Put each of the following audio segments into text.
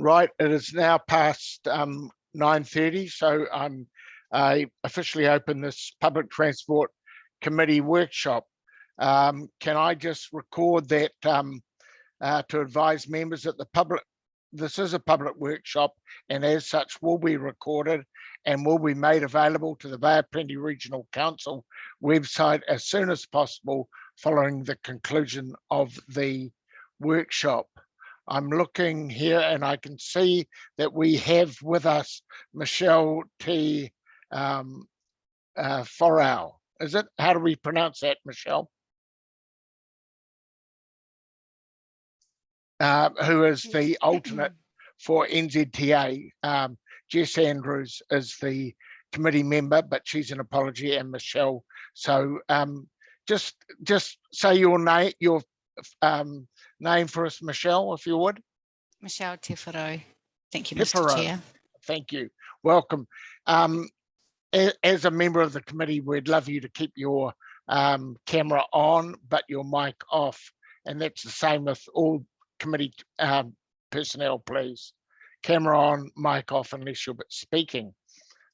Right, it is now past 9:30, so I officially open this Public Transport Committee workshop. Can I just record that to advise members that this is a public workshop, and as such will be recorded and will be made available to the Bay of Plenty Regional Council website as soon as possible following the conclusion of the workshop. I'm looking here and I can see that we have with us Michelle T. Forel. Is it? How do we pronounce that, Michelle? Who is the alternate for NZTA. Jess Andrews is the committee member, but she's an apology, and Michelle. So just say your name, name for us, Michelle, if you would. Michelle Tefaro. Thank you, Mr. Chair. Thank you. Welcome. As a member of the committee, we'd love you to keep your camera on, but your mic off. And that's the same with all committee personnel, please. Camera on, mic off, unless you're speaking.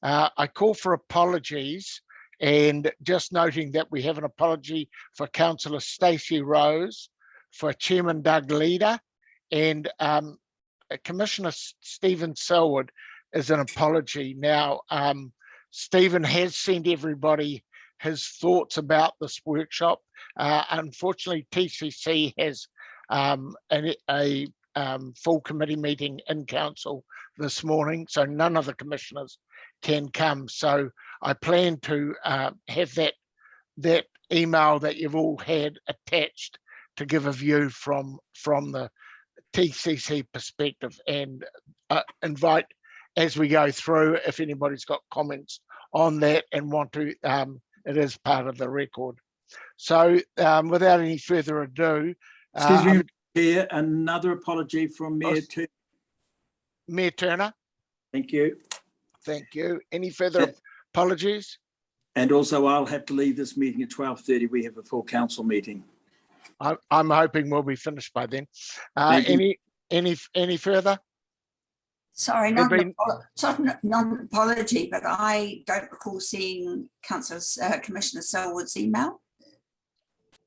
I call for apologies, and just noting that we have an apology for Councillor Stacey Rose, for Chairman Doug Leader, and Commissioner Stephen Selwood is an apology. Now, Stephen has sent everybody his thoughts about this workshop. Unfortunately, TCC has a full committee meeting in council this morning, so none of the commissioners can come. So I plan to have that email that you've all had attached to give a view from the TCC perspective, and invite as we go through if anybody's got comments on that and want to, it is part of the record. So without any further ado, excuse me, Chair, another apology from Mayor Turner. Mayor Turner. Thank you. Thank you. Any further apologies? And also, I'll have to leave this meeting at 12:30. We have a full council meeting. I'm hoping we'll be finished by then. Any further? Sorry, non-apology, but I don't recall seeing Commissioner Selwood's email.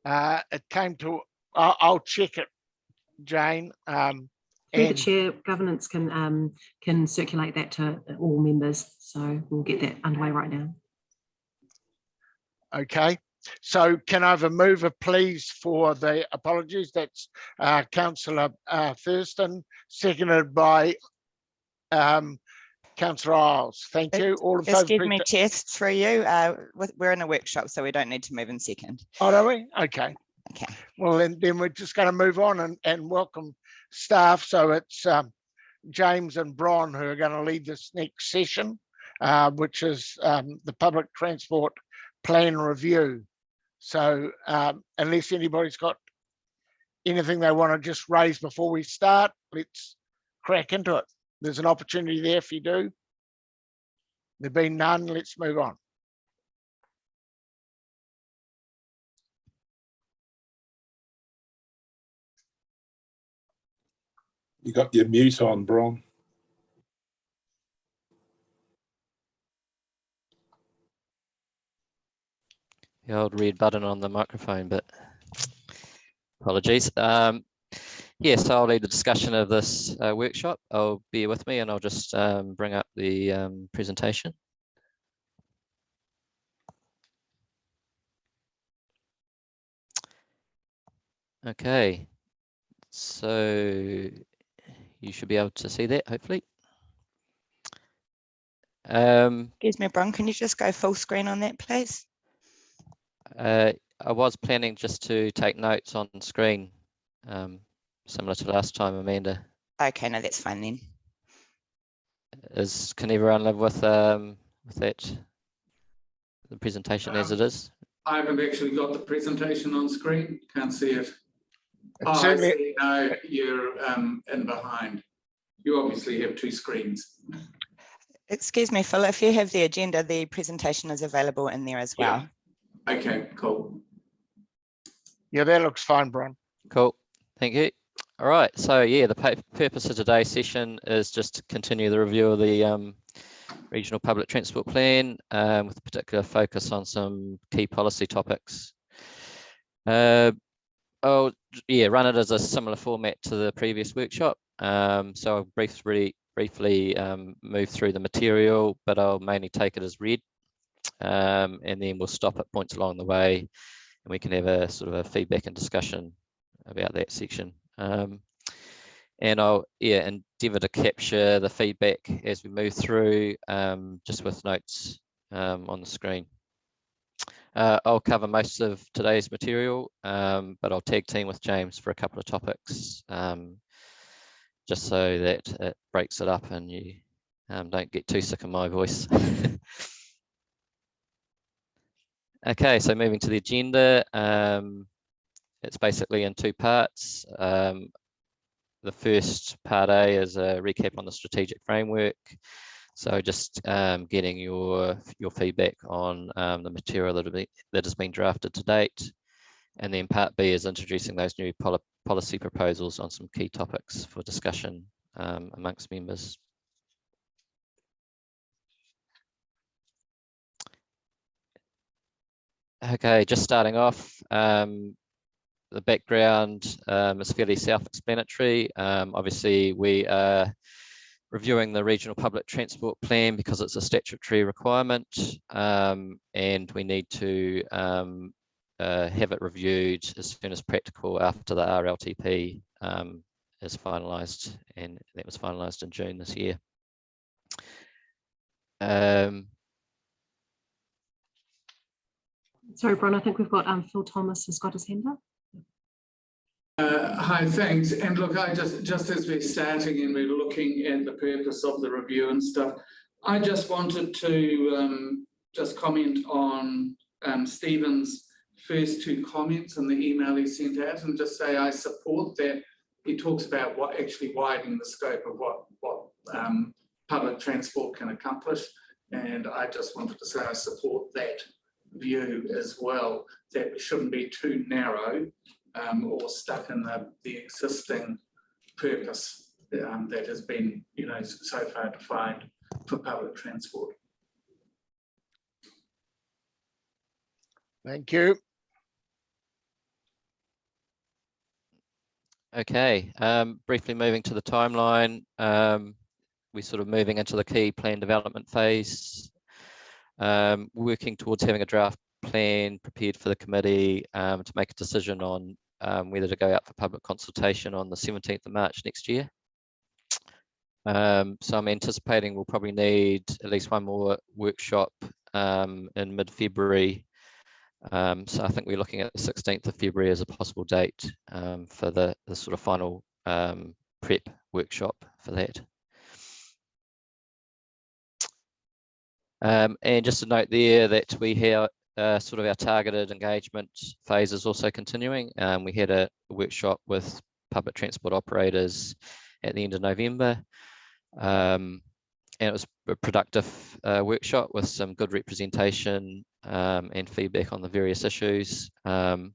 It came to, I'll check it, Jane. Through the chair, governance can circulate that to all members, so we'll get that underway right now. Okay, so can I have a mover, please, for the apologies? That's Councillor Thurston, seconded by Councillor Isles. Thank you. All of those. Excuse me, Chair, through you. We're in a workshop, so we don't need to move in second. Oh, do we? Okay. Okay. Well, then we're just going to move on and welcome staff. So it's James and Bron who are going to lead this next session, which is the Public Transport Plan Review. So unless anybody's got anything they want to just raise before we start, let's crack into it. There's an opportunity there if you do. There've been none, let's move on. You got your mute on, Bron. The old red button on the microphone, but apologies. Yes, I'll lead the discussion of this workshop. I'll bear with me and I'll just bring up the presentation. Okay, so you should be able to see that, hopefully. Excuse me, Bron, can you just go full screen on that, please? I was planning just to take notes on screen, similar to last time, Amanda. Okay, no, that's fine then. Can everyone live with that, the presentation as it is? I haven't actually got the presentation on screen, can't see it. Oh, I see, no, you're in behind. You obviously have two screens. Excuse me, Phil, if you have the agenda, the presentation is available in there as well. Yeah. Okay, cool. Yeah, that looks fine, Bron. Cool, thank you. All right, so yeah, the purpose of today's session is just to continue the review of the Regional Public Transport Plan with a particular focus on some key policy topics. I'll run it as a similar format to the previous workshop. So I'll briefly move through the material, but I'll mainly take it as read. And then we'll stop at points along the way and we can have a sort of a feedback and discussion about that section. And I'll endeavour to capture the feedback as we move through, just with notes on the screen. I'll cover most of today's material, but I'll tag team with James for a couple of topics, just so that it breaks it up and you don't get too sick of my voice. Okay, so moving to the agenda, it's basically in two parts. The first part A is a recap on the strategic framework. So just getting your feedback on the material that has been drafted to date. And then part B is introducing those new policy proposals on some key topics for discussion amongst members. Okay, just starting off, the background is fairly self-explanatory. Obviously, we are reviewing the Regional Public Transport Plan because it's a statutory requirement, and we need to have it reviewed as soon as practical after the RLTP is finalised, and that was finalised in June this year. Sorry, Bron, I think we've got Phil Thomas has got his hand up. Hi, thanks. And look, I just as we're starting and we're looking at the purpose of the review and stuff, I just wanted to just comment on Stephen's first two comments in the email he sent out, and just say I support that. He talks about what actually widening the scope of what public transport can accomplish, and I just wanted to say I support that view as well, that we shouldn't be too narrow or stuck in the existing purpose that has been, so far defined for public transport. Thank you. Okay, briefly moving to the timeline, we're sort of moving into the key plan development phase, working towards having a draft plan prepared for the committee to make a decision on whether to go out for public consultation on the 17th of March next year. So I'm anticipating we'll probably need at least one more workshop in mid-February. So I think we're looking at the 16th of February as a possible date for the sort of final prep workshop for that. And just a note there that we have sort of our targeted engagement phase is also continuing. We had a workshop with public transport operators at the end of November. And it was a productive workshop with some good representation and feedback on the various issues. And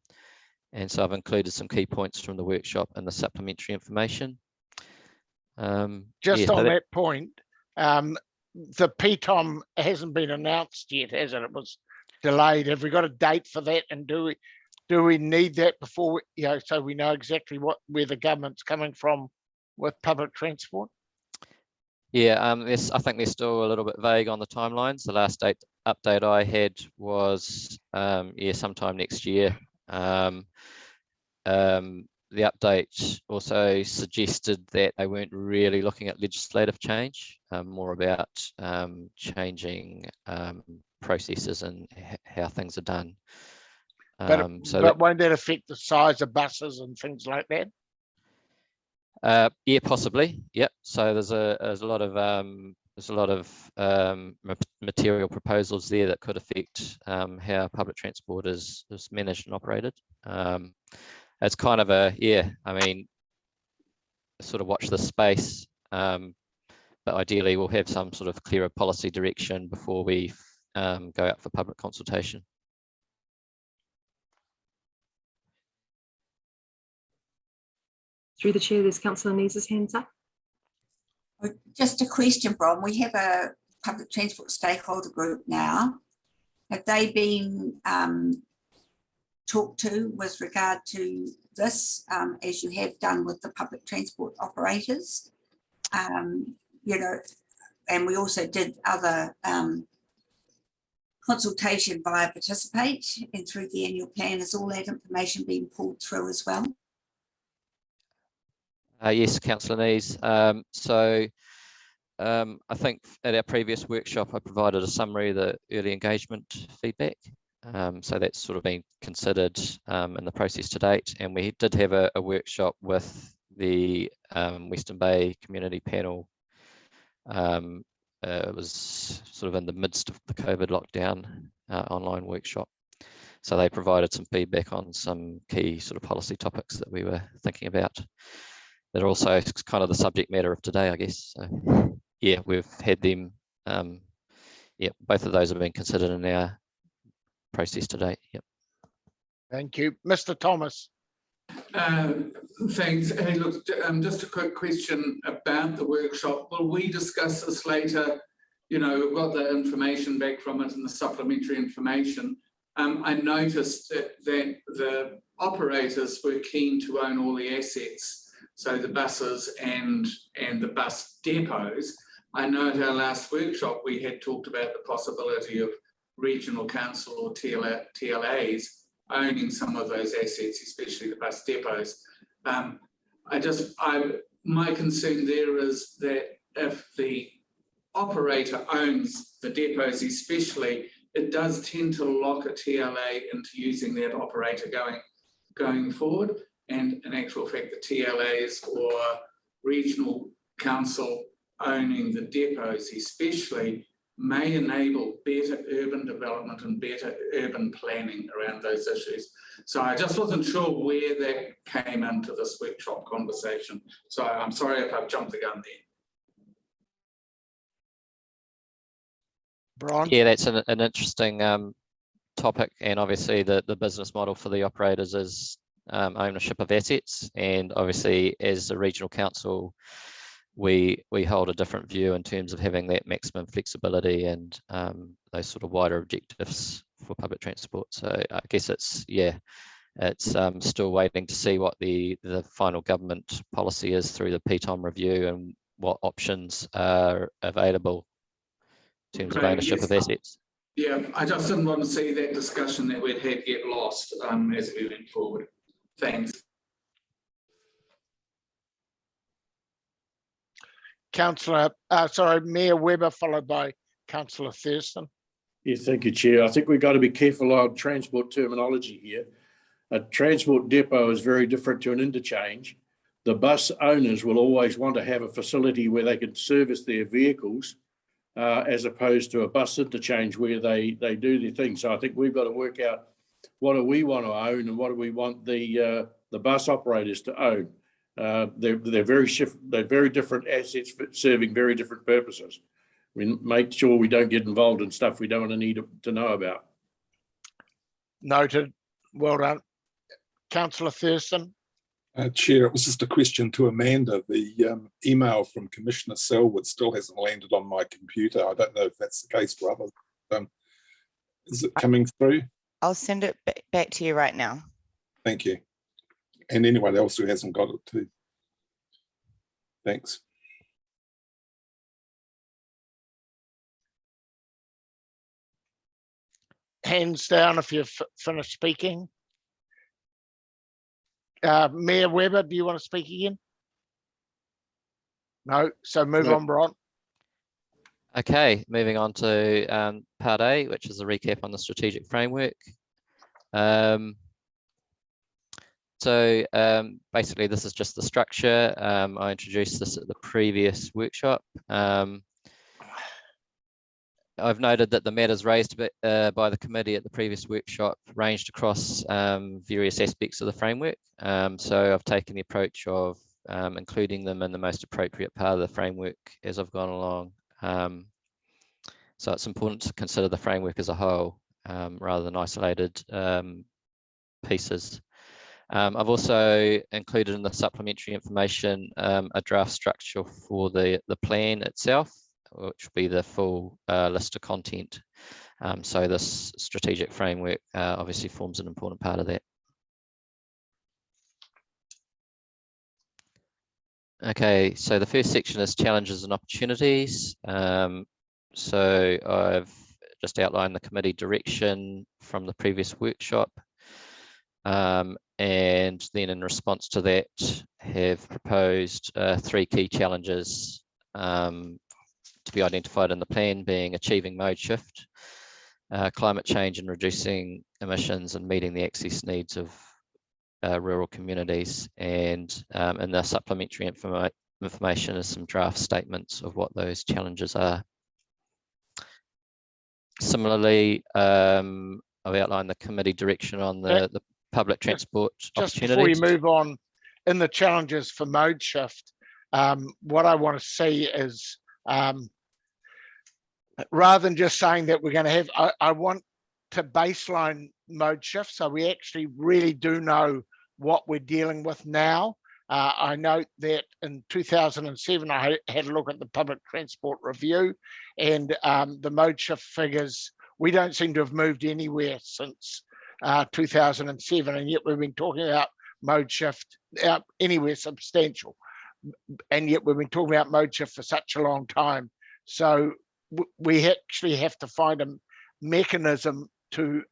so I've included some key points from the workshop in the supplementary information. Just on that point, the PTOM hasn't been announced yet, has it? It was delayed. Have we got a date for that? And do we need that before so we know exactly where the government's coming from with public transport? Yeah, I think they're still a little bit vague on the timelines. The last update I had was sometime next year. The update also suggested that they weren't really looking at legislative change, more about changing processes and how things are done. But won't that affect the size of buses and things like that? Yeah, possibly. Yep. So there's a lot of material proposals there that could affect how public transport is managed and operated. It's kind of sort of watch this space, but ideally we'll have some sort of clearer policy direction before we go out for public consultation. Through the chair, there's Councillor Nees's hands up. Just a question, Bron. We have a public transport stakeholder group now. Have they been talked to with regard to this, as you have done with the public transport operators? You know, and we also did other consultation via Participate and through the annual plan. Has all that information been pulled through as well? Yes, Councillor Nees. I think at our previous workshop, I provided a summary of the early engagement feedback. So that's sort of been considered in the process to date. And we did have a workshop with the Western Bay Community Panel. It was sort of in the midst of the COVID lockdown online workshop. So they provided some feedback on some key sort of policy topics that we were thinking about. That are also kind of the subject matter of today, I guess. So, yeah, we've had them. Yeah, both of those have been considered in our process today. Yep. Thank you. Mr. Thomas. Thanks. Hey, look, just a quick question about the workshop. Will we discuss this later? You know, we've got the information back from it and the supplementary information. I noticed that the operators were keen to own all the assets. So the buses and the bus depots. I know at our last workshop, we had talked about the possibility of regional council or TLAs owning some of those assets, especially the bus depots. My concern there is that if the operator owns the depots especially, it does tend to lock a TLA into using that operator going forward. And in actual fact, the TLAs or regional council owning the depots especially may enable better urban development and better urban planning around those issues. So I just wasn't sure where that came into this workshop conversation. So I'm sorry if I've jumped the gun there. Bron. Yeah, that's an interesting topic, and obviously the business model for the operators is ownership of assets, and obviously as a regional council we hold a different view in terms of having that maximum flexibility and those sort of wider objectives for public transport. So I guess it's still waiting to see what the final government policy is through the PTOM review and what options are available in terms of ownership of assets. Yeah, I just didn't want to see that discussion that we'd had get lost as we went forward. Thanks. Mayor Webber, followed by Councillor Thurston. Yeah, thank you, Chair. I think we've got to be careful of transport terminology here. A transport depot is very different to an interchange. The bus owners will always want to have a facility where they can service their vehicles as opposed to a bus interchange where they do their thing. So I think we've got to work out what do we want to own and what do we want the bus operators to own. They're very different assets serving very different purposes. We make sure we don't get involved in stuff we don't need to know about. Noted. Well done. Councillor Thurston. Chair, it was just a question to Amanda. The email from Commissioner Selwood still hasn't landed on my computer. I don't know if that's the case for others. Is it coming through? I'll send it back to you right now. Thank you. And anyone else who hasn't got it too. Thanks. Hands down if you've finished speaking. Mayor Webber, do you want to speak again? No, so move on, Bron. Okay, moving on to part A, which is a recap on the strategic framework. Basically this is just the structure. I introduced this at the previous workshop. I've noted that the matters raised by the committee at the previous workshop ranged across various aspects of the framework. So I've taken the approach of including them in the most appropriate part of the framework as I've gone along. So it's important to consider the framework as a whole rather than isolated pieces. I've also included in the supplementary information a draft structure for the plan itself, which will be the full list of content. So this strategic framework obviously forms an important part of that. Okay, so the first section is challenges and opportunities. So I've just outlined the committee direction from the previous workshop. And then in response to that, have proposed 3 key challenges to be identified in the plan, being achieving mode shift, climate change and reducing emissions, and meeting the access needs of rural communities. And in the supplementary information is some draft statements of what those challenges are. Similarly, I've outlined the committee direction on the public transport Just opportunities. before you move on, in the challenges for mode shift, what I want to see is, rather than just saying that we're going to have, I want to baseline mode shift so we actually really do know what we're dealing with now. I note that in 2007, I had a look at the public transport review, and the mode shift figures, we don't seem to have moved anywhere since 2007, and yet we've been talking about mode shift anywhere substantial, and yet we've been talking about mode shift for such a long time. So we actually have to find a mechanism to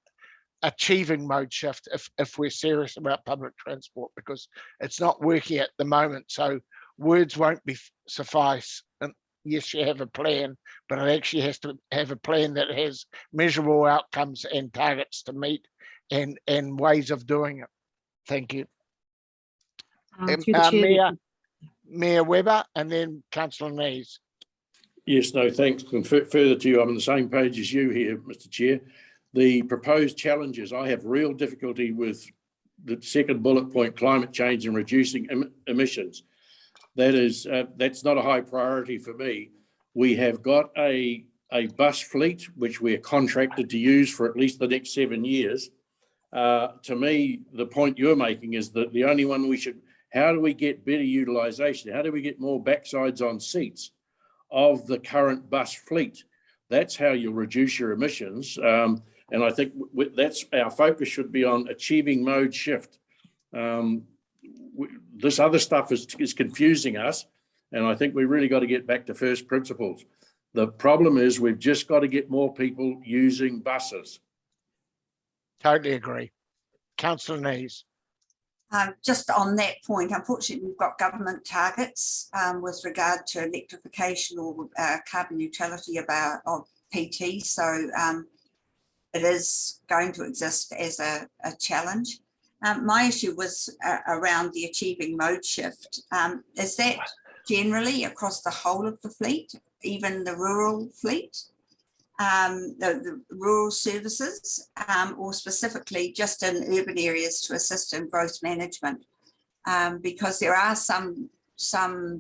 achieving mode shift if we're serious about public transport, because it's not working at the moment. So words won't suffice. And yes, you have a plan, but it actually has to have a plan that has measurable outcomes and targets to meet, and ways of doing it. Thank you. Through the chair, Mayor Webber, and then Councillor Nees. Yes, no, thanks. And further to you, I'm on the same page as you here, Mr. Chair. The proposed challenges, I have real difficulty with the second bullet point, climate change and reducing emissions. That's not a high priority for me. We have got a bus fleet, which we're contracted to use for at least the next 7 years. To me, the point you're making is that the only one we should, how do we get better utilisation? How do we get more backsides on seats of the current bus fleet? That's how you'll reduce your emissions. And I think that's our focus should be on achieving mode shift. This other stuff is confusing us, and I think we really got to get back to first principles. The problem is we've just got to get more people using buses. Totally agree. Councillor Nees. Just on that point, unfortunately, we've got government targets with regard to electrification or carbon neutrality of PT. So it is going to exist as a challenge. My issue was around the achieving mode shift. Is that generally across the whole of the fleet, even the rural fleet, the rural services, or specifically just in urban areas to assist in growth management? Because there are some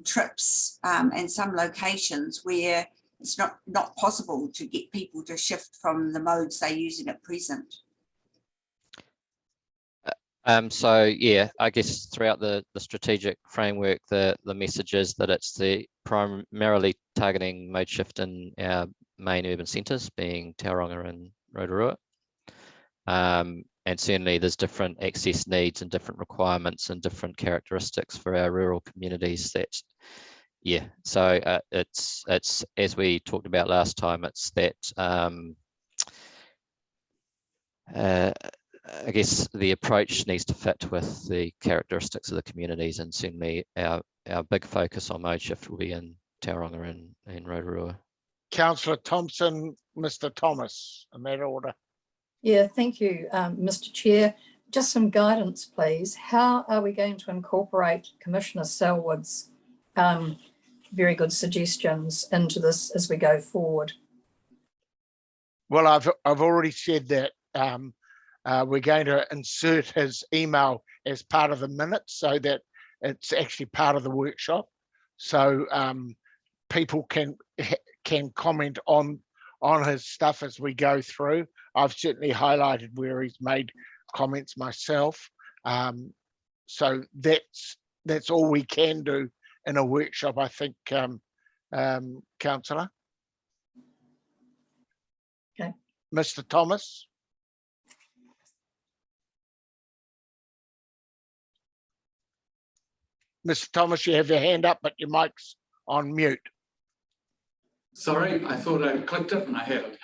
trips and some locations where it's not possible to get people to shift from the modes they're using at present. So yeah, I guess throughout the strategic framework, the message is that it's primarily targeting mode shift in our main urban centres, being Tauranga and Rotorua. And certainly there's different access needs and different requirements and different characteristics for our rural communities that, yeah, so it's as we talked about last time, it's that I guess the approach needs to fit with the characteristics of the communities, and certainly our big focus on mode shift will be in Tauranga and Rotorua. Councillor Thompson, Mr. Thomas, in that order. Yeah, thank you, Mr. Chair. Just some guidance, please. How are we going to incorporate Commissioner Selwood's very good suggestions into this as we go forward? Well, I've already said that we're going to insert his email as part of the minutes so that it's actually part of the workshop. So people can comment on his stuff as we go through. I've certainly highlighted where he's made comments myself. So that's all we can do in a workshop, I think, Councillor. Okay. Mr. Thomas. Mr. Thomas, you have your hand up, but your mic's on mute. Sorry, I thought I clicked it and I haven't.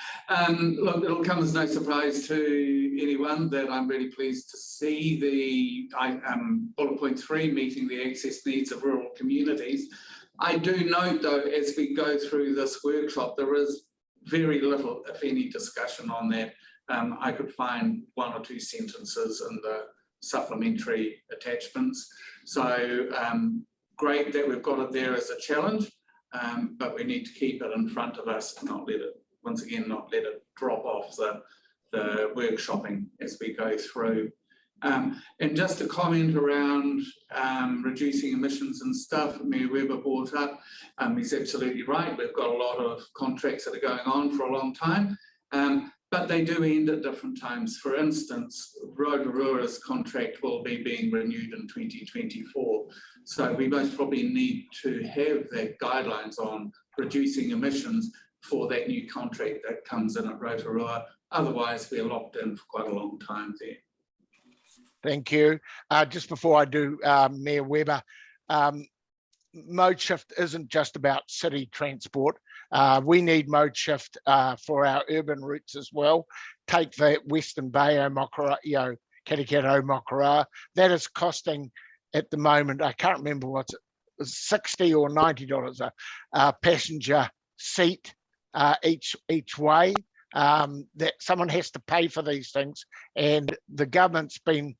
Look, it'll come as no surprise to anyone that I'm really pleased to see the bullet point 3, meeting the access needs of rural communities. I do note though, as we go through this workshop, there is very little, if any, discussion on that. I could find 1 or 2 sentences in the supplementary attachments. So great that we've got it there as a challenge, but we need to keep it in front of us, not let it, once again, not let it drop off the workshopping as we go through. And just a comment around reducing emissions and stuff, Mayor Webber brought up, he's absolutely right. We've got a lot of contracts that are going on for a long time, but they do end at different times. For instance, Rotorua's contract will be being renewed in 2024. So we most probably need to have the guidelines on reducing emissions for that new contract that comes in at Rotorua. Otherwise, we're locked in for quite a long time there. Thank you. Just before I do, Mayor Webber, mode shift isn't just about city transport. We need mode shift for our urban routes as well. Take the Western Bay, Omokara, Katikata, Omokara. That is costing at the moment, I can't remember what's it, $60 or $90 a passenger seat each way. That someone has to pay for these things, and the government's been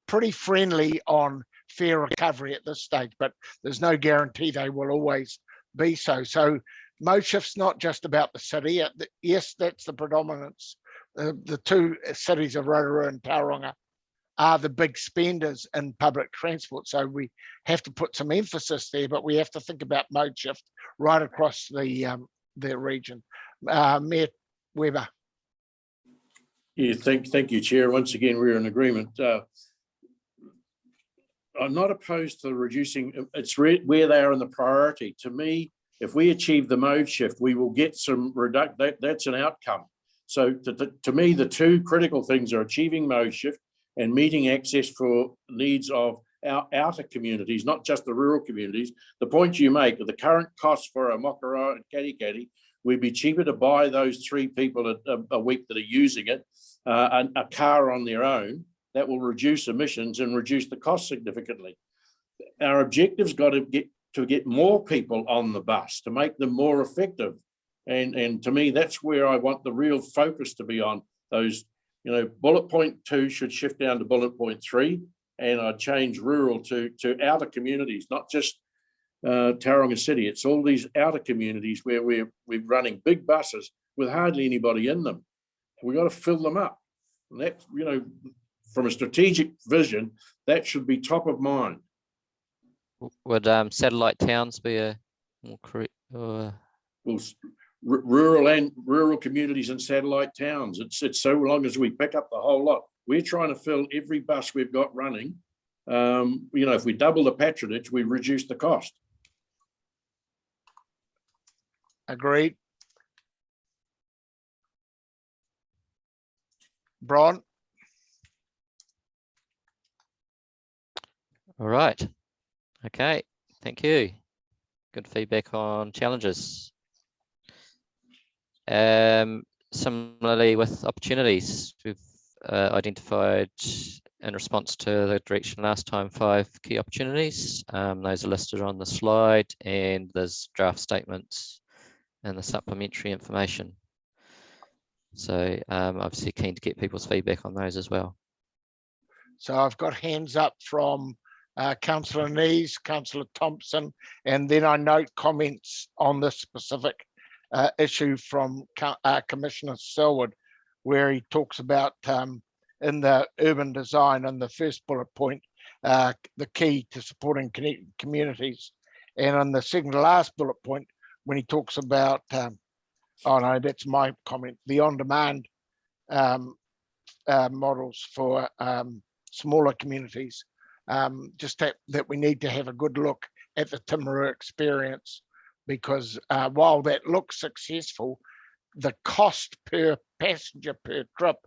pretty friendly on fare recovery at this stage, but there's no guarantee they will always be so. So mode shift's not just about the city. Yes, that's the predominance. The 2 cities of Rotorua and Tauranga are the big spenders in public transport. So we have to put some emphasis there, but we have to think about mode shift right across the region. Mayor Webber. Yeah, thank you, Chair. Once again, we're in agreement. I'm not opposed to reducing, it's where they are in the priority. To me, if we achieve the mode shift, we will get some reduction. That's an outcome. So to me, the 2 critical things are achieving mode shift and meeting access for needs of our outer communities, not just the rural communities. The point you make of the current cost for Omokara and Katikati, we'd be cheaper to buy those 3 people a week that are using it, a car on their own. That will reduce emissions and reduce the cost significantly. Our objective's got to get more people on the bus to make them more effective. And to me, that's where I want the real focus to be on. Those, bullet point 2 should shift down to bullet point 3, and I'd change rural to outer communities, not just Tauranga City. It's all these outer communities where we're running big buses with hardly anybody in them. We've got to fill them up. And that, from a strategic vision, that should be top of mind. Would satellite towns be a more correct? Well, rural communities and satellite towns. It's so long as we pick up the whole lot. We're trying to fill every bus we've got running. If we double the patronage, we reduce the cost. Agreed. Bron. All right. Okay. Thank you. Good feedback on challenges. Similarly with opportunities, we've identified in response to the direction last time 5 key opportunities. Those are listed on the slide, and there's draft statements and the supplementary information. So obviously keen to get people's feedback on those as well. So I've got hands up from Councillor Nees, Councillor Thompson, and then I note comments on this specific issue from Commissioner Selwood, where he talks about in the urban design and the first bullet point, the key to supporting communities. And on the second to last bullet point, when he talks about, oh no, that's my comment, the on-demand models for smaller communities. Just that we need to have a good look at the Timaru experience, because while that looks successful, the cost per passenger per trip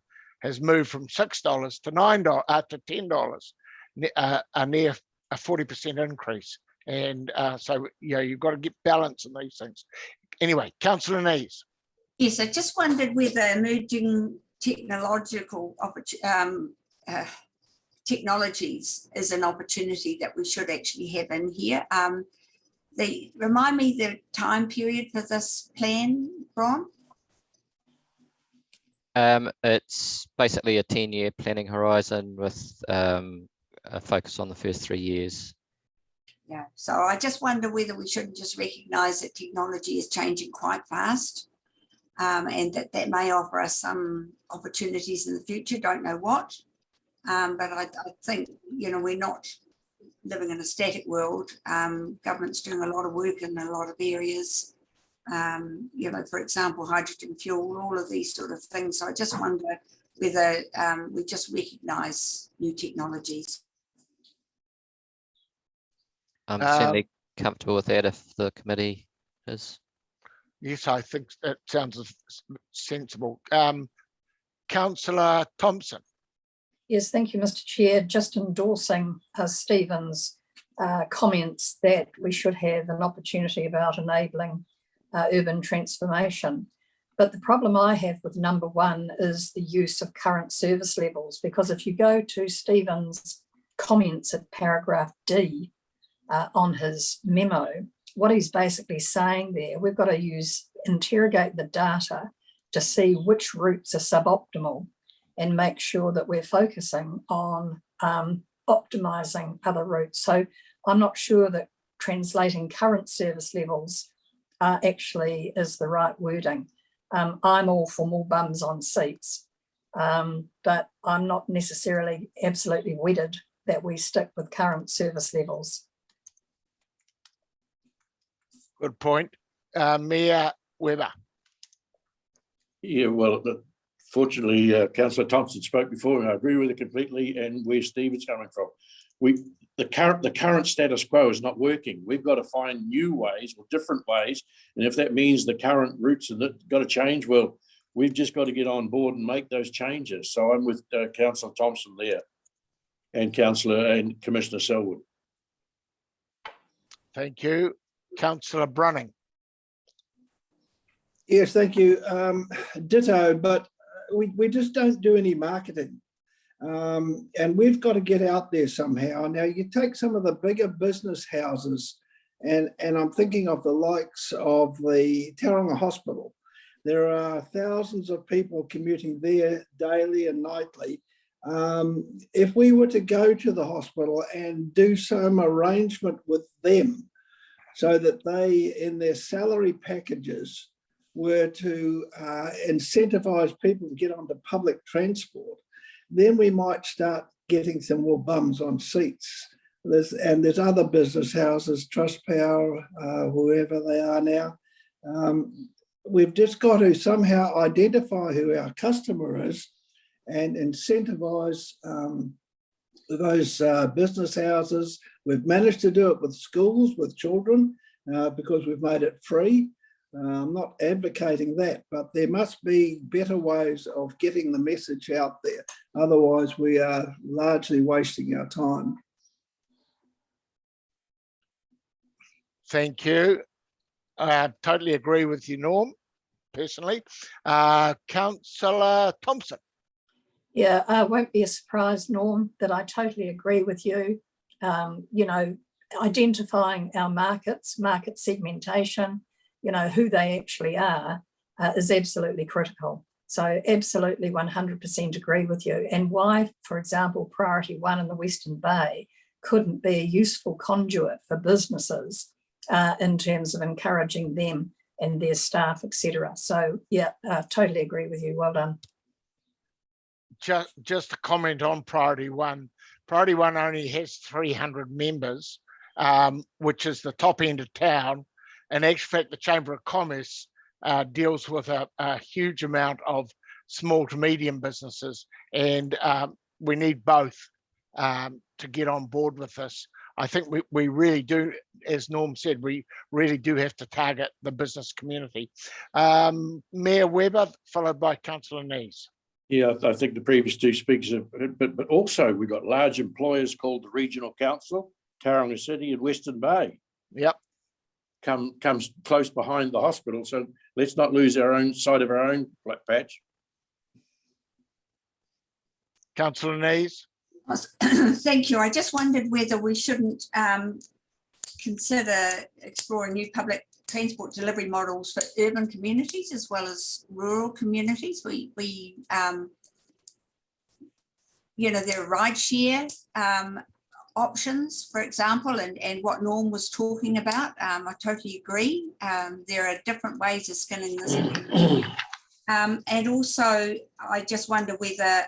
has moved from $6 to $9 to $10, a near a 40% increase. And so, you've got to get balance in these things. Anyway, Councillor Nees. Yes, I just wondered whether emerging technological technologies is an opportunity that we should actually have in here. Remind me the time period for this plan, Bron? It's basically a 10-year planning horizon with a focus on the first 3 years. Yeah, so I just wonder whether we shouldn't just recognise that technology is changing quite fast, and that may offer us some opportunities in the future, don't know what. But I think, we're not living in a static world. Government's doing a lot of work in a lot of areas, for example, hydrogen fuel, all of these sort of things. So I just wonder whether we just recognise new technologies. I'm certainly comfortable with that if the committee is. Yes, I think that sounds sensible. Councillor Thompson. Yes, thank you, Mr. Chair. Just endorsing Stephen's comments that we should have an opportunity about enabling urban transformation. But the problem I have with number 1 is the use of current service levels, because if you go to Stephen's comments at paragraph D on his memo, what he's basically saying there, we've got to interrogate the data to see which routes are suboptimal and make sure that we're focusing on optimising other routes. So I'm not sure that translating current service levels actually is the right wording. I'm all for more bums on seats, but I'm not necessarily absolutely wedded that we stick with current service levels. Good point. Mayor Webber. Yeah, well, fortunately, Councillor Thompson spoke before, and I agree with it completely, and where Stephen's coming from. The current status quo is not working. We've got to find new ways or different ways, and if that means the current routes have got to change, well, we've just got to get on board and make those changes. So I'm with Councillor Thompson there, and Commissioner Selwood. Thank you. Councillor Brunning. Yes, thank you. Ditto, but we just don't do any marketing. And we've got to get out there somehow. Now, you take some of the bigger business houses, and I'm thinking of the likes of the Tauranga Hospital. There are thousands of people commuting there daily and nightly. If we were to go to the hospital and do some arrangement with them so that they, in their salary packages, were to incentivise people to get onto public transport, then we might start getting some more bums on seats. There's other business houses, Trustpower, whoever they are now. We've just got to somehow identify who our customer is and incentivise those business houses. We've managed to do it with schools, with children, because we've made it free. I'm not advocating that, but there must be better ways of getting the message out there. Otherwise, we are largely wasting our time. Thank you. I totally agree with you, Norm, personally. Councillor Thompson. Yeah, won't be a surprise, Norm, that I totally agree with you. Identifying our markets, market segmentation, who they actually are, is absolutely critical. So absolutely 100% agree with you. And why, for example, Priority 1 in the Western Bay couldn't be a useful conduit for businesses in terms of encouraging them and their staff, etc. So yeah, totally agree with you. Well done. Just a comment on Priority 1. Priority 1 only has 300 members, which is the top end of town. In actual fact, the Chamber of Commerce deals with a huge amount of small to medium businesses, and we need both to get on board with this. I think we really do, as Norm said, we really do have to target the business community. Mayor Webber, followed by Councillor Nees. Yeah, I think the previous two speakers have, but also we've got large employers called the Regional Council, Tauranga City and Western Bay. Yep. Comes close behind the hospital. So let's not lose our own side of our own black patch. Councillor Nees. Thank you. I just wondered whether we shouldn't consider exploring new public transport delivery models for urban communities as well as rural communities. You know, there are rideshare options, for example, and what Norm was talking about. I totally agree. There are different ways of skinning this. And also, I just wonder whether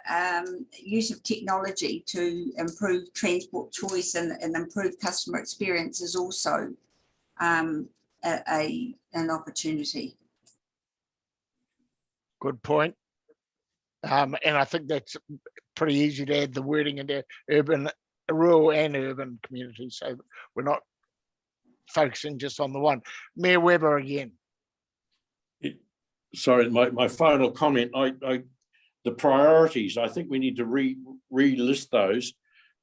use of technology to improve transport choice and improve customer experience is also an opportunity. Good point. And I think that's pretty easy to add the wording into urban, rural and urban communities. So we're not focusing just on the one. Mayor Webber again. Sorry, my final comment. The priorities. I think we need to relist those.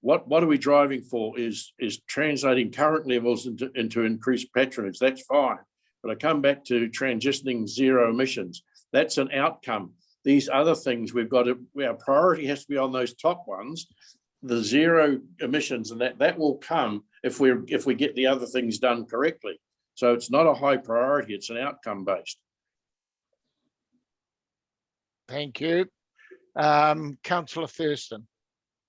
What are we driving for? Is translating current levels into increased patronage. That's fine. But I come back to transitioning zero emissions. That's an outcome. These other things we've got to. Our priority has to be on those top ones. The zero emissions, and that will come if we get the other things done correctly. So it's not a high priority. It's an outcome based. Thank you. Councillor Thurston.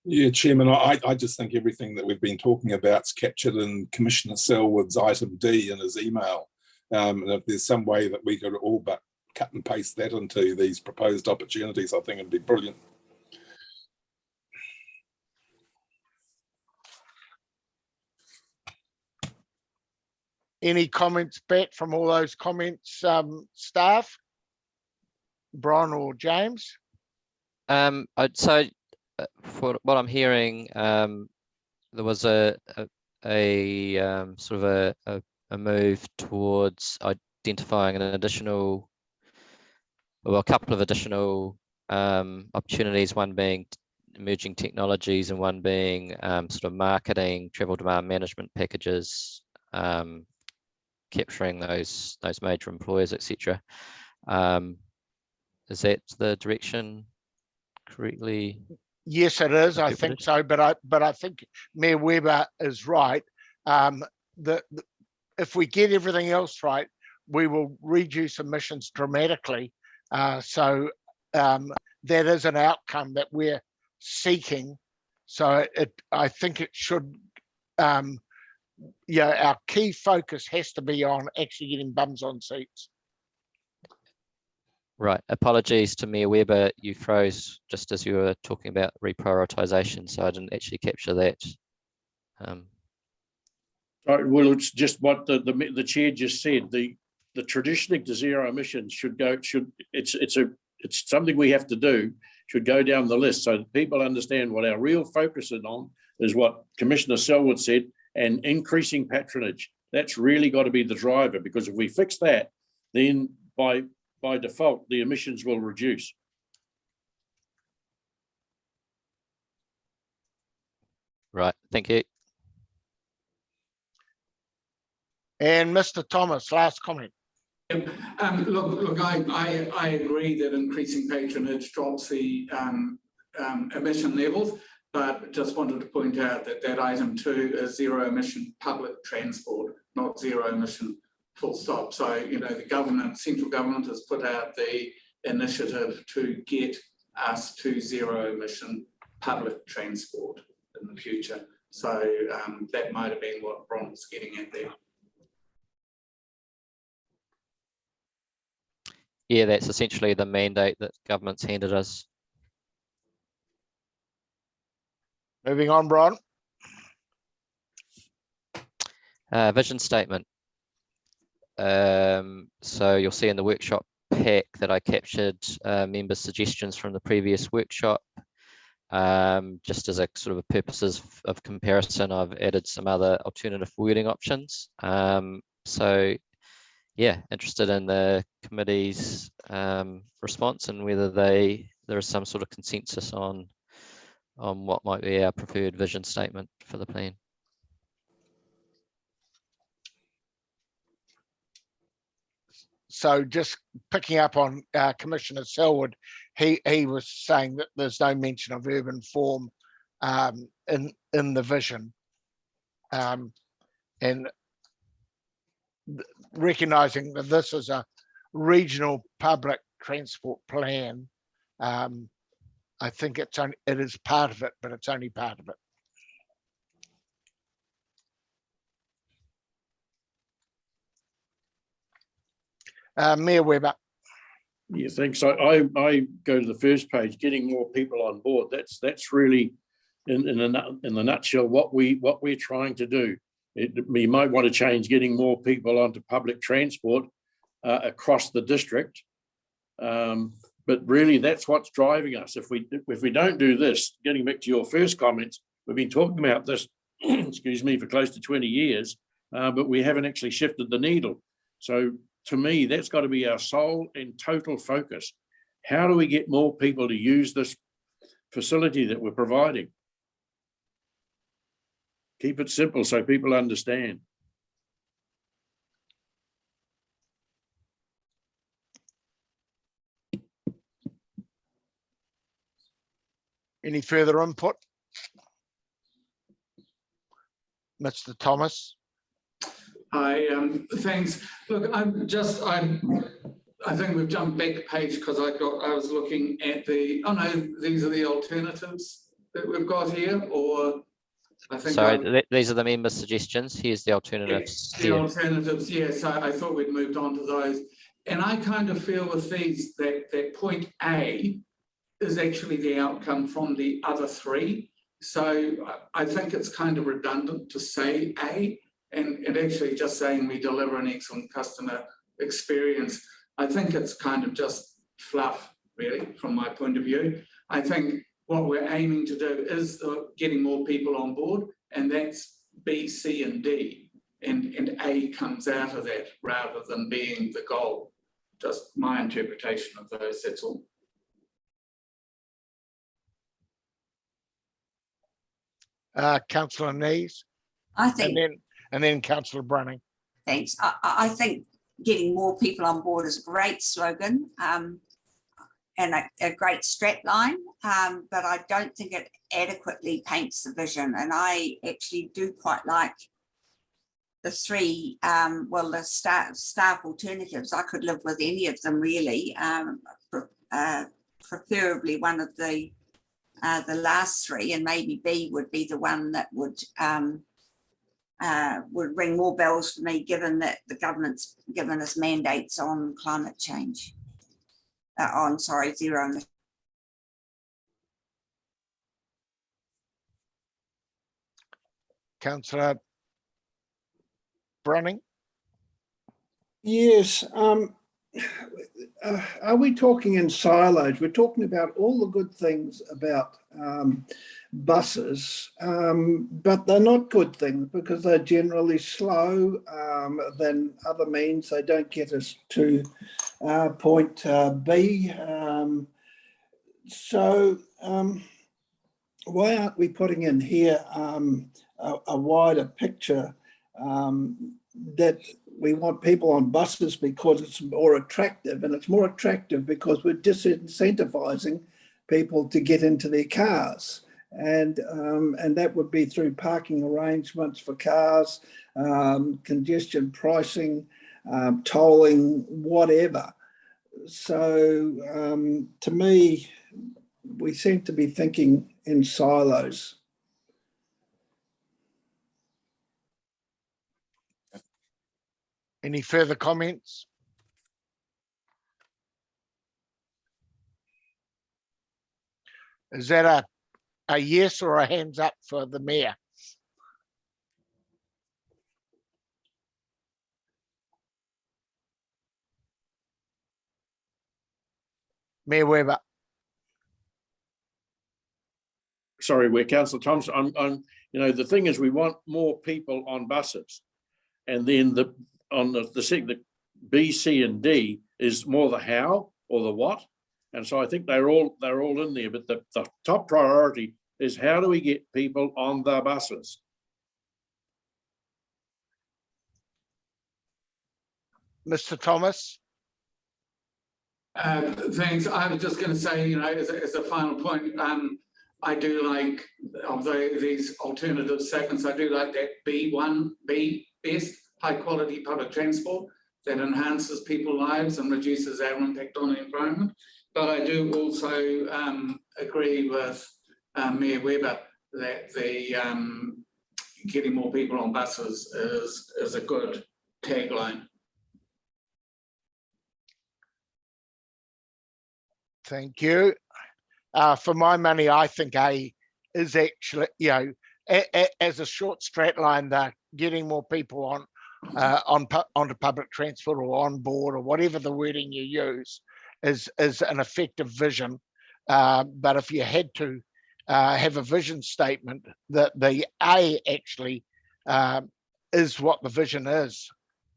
Yeah, Chairman, I just think everything that we've been talking about is captured in Commissioner Selwood's item D in his email. And if there's some way that we could all but cut and paste that into these proposed opportunities, I think it'd be brilliant. Any comments back from all those comments, staff? Brian or James? So for what I'm hearing, there was a sort of a move towards identifying an additional, well, a couple of additional opportunities, one being emerging technologies and one being sort of marketing, travel demand management packages, capturing those major employers, etc. Is that the direction correctly? Yes, it is. I think so, but I think Mayor Webber is right. If we get everything else right, we will reduce emissions dramatically. So that is an outcome that we're seeking. So I think it should. Our key focus has to be on actually getting bums on seats. Right. Apologies to Mayor Webber, you froze just as you were talking about reprioritisation, so I didn't actually capture that. Right, well, it's just what the chair just said. The transitioning to zero emissions it's something we have to do. Should go down the list so that people understand what our real focus is on is what Commissioner Selwood said, and increasing patronage. That's really got to be the driver, because if we fix that, then by default, the emissions will reduce. Right, thank you. And Mr. Thomas, last comment. Look, I agree that increasing patronage drops the emission levels, but just wanted to point out that item 2 is zero emission public transport, not zero emission full stop. So, you know, the central government has put out the initiative to get us to zero emission public transport in the future. So that might have been what Bron was getting at there. Yeah, that's essentially the mandate that government's handed us. Moving on, Bron. Vision statement. So you'll see in the workshop pack that I captured members' suggestions from the previous workshop. Just as a sort of a purposes of comparison, I've added some other alternative wording options. So yeah, interested in the committee's response and whether there is some sort of consensus on what might be our preferred vision statement for the plan. So just picking up on Commissioner Selwood, he was saying that there's no mention of urban form in the vision, and recognising that this is a regional public transport plan. I think it is part of it, but it's only part of it. Mayor Webber. Yeah, thanks. I go to the first page, getting more people on board. That's really in the nutshell what we're trying to do. We might want to change getting more people onto public transport across the district, but really that's what's driving us. If we don't do this, getting back to your first comments, we've been talking about this, excuse me, for close to 20 years, but we haven't actually shifted the needle. So to me, that's got to be our sole and total focus. How do we get more people to use this facility that we're providing? Keep it simple so people understand. Any further input? Mr. Thomas. Thanks. Look, I think we've jumped back a page because I was looking at these are the alternatives that we've got here, or I think. Sorry, these are the member suggestions. Here's the alternatives. The alternatives, yes. I thought we'd moved on to those. And I kind of feel with these that point A is actually the outcome from the other three. So I think it's kind of redundant to say A. And actually just saying we deliver an excellent customer experience, I think it's kind of just fluff, really, from my point of view. I think what we're aiming to do is getting more people on board, and that's B, C, and D. And A comes out of that rather than being the goal. Just my interpretation of those, that's all. Councillor Nees. I think. And then Councillor Brunning. Thanks. I think getting more people on board is a great slogan and a great strapline, but I don't think it adequately paints the vision. And I actually do quite like the three, the staff alternatives. I could live with any of them really, preferably one of the last three, and maybe B would be the one that would ring more bells for me, given that the government's given us mandates on climate change, zero emissions. Councillor Brunning. Yes. Are we talking in silos? We're talking about all the good things about buses, but they're not good things because they're generally slow than other means. They don't get us to point B. So why aren't we putting in here a wider picture that we want people on buses because it's more attractive, and it's more attractive because we're disincentivizing people to get into their cars, and that would be through parking arrangements for cars, congestion pricing, tolling, whatever. So to me, we seem to be thinking in silos. Any further comments? Is that a yes or a hands up for the mayor? Mayor Webber. sorry, where Councillor Thompson, the thing is we want more people on buses. And then the B, C and D is more the how or the what. And so I think they're all in there, but the top priority is how do we get people on the buses? Mr. Thomas? Thanks. I was just going to say, as a final point, I do like of these alternative segments. I do like that B1B, best high quality public transport that enhances people's lives and reduces our impact on the environment. But I do also agree with Mayor Webber that the getting more people on buses is a good tagline. Thank you. For my money, I think A is actually, as a short straight line, they're getting more people onto public transport or on board or whatever the wording you use is an effective vision. But if you had to have a vision statement, that the A actually is what the vision is.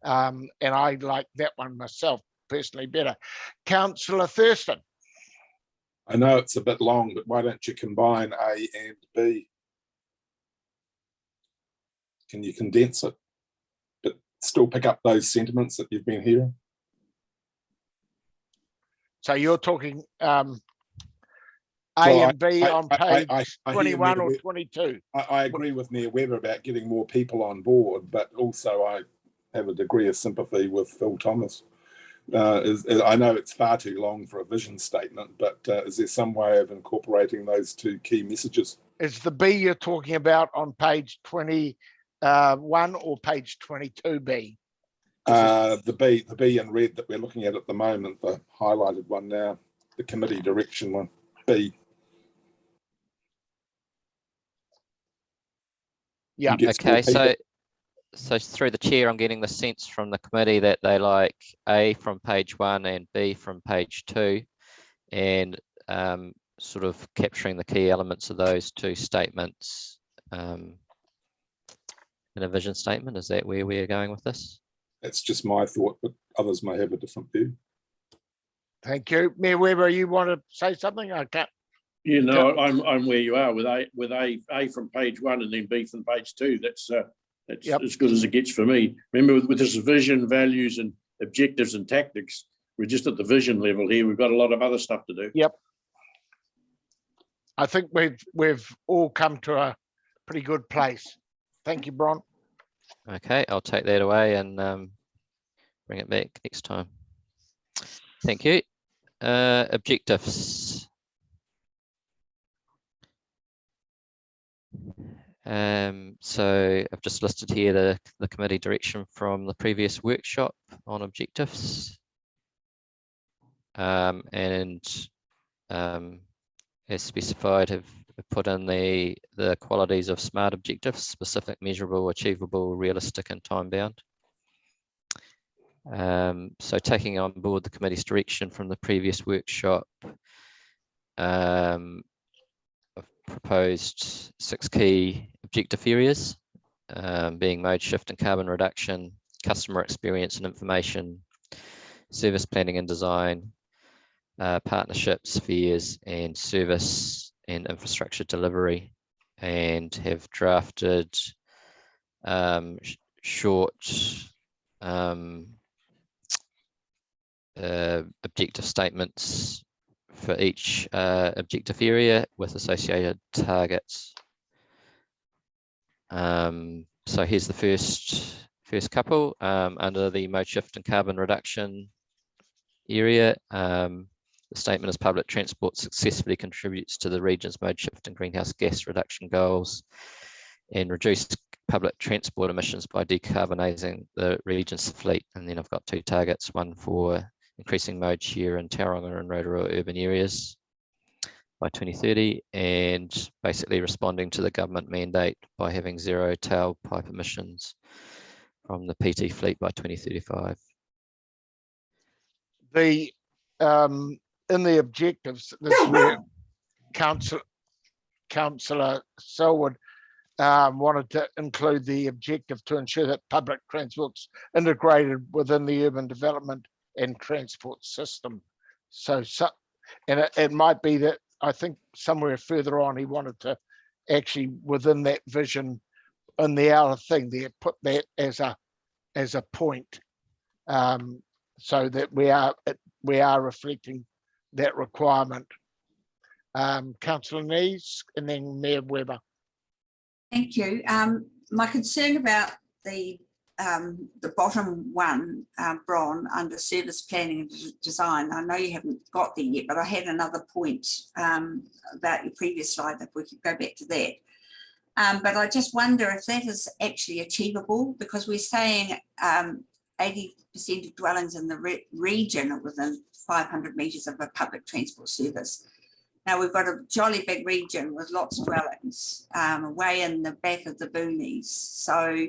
And I like that one myself personally better. Councillor Thurston. I know it's a bit long, but why don't you combine A and B? Can you condense it, but still pick up those sentiments that you've been hearing? So you're talking A and B on page 21 or 22. I agree with Mayor Webber about getting more people on board, but also I have a degree of sympathy with Phil Thomas. I know it's far too long for a vision statement, but is there some way of incorporating those two key messages? Is the B you're talking about on page 21 or page 22B? The B in red that we're looking at the moment, the highlighted one now, the committee direction one, B. Yeah. Okay, so through the chair, I'm getting the sense from the committee that they like A from page 1 and B from page 2, and sort of capturing the key elements of those two statements in a vision statement. Is that where we're going with this? That's just my thought, but others may have a different view. Thank you. Mayor Webber, you want to say something? I can't. I'm where you are with A from page 1 and then B from page 2. That's yep. As good as it gets for me. Remember, with this vision, values, and objectives and tactics, we're just at the vision level here. We've got a lot of other stuff to do. Yep. I think we've all come to a pretty good place. Thank you, Bron. Okay, I'll take that away and bring it back next time. Thank you. Objectives. So I've just listed here the committee direction from the previous workshop on objectives. As specified, have put in the qualities of SMART objectives: specific, measurable, achievable, realistic, and time-bound. So taking on board the committee's direction from the previous workshop, I've proposed 6 key objective areas, being mode shift and carbon reduction, customer experience and information, service planning and design, partnerships, fares, and service and infrastructure delivery, and have drafted short objective statements for each objective area with associated targets. So here's the first couple. Under the mode shift and carbon reduction area, the statement is public transport successfully contributes to the region's mode shift and greenhouse gas reduction goals and reduce public transport emissions by decarbonising the region's fleet. And then I've got 2 targets, one for increasing mode share in Tauranga and Rotorua urban areas by 2030, and basically responding to the government mandate by having 0 tailpipe emissions from the PT fleet by 2035. In the objectives, this is where Councillor Selwood wanted to include the objective to ensure that public transport's integrated within the urban development and transport system. So and it might be that I think somewhere further on he wanted to actually within that vision in the outer thing there put that as a point, so that we are reflecting that requirement. Councillor Nees and then Mayor Webber. Thank you. My concern about the bottom one, Bron, under service planning and design. I know you haven't got there yet, but I had another point about your previous slide, if we could go back to that. But I just wonder if that is actually achievable, because we're saying 80% of dwellings in the region are within 500 metres of a public transport service. Now we've got a jolly big region with lots of dwellings way in the back of the boonies. So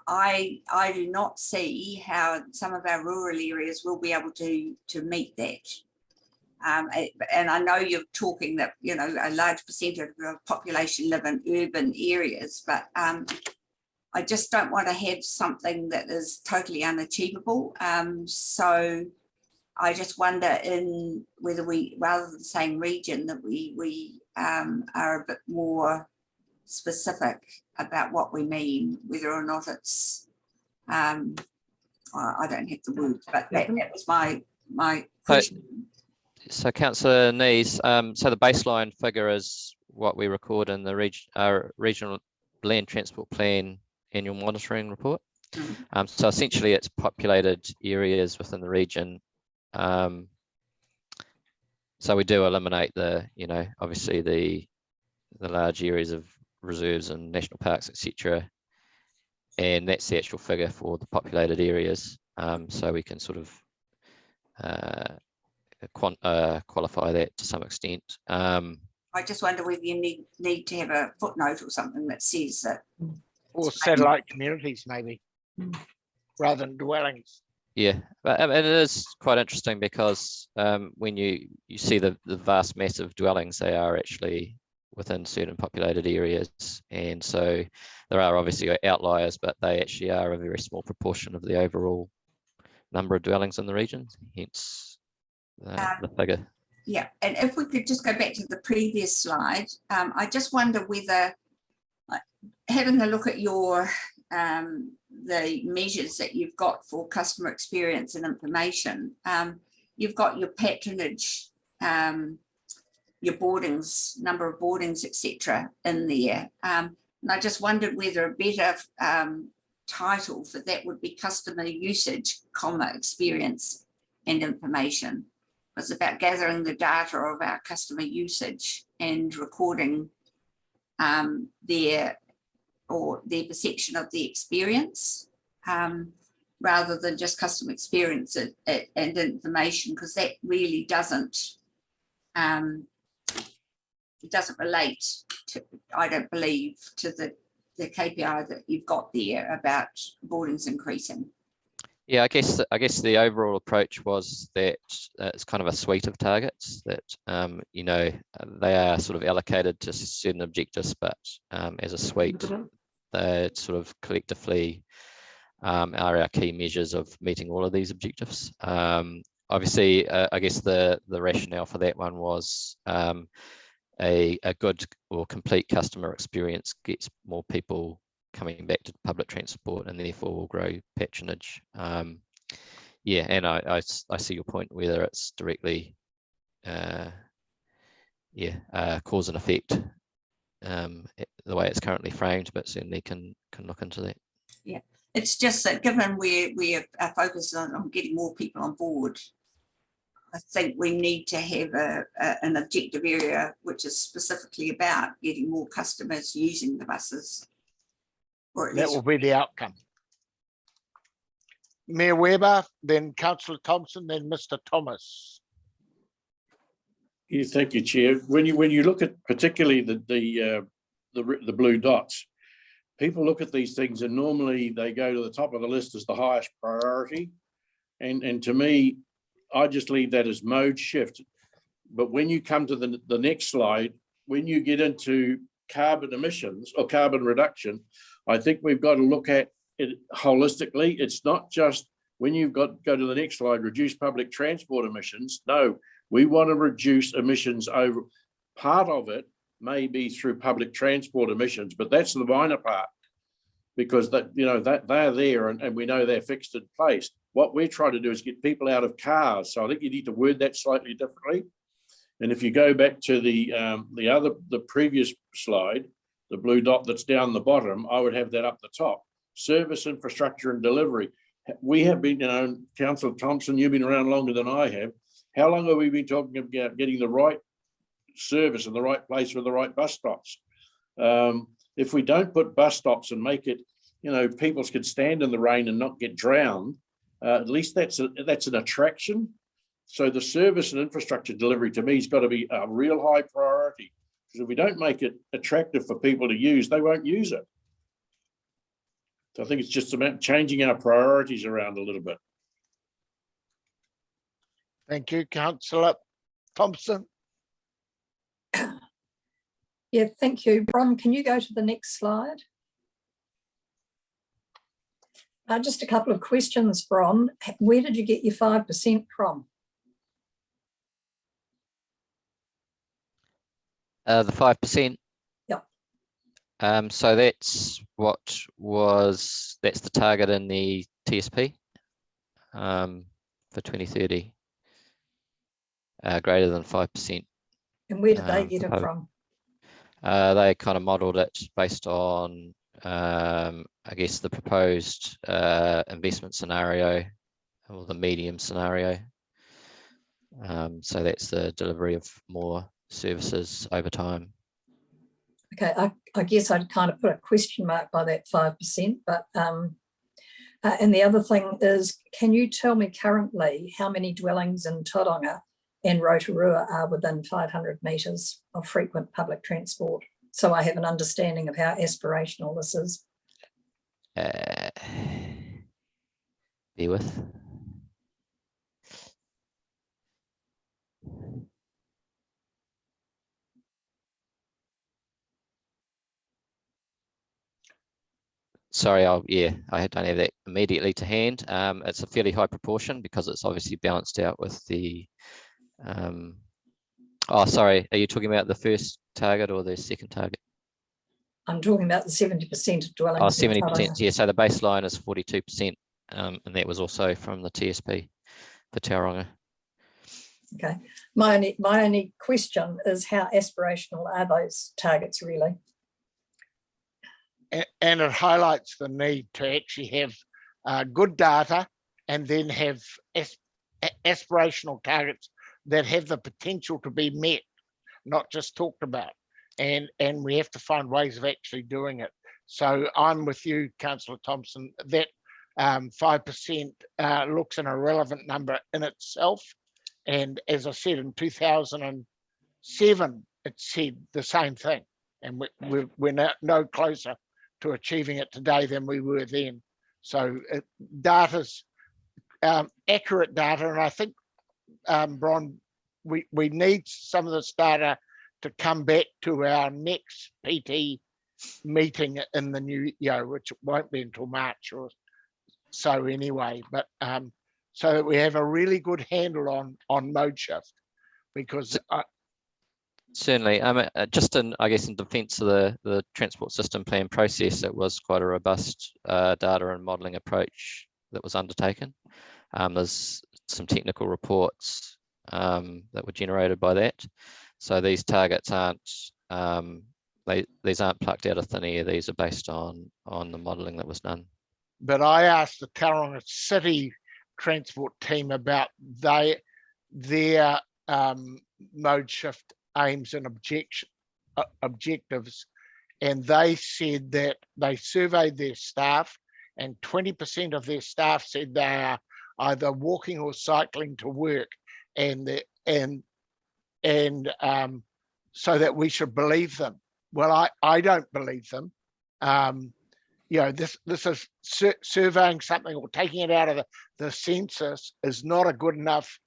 I do not see how some of our rural areas will be able to meet that. And I know you're talking that, you know, a large percentage of the population live in urban areas, but I just don't want to have something that is totally unachievable. So I just wonder in whether we, rather than saying region, that we are a bit more specific about what we mean, whether or not it's, I don't have the word, but that was my question. So Councillor Nees, so the baseline figure is what we record in the regional land transport plan annual monitoring report. So essentially it's populated areas within the region. So we do eliminate the, you know, obviously the large areas of reserves and national parks, etc. And that's the actual figure for the populated areas. So we can sort of qualify that to some extent. I just wonder whether you need to have a footnote or something that says that. Or satellite communities maybe, rather than dwellings. Yeah, but it is quite interesting because when you see the vast massive dwellings, they are actually within certain populated areas, and so there are obviously outliers, but they actually are a very small proportion of the overall number of dwellings in the region, hence the figure. Yeah, and if we could just go back to the previous slide, I just wonder whether, having a look at your the measures that you've got for customer experience and information, you've got your patronage, your boardings, number of boardings, etc. in there. And I just wondered whether a better title for that would be customer usage, experience and information. It's about gathering the data of our customer usage and recording their perception of the experience, rather than just customer experience and information, because that really doesn't relate to, I don't believe, to the KPI that you've got there about boardings increasing. Yeah, I guess the overall approach was that it's kind of a suite of targets that you know, they are sort of allocated to certain objectives, but as a suite, they sort of collectively are our key measures of meeting all of these objectives. Obviously, I guess the rationale for that one was a good or complete customer experience gets more people coming back to public transport, and therefore will grow patronage. Yeah, and I see your point, whether it's directly cause and effect the way it's currently framed, but certainly can look into that. Yeah, it's just that given we are focused on getting more people on board, I think we need to have an objective area which is specifically about getting more customers using the buses. Or at least that will be the outcome. Mayor Webber, then Councillor Thompson, then Mr. Thomas. Yeah, thank you, Chair. When you look at particularly the blue dots, people look at these things and normally they go to the top of the list as the highest priority. And to me, I just leave that as mode shift. But when you come to the next slide, when you get into carbon emissions or carbon reduction, I think we've got to look at it holistically. It's not just when you've got, go to the next slide, reduce public transport emissions. No, we want to reduce emissions over, part of it may be through public transport emissions, but that's the minor part, because that, you know, that they're there and we know they're fixed in place. What we're trying to do is get people out of cars. So I think you need to word that slightly differently. And if you go back to the previous slide, the blue dot that's down the bottom, I would have that up the top. Service, infrastructure and delivery. We have been, you know, Councillor Thompson, you've been around longer than I have. How long have we been talking about getting the right service in the right place for the right bus stops? If we don't put bus stops and make it, you know, people can stand in the rain and not get drowned, at least that's an attraction. So the service and infrastructure delivery to me has got to be a real high priority, because if we don't make it attractive for people to use, they won't use it. So I think it's just about changing our priorities around a little bit. Thank you, Councillor Thompson. Yeah, thank you. Bron, can you go to the next slide? Just a couple of questions, Bron. Where did you get your 5% from? The 5%. Yeah. So that's the target in the TSP for 2030, greater than 5%. And where did they get it from? They kind of modelled it based on, I guess, the proposed investment scenario or the medium scenario. So that's the delivery of more services over time. Okay, I guess I'd kind of put a question mark by that 5%, but and the other thing is, can you tell me currently how many dwellings in Tauranga and Rotorua are within 500 metres of frequent public transport? So I have an understanding of how aspirational this is. Bear with. Sorry, I don't have that immediately to hand. It's a fairly high proportion because it's obviously balanced out with the. Oh, sorry. Are you talking about the first target or the second target? I'm talking about the 70% of dwellings. Oh, 70%. Yeah. So the baseline is 42%, and that was also from the TSP for Tauranga. Okay. My only question is, how aspirational are those targets really? And it highlights the need to actually have good data and then have aspirational targets that have the potential to be met, not just talked about. And we have to find ways of actually doing it. So I'm with you, Councillor Thompson, that 5% looks an irrelevant number in itself. And as I said, in 2007, it said the same thing. And we're no closer to achieving it today than we were then. So data's accurate data, and I think, Bron, we need some of this data to come back to our next PT meeting in the new year, which won't be until March or so anyway, but so that we have a really good handle on mode shift, because Certainly. Just I guess in defence of the transport system plan process, it was quite a robust data and modelling approach that was undertaken. There's some technical reports that were generated by that. So these targets aren't these aren't plucked out of thin air. These are based on the modelling that was done. But I asked the Tauranga City transport team about their mode shift aims and objectives, and they said that they surveyed their staff, and 20% of their staff said they are either walking or cycling to work, and so that we should believe them. Well, I don't believe them. You know, this is surveying something or taking it out of the census is not a good enough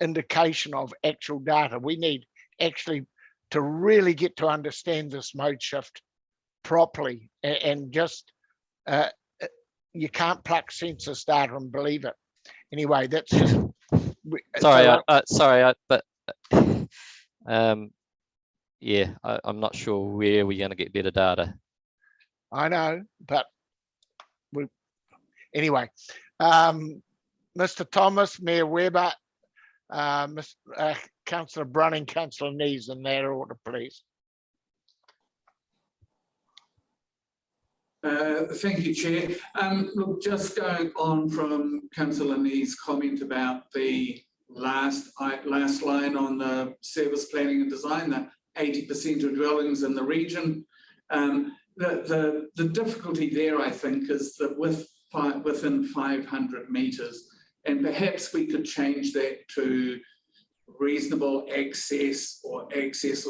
indication of actual data. We need actually to really get to understand this mode shift properly, and just you can't pluck census data and believe it. Anyway, that's just Sorry, but yeah, I'm not sure where we're going to get better data. I know, but anyway, Mr. Thomas, Mayor Weber, Councillor Brunning, Councillor Nees, in that order, please. Thank you, Chair. Look, just going on from Councillor Nee's comment about the last line on the service planning and design, that 80% of dwellings in the region. The difficulty there, I think, is that within 500 metres, and perhaps we could change that to reasonable access or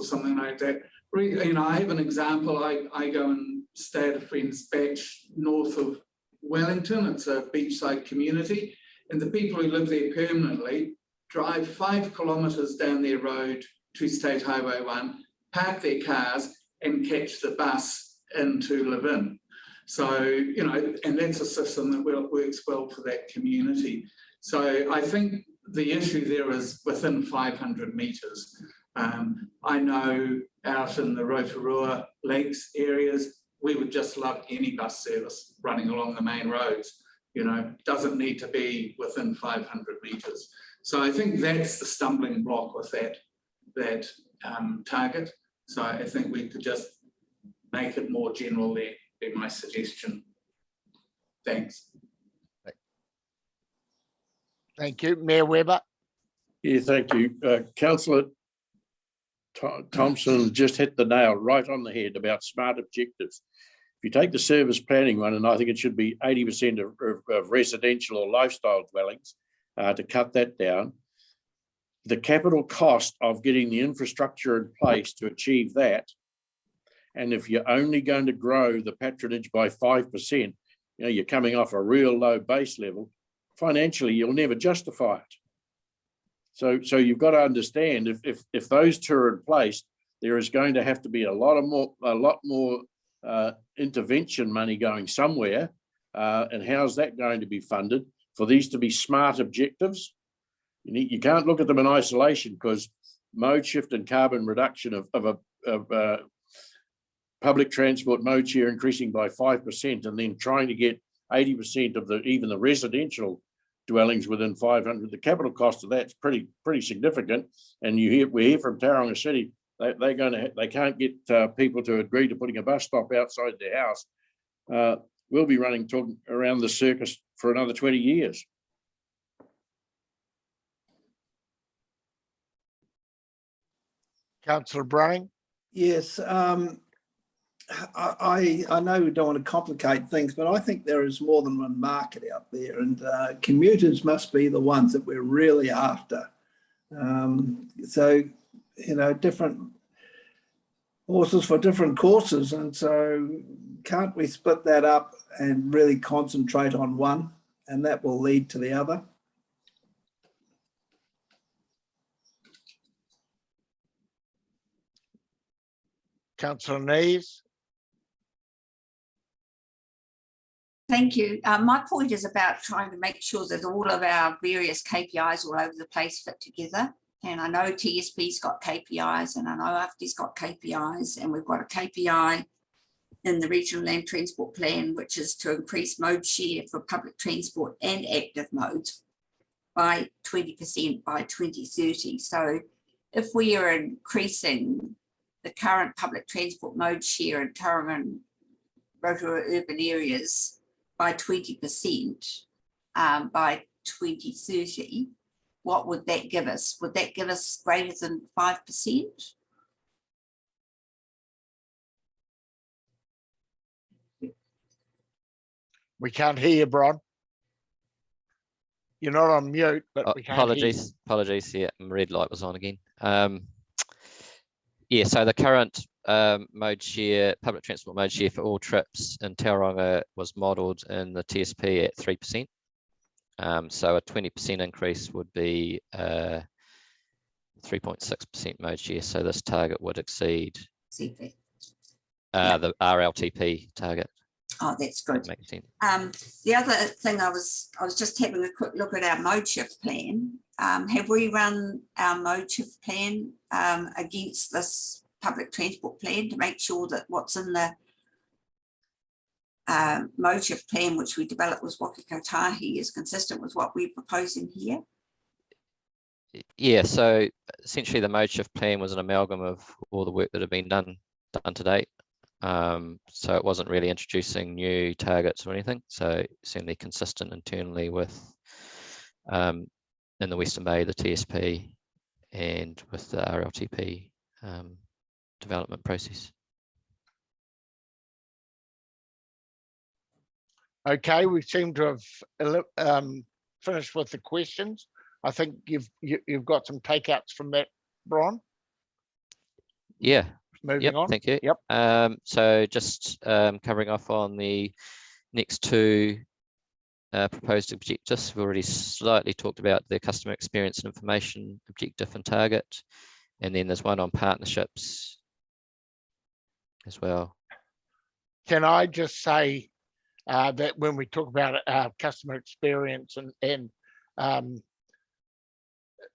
something like that. You know, I have an example. I go and stay at a friend's batch north of Wellington. It's a beachside community, and the people who live there permanently drive 5 kilometres down their road to State Highway 1, park their cars and catch the bus in to live in. So, you know, and that's a system that works well for that community. So I think the issue there is within 500 metres. I know out in the Rotorua Lakes areas, we would just love any bus service running along the main roads. You know, doesn't need to be within 500 metres. So I think that's the stumbling block with that target. So I think we could just make it more general there, be my suggestion. Thanks. Thank you. Mayor Weber. Yeah, thank you. Councillor Thompson just hit the nail right on the head about smart objectives. If you take the service planning one, and I think it should be 80% of residential or lifestyle dwellings, to cut that down, the capital cost of getting the infrastructure in place to achieve that, and if you're only going to grow the patronage by 5%, you know, you're coming off a real low base level, financially, you'll never justify it. So you've got to understand, if those two are in place, there is going to have to be a lot more intervention money going somewhere. And how's that going to be funded for these to be smart objectives? You can't look at them in isolation, because mode shift and carbon reduction of public transport mode share increasing by 5%, and then trying to get 80% of even the residential dwellings within 500. The capital cost of that's pretty significant. And we hear from Tauranga City, they can't get people to agree to putting a bus stop outside their house. We'll be talking around the circus for another 20 years. Councillor Brunning. Yes, I know we don't want to complicate things, but I think there is more than one market out there, and commuters must be the ones that we're really after. So, you know, different horses for different courses, and so can't we split that up and really concentrate on one, and that will lead to the other? Councillor Nees. Thank you. My point is about trying to make sure that all of our various KPIs all over the place fit together. And I know TSP's got KPIs, and I know AFTI's got KPIs, and we've got a KPI in the Regional Land Transport Plan, which is to increase mode share for public transport and active modes by 20% by 2030. So if we are increasing the current public transport mode share in Tauranga and Rotorua urban areas by 20% by 2030, what would that give us? Would that give us greater than 5%? We can't hear you, Bron. You're not on mute, but we can't hear you. Apologies. Yeah, red light was on again. Yeah, so the current mode share, public transport mode share for all trips in Tauranga was modelled in the TSP at 3%. So a 20% increase would be 3.6% mode share. So this target would exceed CP. the RLTP target. Oh, that's good. That makes sense. The other thing I was just having a quick look at our mode shift plan. Have we run our mode shift plan against this public transport plan to make sure that what's in the mode shift plan, which we developed with Waka Kotahi, is consistent with what we're proposing here? Yeah, so essentially the mode shift plan was an amalgam of all the work that had been done to date. So it wasn't really introducing new targets or anything. So certainly consistent internally with in the Western Bay, the TSP, and with the RLTP development process. Okay, we seem to have finished with the questions. I think you've got some takeouts from that, Bron. Yeah. Moving on. Thank you. Yep. So just covering off on the next two proposed objectives. We've already slightly talked about the customer experience and information objective and target. And then there's one on partnerships as well. Can I just say that when we talk about customer experience and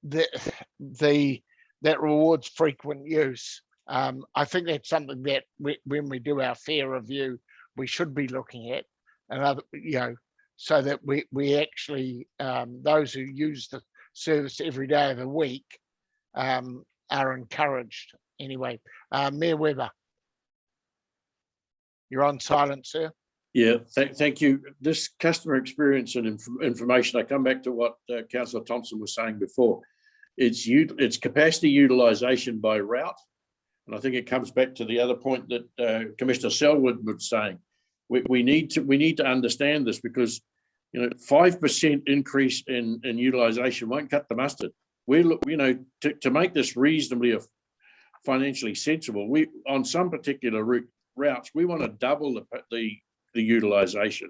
that rewards frequent use, I think that's something that when we do our fare review, we should be looking at, and so that we actually those who use the service every day of the week are encouraged. Anyway, Mayor Webber, you're on silent, sir. Yeah, thank you. This customer experience and information, I come back to what Councillor Thompson was saying before. It's capacity utilisation by route. And I think it comes back to the other point that Commissioner Selwood was saying. We need to understand this, because 5% increase in utilisation won't cut the mustard. To make this reasonably financially sensible, on some particular routes we want to double the utilisation,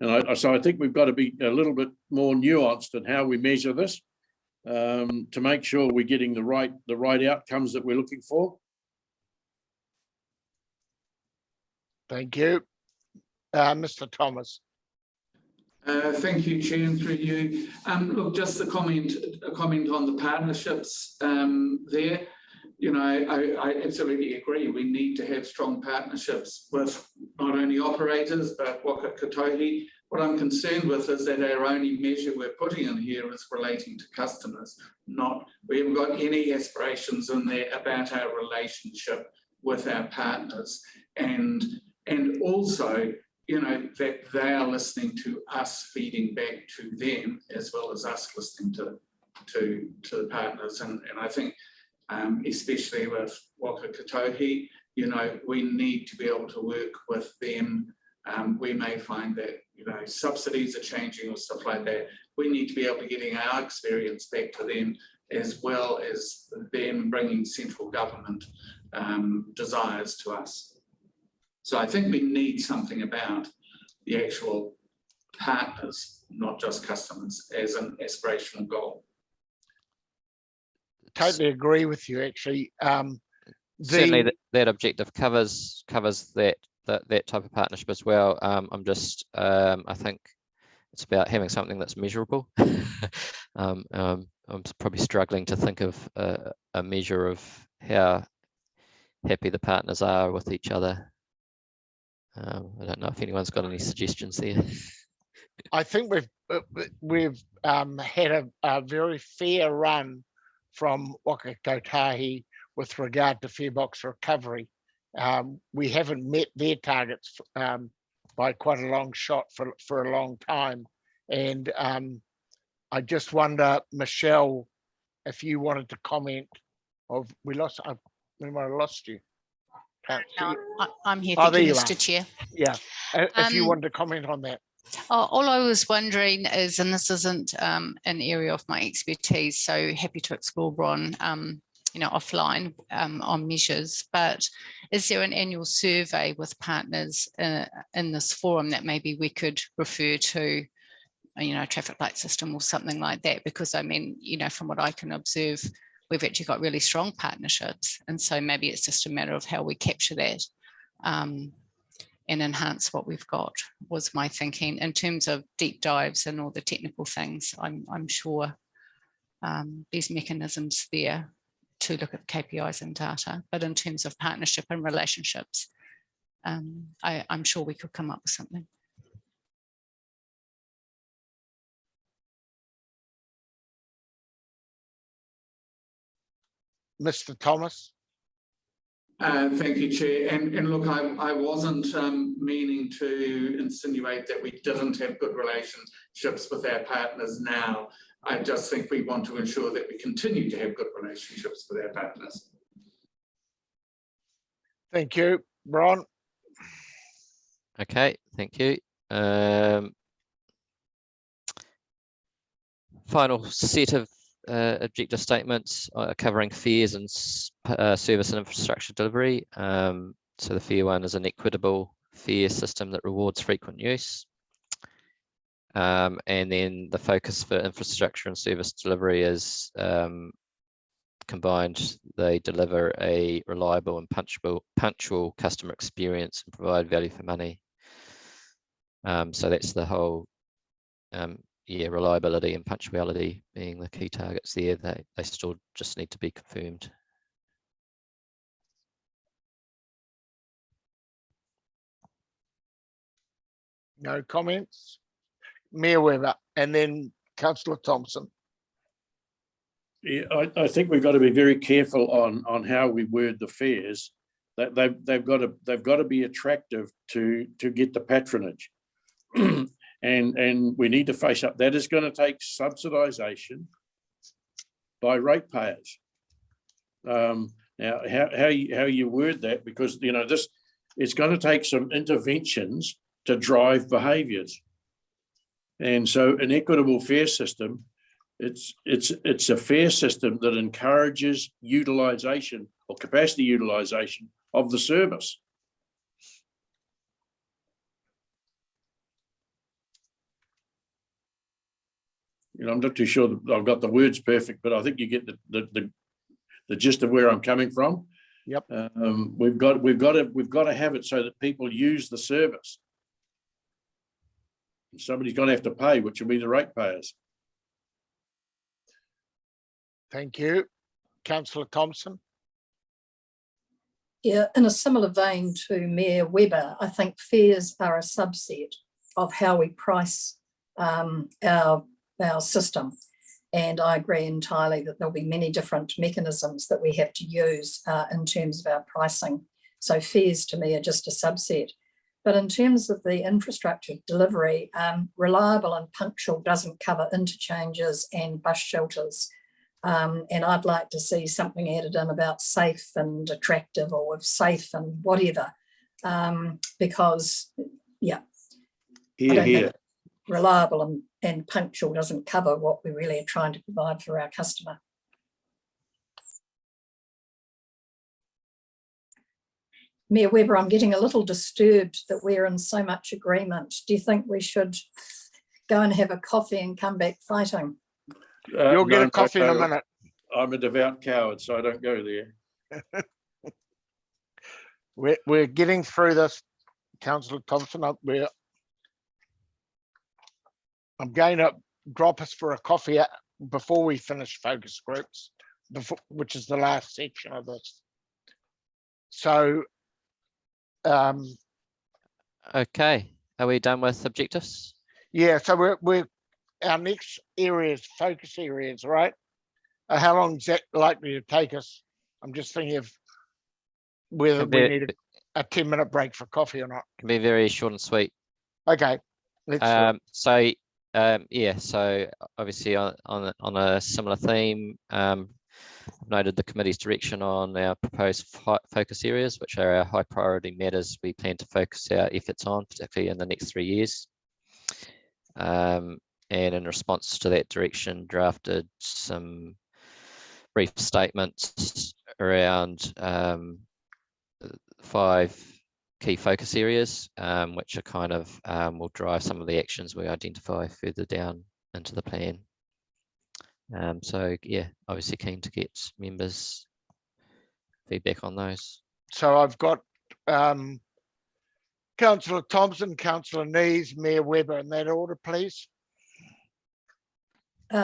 and so I think we've got to be a little bit more nuanced in how we measure this to make sure we're getting the right outcomes that we're looking for. Thank you. Mr. Thomas. Thank you, Chair, and through you. Look, just a comment on the partnerships there. I absolutely agree. We need to have strong partnerships with not only operators, but Waka Kotahi. What I'm concerned with is that our only measure we're putting in here is relating to customers. We haven't got any aspirations in there about our relationship with our partners, and also that they are listening to us, feeding back to them, as well as us listening to the partners. And I think especially with Waka Kotahi, we need to be able to work with them. We may find that subsidies are changing or stuff like that. We need to be able to getting our experience back to them, as well as them bringing central government desires to us. So I think we need something about the actual partners, not just customers, as an aspirational goal. Totally agree with you, actually. Certainly that objective covers that type of partnership as well. I think it's about having something that's measurable. I'm probably struggling to think of a measure of how happy the partners are with each other. I don't know if anyone's got any suggestions there. I think we've had a very fair run from Waka Kotahi with regard to fare box recovery. We haven't met their targets by quite a long shot for a long time. And I just wonder, Michelle, if you wanted to comment. We might have lost you. No, I'm here. Oh, Thank you, Mr. Chair. Yeah, if you wanted to comment on that. All I was wondering is, and this isn't an area of my expertise, so happy to explore, Bron, offline on measures, but is there an annual survey with partners in this forum that maybe we could refer to, traffic light system or something like that? Because I mean, from what I can observe, we've actually got really strong partnerships. And so maybe it's just a matter of how we capture that and enhance what we've got, was my thinking. In terms of deep dives and all the technical things, I'm sure there's mechanisms there to look at KPIs and data. But in terms of partnership and relationships, I'm sure we could come up with something. Mr. Thomas. Thank you, Chair. And look, I wasn't meaning to insinuate that we didn't have good relationships with our partners now. I just think we want to ensure that we continue to have good relationships with our partners. Thank you, Ron. Okay, thank you. Final set of objective statements covering fares and service and infrastructure delivery. So the fare one is an equitable fare system that rewards frequent use. And then the focus for infrastructure and service delivery is combined. They deliver a reliable and punctual customer experience and provide value for money. So that's the whole reliability and punctuality being the key targets there. They still just need to be confirmed. No comments. Mayor Webber, and then Councillor Thompson. Yeah, I think we've got to be very careful on how we word the fares. That they've got to be attractive to get the patronage. And we need to face up. That is going to take subsidisation by ratepayers. Now, how you word that, because it's going to take some interventions to drive behaviours. And so, an equitable fare system, it's a fare system that encourages utilisation or capacity utilisation of the service. I'm not too sure that I've got the words perfect, but I think you get the gist of where I'm coming from. Yep. We've got to have it so that people use the service. Somebody's going to have to pay, which will be the ratepayers. Thank you. Councillor Thompson. Yeah, in a similar vein to Mayor Webber, I think fares are a subset of how we price our system. And I agree entirely that there'll be many different mechanisms that we have to use in terms of our pricing. So fares to me are just a subset. But in terms of the infrastructure delivery, reliable and punctual doesn't cover interchanges and bus shelters. And I'd like to see something added in about safe and attractive, or with safe and whatever, because, yeah. Here. Reliable and punctual doesn't cover what we really are trying to provide for our customer. Mayor Webber, I'm getting a little disturbed that we're in so much agreement. Do you think we should go and have a coffee and come back fighting? You'll get a coffee in a minute. I'm a devout coward, so I don't go there. We're getting through this, Councillor Thompson. I'm going to drop us for a coffee before we finish focus groups, which is the last section of this. So, okay, are we done with objectives? Yeah, so we're our next areas, focus areas, right? How long is that likely to take us? I'm just thinking of whether we need a 10-minute break for coffee or not. Can be very short and sweet. Okay. So obviously on a similar theme, noted the committee's direction on our proposed focus areas, which are our high priority matters we plan to focus our efforts on, particularly in the next 3 years. And in response to that direction, drafted some brief statements around 5 key focus areas, which are kind of will drive some of the actions we identify further down into the plan. So yeah, obviously keen to get members' feedback on those. So I've got Councillor Thompson, Councillor Nees, Mayor Webber in that order, please.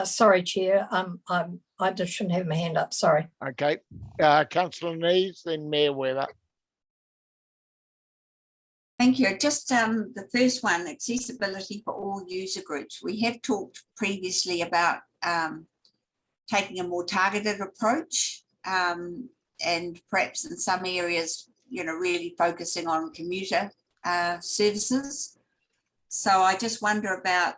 Sorry, Chair. I just shouldn't have my hand up. Sorry. Okay. Councillor Nees, then Mayor Webber. Thank you. Just the first one, accessibility for all user groups. We have talked previously about taking a more targeted approach and perhaps in some areas, really focusing on commuter services. So I just wonder about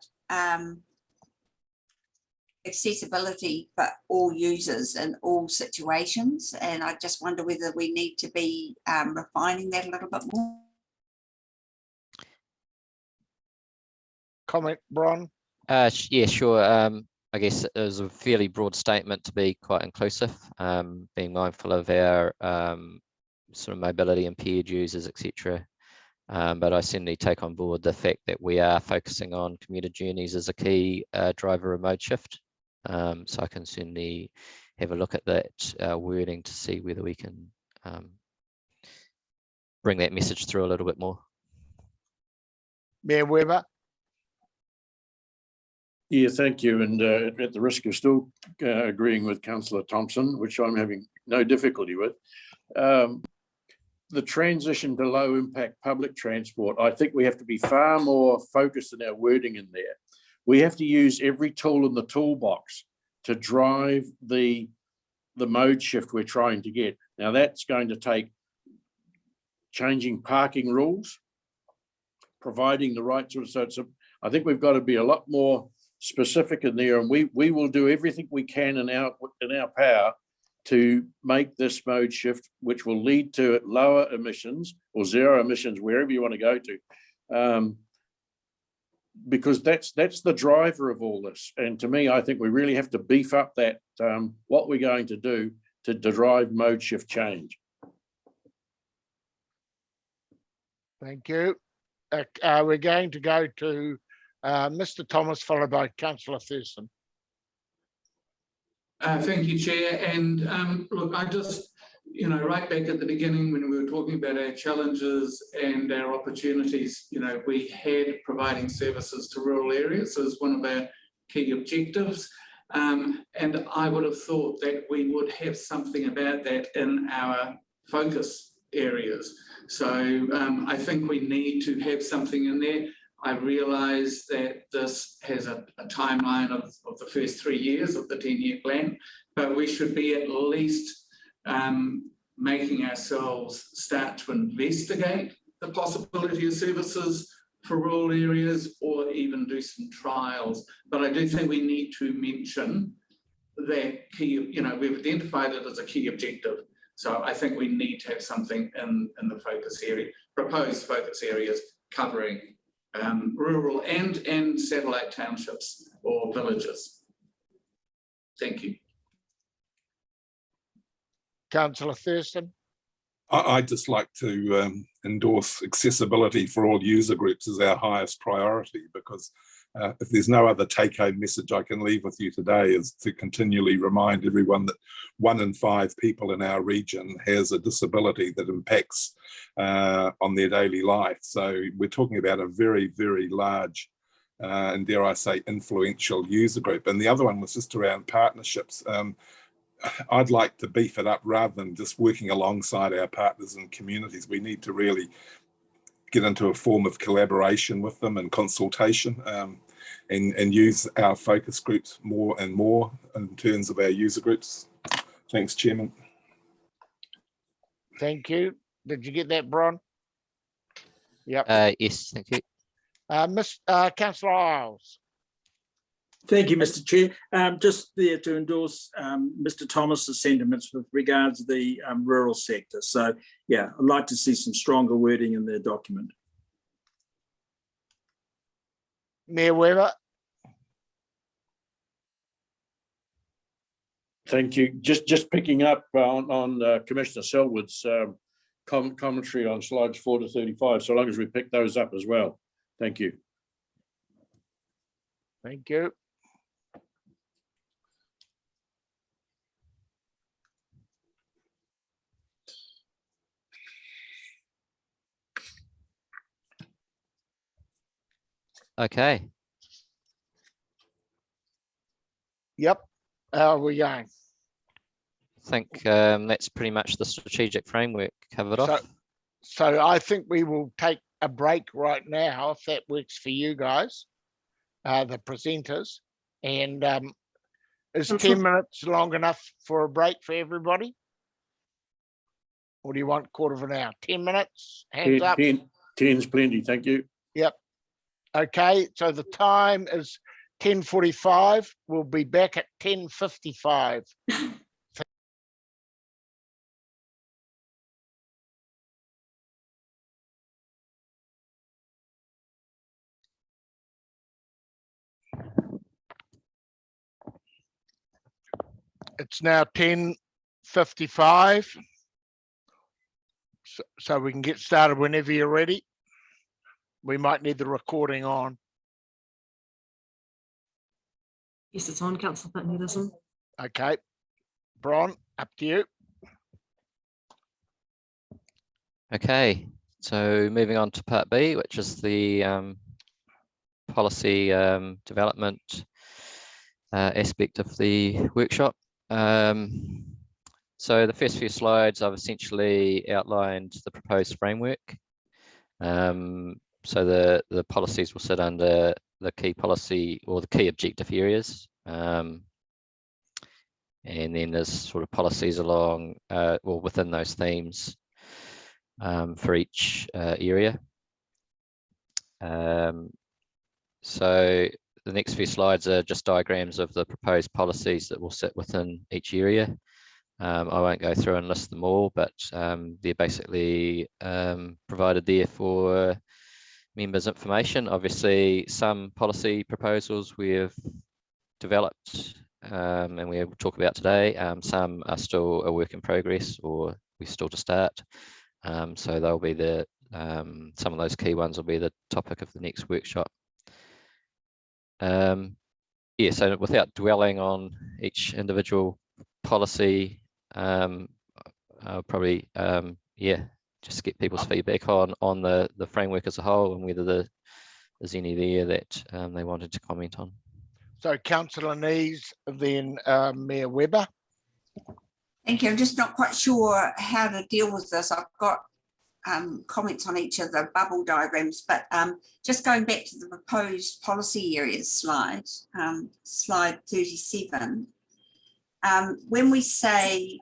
accessibility for all users in all situations. And I just wonder whether we need to be refining that a little bit more. Comment, Bron? Yeah, sure. I guess it was a fairly broad statement to be quite inclusive, being mindful of our sort of mobility impaired users, etc. But I certainly take on board the fact that we are focusing on commuter journeys as a key driver of mode shift. So I can certainly have a look at that wording to see whether we can bring that message through a little bit more. Mayor Webber? Yeah, thank you. And at the risk of still agreeing with Councillor Thompson, which I'm having no difficulty with, the transition to low impact public transport, I think we have to be far more focused in our wording in there. We have to use every tool in the toolbox to drive the mode shift we're trying to get. Now that's going to take changing parking rules, providing the right sort of, so I think we've got to be a lot more specific in there, and we will do everything we can in our power to make this mode shift, which will lead to lower emissions or zero emissions, wherever you want to go to, because that's the driver of all this. And to me, I think we really have to beef up that what we're going to do to drive mode shift change. Thank you. We're going to go to Mr. Thomas, followed by Councillor Thurston. Thank you, Chair. And look, I just, right back at the beginning when we were talking about our challenges and our opportunities, we had providing services to rural areas as one of our key objectives. And I would have thought that we would have something about that in our focus areas. So I think we need to have something in there. I realise that this has a timeline of the first 3 years of the 10-year plan, but we should be at least making ourselves start to investigate the possibility of services for rural areas or even do some trials. But I do think we need to mention that key, we've identified it as a key objective. So I think we need to have something in the focus area, proposed focus areas covering rural and satellite townships or villages. Thank you. Councillor Thurston. I'd just like to endorse accessibility for all user groups as our highest priority, because if there's no other take-home message I can leave with you today is to continually remind everyone that 1 in 5 people in our region has a disability that impacts on their daily life. So we're talking about a very, very large and dare I say influential user group. And the other one was just around partnerships. I'd like to beef it up rather than just working alongside our partners and communities. We need to really get into a form of collaboration with them and consultation and use our focus groups more and more in terms of our user groups. Thanks, Chairman. Thank you. Did you get that, Bron? Yep. Yes, thank you. Councillor Isles. Thank you, Mr. Chair. Just there to endorse Mr. Thomas's sentiments with regards to the rural sector. So, yeah, I'd like to see some stronger wording in the document. Mayor Webber. Thank you. Just picking up on Commissioner Selwood's commentary on slides 4 to 35, so long as we pick those up as well. Thank you. Thank you. Okay. Yep. How are we going? I think that's pretty much the strategic framework covered off. So I think we will take a break right now, if that works for you guys, the presenters. And is 10 minutes long enough for a break for everybody? Or do you want quarter of an hour? 10 minutes? Hands up. 10's plenty, thank you. Yep. Okay, so the time is 10:45. We'll be back at 10:55. It's now 10:55. So we can get started whenever you're ready. We might need the recording on. Yes, it's on, Councillor Patton-Henderson. Okay. Bron, up to you. Okay, so moving on to part B, which is the policy development aspect of the workshop. So the first few slides, I've essentially outlined the proposed framework. So the policies will sit under the key policy or the key objective areas. And then there's sort of policies along or within those themes for each area. So the next few slides are just diagrams of the proposed policies that will sit within each area. I won't go through and list them all, but they're basically provided there for members' information. Obviously, some policy proposals we've developed and we will talk about today. Some are still a work in progress or we're still to start. So they'll be the some of those key ones will be the topic of the next workshop. Yeah, so without dwelling on each individual policy, I'll probably yeah, just get people's feedback on the framework as a whole and whether there's any there that they wanted to comment on. So Councillor Nees, then Mayor Webber. Thank you. I'm just not quite sure how to deal with this. I've got comments on each of the bubble diagrams, but just going back to the proposed policy areas slide, slide 37. When we say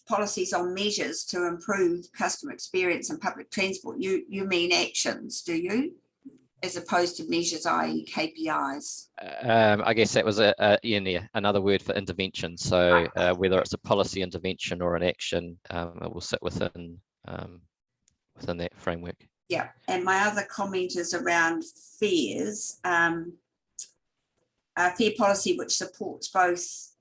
policies on measures to improve customer experience and public transport, you mean actions, do you? As opposed to measures, i.e. KPIs. I guess that was another word for intervention. So whether it's a policy intervention or an action, it will sit within that framework. Yeah, and my other comment is around fares. A fare policy which supports both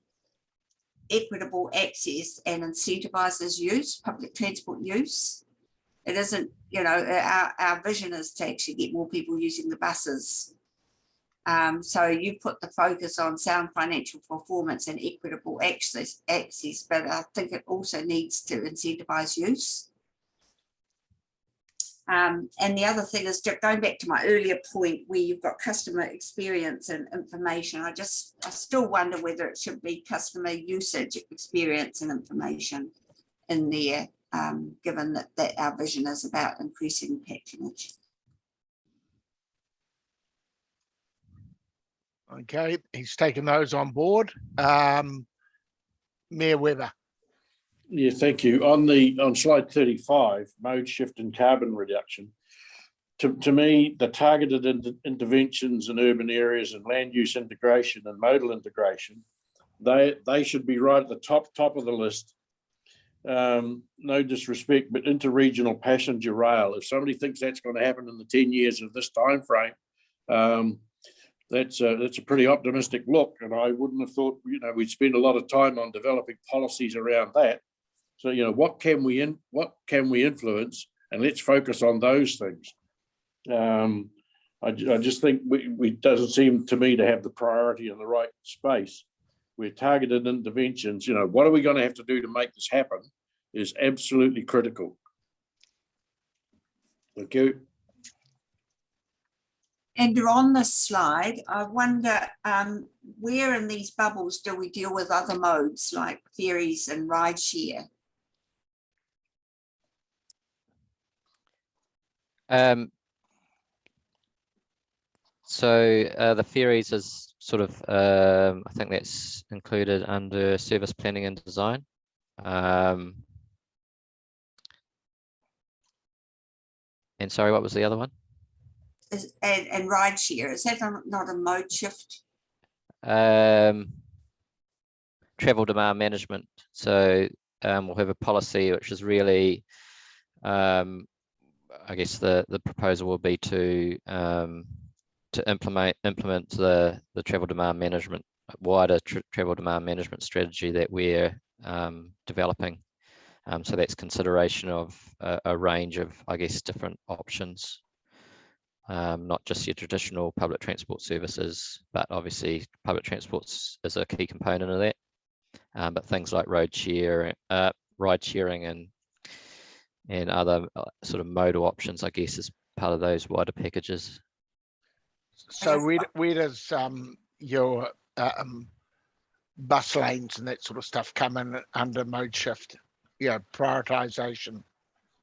equitable access and incentivises use, public transport use. It isn't, you know, our vision is to actually get more people using the buses. So you put the focus on sound financial performance and equitable access, but I think it also needs to incentivise use. And the other thing is going back to my earlier point where you've got customer experience and information. I still wonder whether it should be customer usage experience and information in there, given that our vision is about increasing patronage. Okay, he's taken those on board. Mayor Webber. Yeah, thank you. On slide 35, mode shift and carbon reduction. To me, the targeted interventions in urban areas and land use integration and modal integration, they should be right at the top of the list. No disrespect, but interregional passenger rail, if somebody thinks that's going to happen in the 10 years of this time frame, that's a pretty optimistic look, and I wouldn't have thought, you know, we'd spend a lot of time on developing policies around that. So, you know, what can we influence, and let's focus on those things. I just think we doesn't seem to me to have the priority in the right space. Where targeted interventions, you know, what are we going to have to do to make this happen is absolutely critical. Thank you. And on this slide, I wonder where in these bubbles do we deal with other modes like ferries and rideshare? So the ferries is sort of, I think that's included under service planning and design. And sorry, what was the other one? And rideshare, is that not a mode shift? Travel demand management. So we'll have a policy which is really, I guess the proposal will be to implement the travel demand management, wider travel demand management strategy that we're developing. So that's consideration of a range of, I guess, different options. Not just your traditional public transport services, but obviously public transport is a key component of that. But things like ride sharing and other sort of modal options, I guess, is part of those wider packages. So where does your bus lanes and that sort of stuff come in under mode shift? Yeah, prioritization.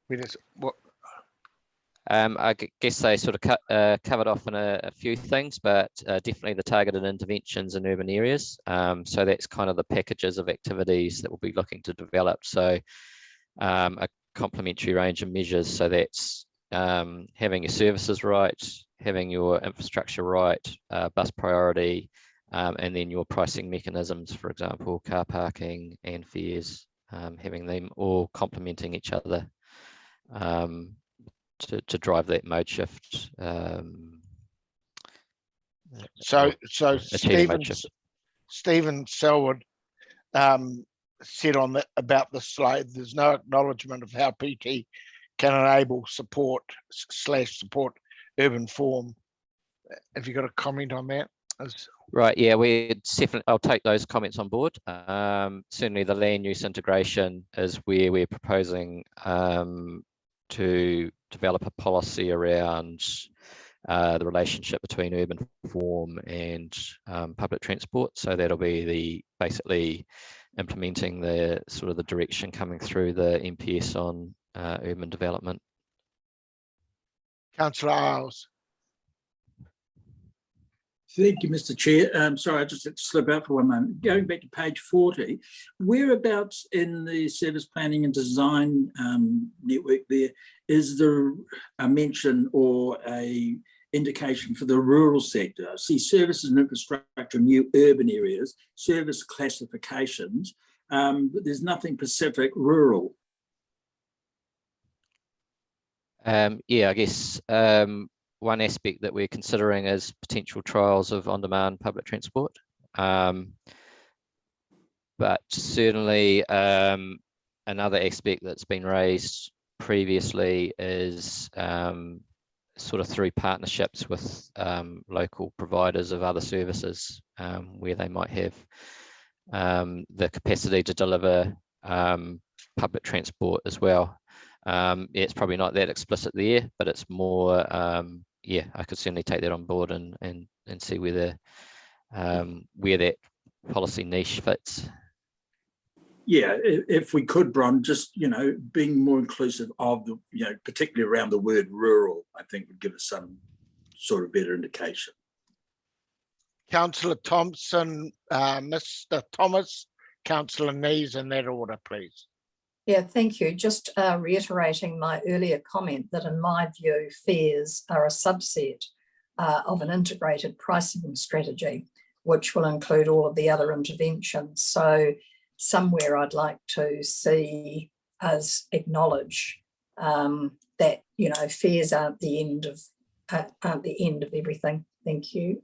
Where does what? I guess they sort of covered off in a few things, but definitely the targeted interventions in urban areas. So that's kind of the packages of activities that we'll be looking to develop. So a complementary range of measures. So that's having your services right, having your infrastructure right, bus priority, and then your pricing mechanisms, for example, car parking and fares, having them all complementing each other. To drive that mode shift. So Stephen Selwood said on that about the slide, there's no acknowledgement of how PT can enable support urban form. Have you got a comment on that? Right, yeah, I'll take those comments on board. Certainly the land use integration is where we're proposing to develop a policy around the relationship between urban form and public transport. So that'll be basically implementing the sort of the direction coming through the MPS on urban development. Councillor Isles. Thank you, Mr. Chair. Sorry, I just had to slip out for one moment. Going back to page 40, whereabouts in the service planning and design network there is there a mention or a indication for the rural sector? I see services and infrastructure, new urban areas, service classifications, but there's nothing specific rural. Yeah, I guess one aspect that we're considering is potential trials of on-demand public transport. But certainly another aspect that's been raised previously is sort of through partnerships with local providers of other services where they might have the capacity to deliver public transport as well. Yeah, it's probably not that explicit there, but it's more, yeah, I could certainly take that on board and see where that policy niche fits. Yeah, if we could, Bron, just, being more inclusive of the, particularly around the word rural, I think would give us some sort of better indication. Councillor Thompson, Mr. Thomas, Councillor Nees, in that order, please. Yeah, thank you. Just reiterating my earlier comment that in my view, fares are a subset of an integrated pricing strategy, which will include all of the other interventions. So somewhere I'd like to see us acknowledge that, fares aren't the end of everything. Thank you.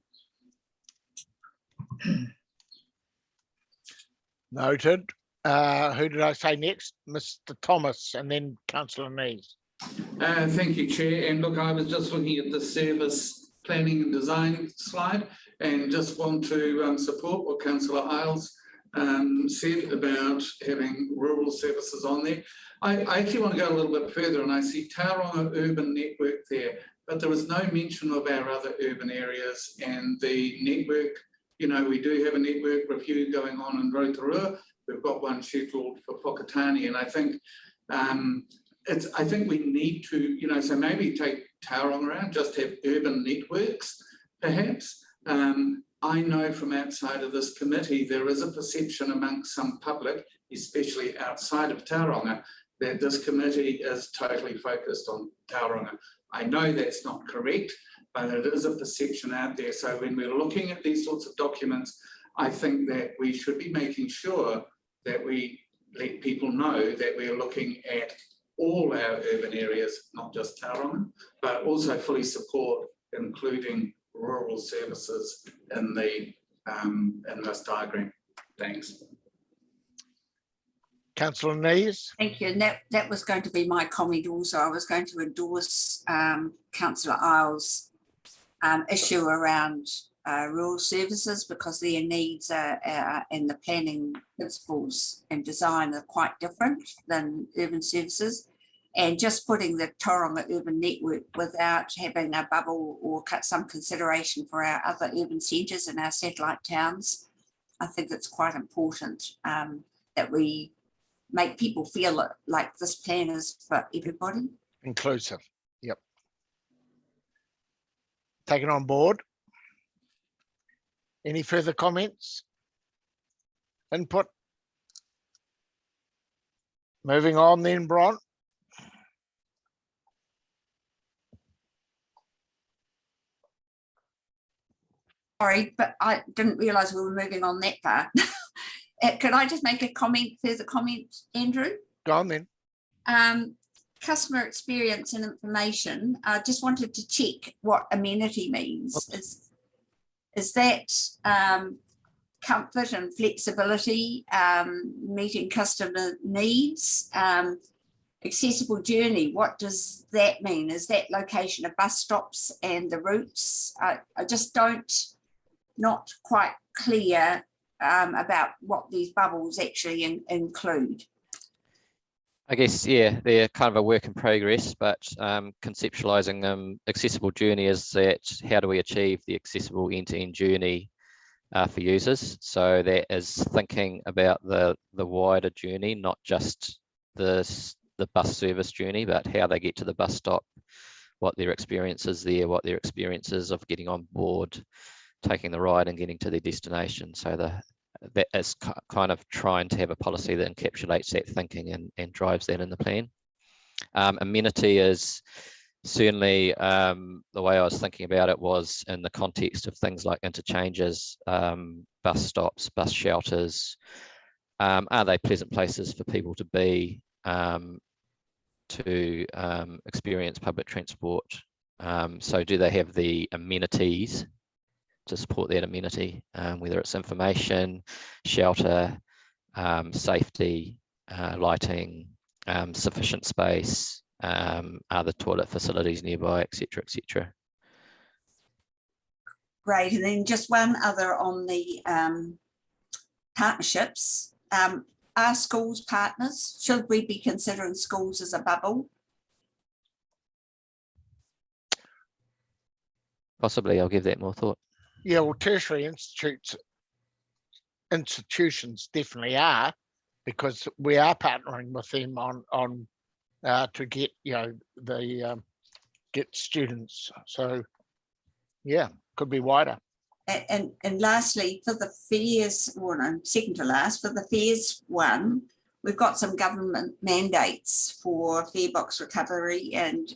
Noted. Who did I say next? Mr. Thomas and then Councillor Nees. Thank you, Chair. And look, I was just looking at the service planning and design slide and just want to support what Councillor Isles said about having rural services on there. I actually want to go a little bit further, and I see Tauranga Urban Network there. but there was no mention of our other urban areas and the network. You know, we do have a network review going on in Rotorua. We've got one scheduled for Whakatane, and I think I think we need to, you know, so maybe take Tauranga around, just have urban networks, perhaps. I know from outside of this committee, there is a perception amongst some public, especially outside of Tauranga, that this committee is totally focused on Tauranga. I know that's not correct, but it is a perception out there. So when we're looking at these sorts of documents, I think that we should be making sure that we let people know that we're looking at all our urban areas, not just Tauranga, but also fully support, including rural services in this diagram. Thanks. Councillor Nees. Thank you. And that was going to be my comment also. I was going to endorse Councillor Isles' issue around rural services, because their needs and the planning principles and design are quite different than urban services. And just putting the Tauranga urban network without having a bubble or some consideration for our other urban centres and our satellite towns, I think it's quite important that we make people feel like this plan is for everybody. Inclusive, yep. Taken on board. Any further comments? Input? Moving on then, Bron. Sorry, but I didn't realise we were moving on that far. Could I just make a further comment, Andrew? Go on then. Customer experience and information. I just wanted to check what amenity means. Is that comfort and flexibility, meeting customer needs, accessible journey? What does that mean? Is that location of bus stops and the routes? I just not quite clear about what these bubbles actually include. I guess, yeah, they're kind of a work in progress, but conceptualizing accessible journey is that how do we achieve the accessible end-to-end journey for users? So that is thinking about the wider journey, not just the bus service journey, but how they get to the bus stop, what their experience is there, what their experience is of getting on board, taking the ride and getting to their destination. So that is kind of trying to have a policy that encapsulates that thinking and drives that in the plan. Amenity is certainly the way I was thinking about it was in the context of things like interchanges, bus stops, bus shelters. Are they pleasant places for people to be, to experience public transport? So do they have the amenities to support that amenity, whether it's information, shelter, safety, lighting, sufficient space, are the toilet facilities nearby, etc., etc. Great. And then just one other on the partnerships. Are schools partners? Should we be considering schools as a bubble? Possibly, I'll give that more thought. Yeah, well, tertiary institutions definitely are, because we are partnering with them on to get, you know, get students. So yeah, could be wider. And lastly, for the fares, or no, second to last, for the fares one, we've got some government mandates for fare box recovery, and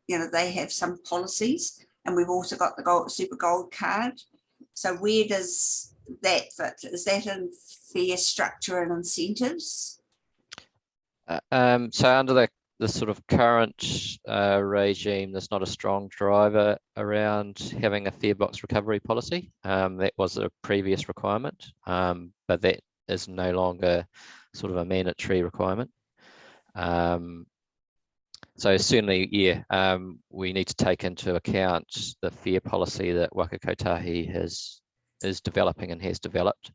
you know, they have some policies. And we've also got the Super Gold card. So where does that fit? Is that in fare structure and incentives? So under the sort of current regime, there's not a strong driver around having a fare box recovery policy. That was a previous requirement, but that is no longer sort of a mandatory requirement. So certainly, yeah, we need to take into account the fare policy that Waka Kotahi is developing and has developed,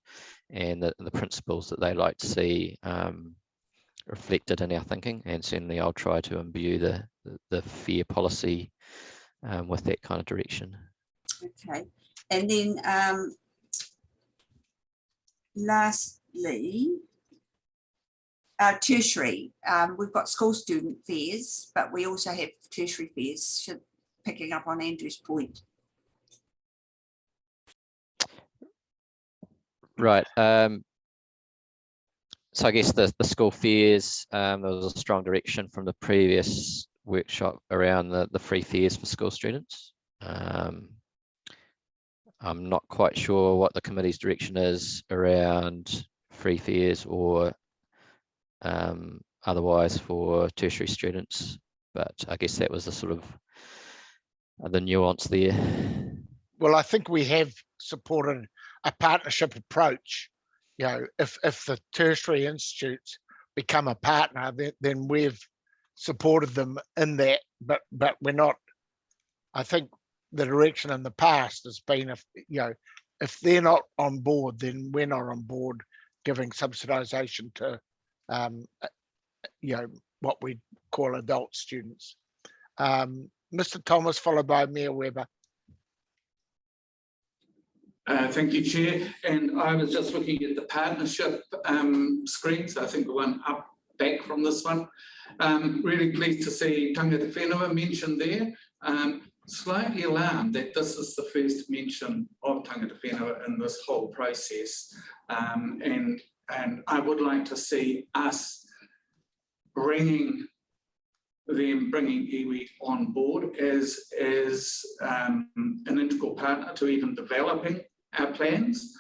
and the principles that they like to see reflected in our thinking. And certainly I'll try to imbue the fare policy with that kind of direction. Okay, and then lastly, tertiary. We've got school student fares, but we also have tertiary fares. Picking up on Andrew's point. Right. So I guess the school fares, there was a strong direction from the previous workshop around the free fares for school students. I'm not quite sure what the committee's direction is around free fares or otherwise for tertiary students, but I guess that was the sort of the nuance there. Well, I think we have supported a partnership approach. You know, if the tertiary institutes become a partner, then we've supported them in that, but we're not. I think the direction in the past has been, if they're not on board, then we're not on board giving subsidisation to what we call adult students. Mr. Thomas, followed by Mayor Webber. Thank you, Chair. And I was just looking at the partnership screen, so I think the one back from this one. Really pleased to see Tangata Whenua mentioned there. Slightly alarmed that this is the first mention of Tangata Whenua in this whole process. And I would like to see us bringing iwi on board as an integral partner to even developing our plans,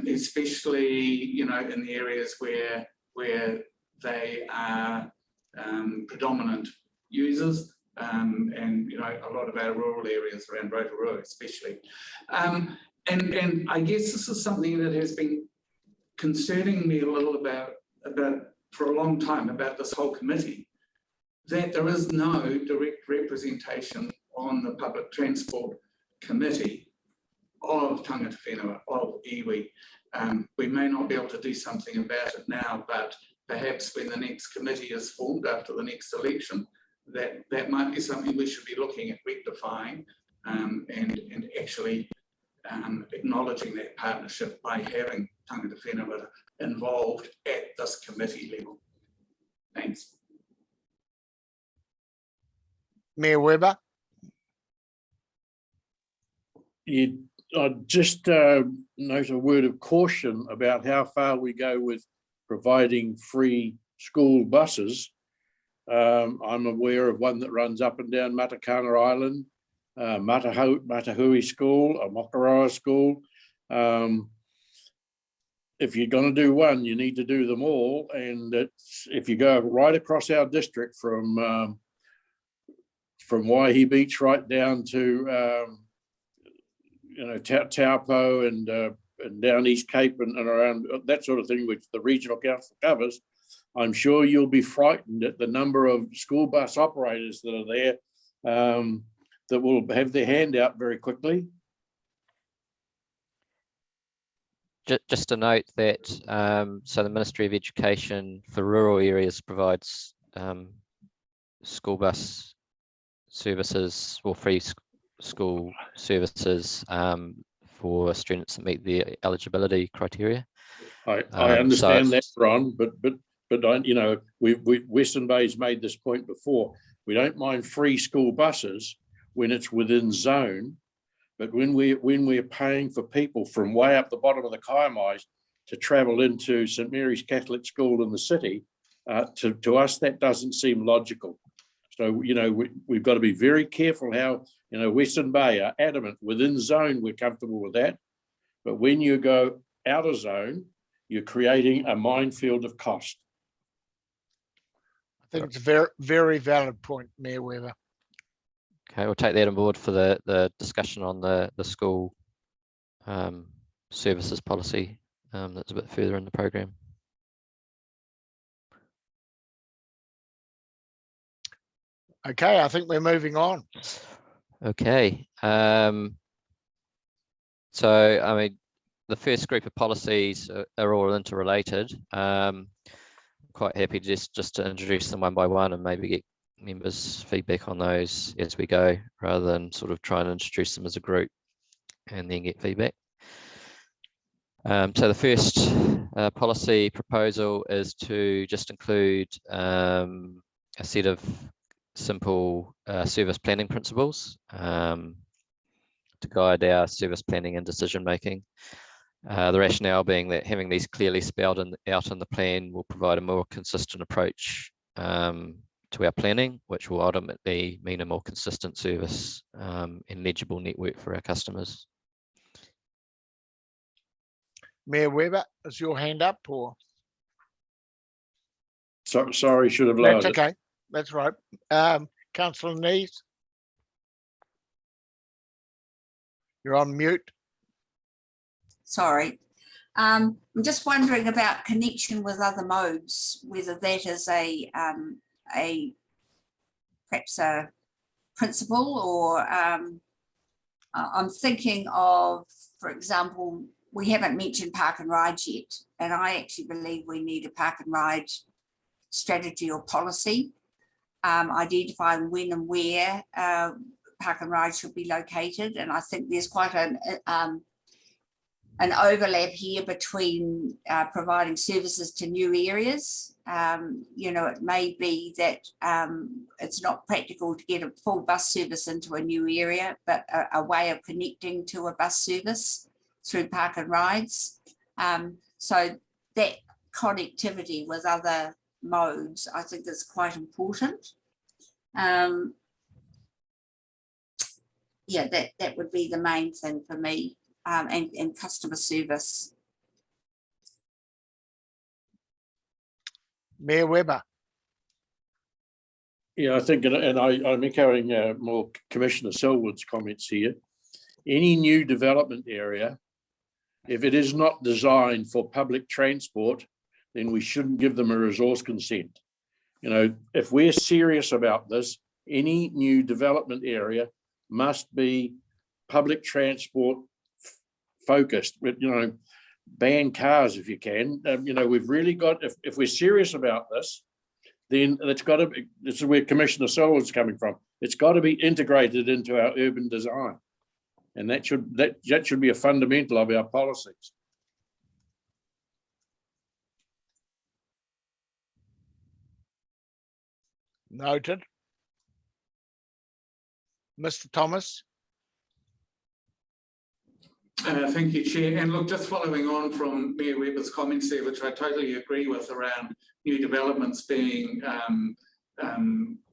especially in the areas where they are predominant users, and a lot of our rural areas around Rotorua especially. And I guess this is something that has been concerning me a little about for a long time about this whole committee, that there is no direct representation on the Public Transport Committee of Tangata Whenua, of iwi. We may not be able to do something about it now, but perhaps when the next committee is formed after the next election, that might be something we should be looking at rectifying, and actually acknowledging that partnership by having Tangata Whenua involved at this committee level. Thanks. Mayor Webber. I'd just note a word of caution about how far we go with providing free school buses. I'm aware of one that runs up and down Matakana Island, Matahui School, a Mokoroa School. If you're going to do one, you need to do them all. And if you go right across our district from Waihi Beach right down to Taupo and down East Cape and around that sort of thing, which the regional council covers, I'm sure you'll be frightened at the number of school bus operators that are there that will have their hand out very quickly. Just to note that, so the Ministry of Education for rural areas provides school bus services or free school services for students that meet the eligibility criteria. I understand that, Ron, but Western Bay's made this point before. We don't mind free school buses when it's within zone, but when we're paying for people from way up the bottom of the Kaiamais to travel into St Mary's Catholic School in the city, to us that doesn't seem logical. So we've got to be very careful how Western Bay are adamant within zone we're comfortable with that, but when you go out of zone, you're creating a minefield of cost. I think it's a very, very valid point, Mayor Webber. Okay, we'll take that on board for the discussion on the school services policy that's a bit further in the program. Okay, I think we're moving on. Okay. So, I mean, the first group of policies are all interrelated. Quite happy just to introduce them one by one and maybe get members' feedback on those as we go, rather than sort of try and introduce them as a group and then get feedback. So the first policy proposal is to just include a set of simple service planning principles to guide our service planning and decision making. The rationale being that having these clearly spelled out in the plan will provide a more consistent approach to our planning, which will ultimately mean a more consistent service and legible network for our customers. Mayor Webber, is your hand up or? Sorry, should have lowered That's okay. That's right. Councillor Nees. You're on mute. Sorry. I'm just wondering about connection with other modes, whether that is perhaps a principle, or I'm thinking of, for example, we haven't mentioned park and ride yet, and I actually believe we need a park and ride strategy or policy, identifying when and where park and ride should be located. And I think there's quite an overlap here between providing services to new areas. You know, it may be that it's not practical to get a full bus service into a new area, but a way of connecting to a bus service through park and rides. So that connectivity with other modes, I think, is quite important. Yeah, that would be the main thing for me, and customer service. Mayor Webber. Yeah, I think, and I'm echoing more Commissioner Selwood's comments here. Any new development area, if it is not designed for public transport, then we shouldn't give them a resource consent. You know, if we're serious about this, any new development area must be public transport focused. You know, ban cars if you can. You know, we've really got, if we're serious about this, then it's got to be, this is where Commissioner Selwood's coming from. It's got to be integrated into our urban design. And that should be a fundamental of our policies. Noted. Mr. Thomas. Thank you, Chair. And look, just following on from Mayor Webber's comments there, which I totally agree with, around new developments being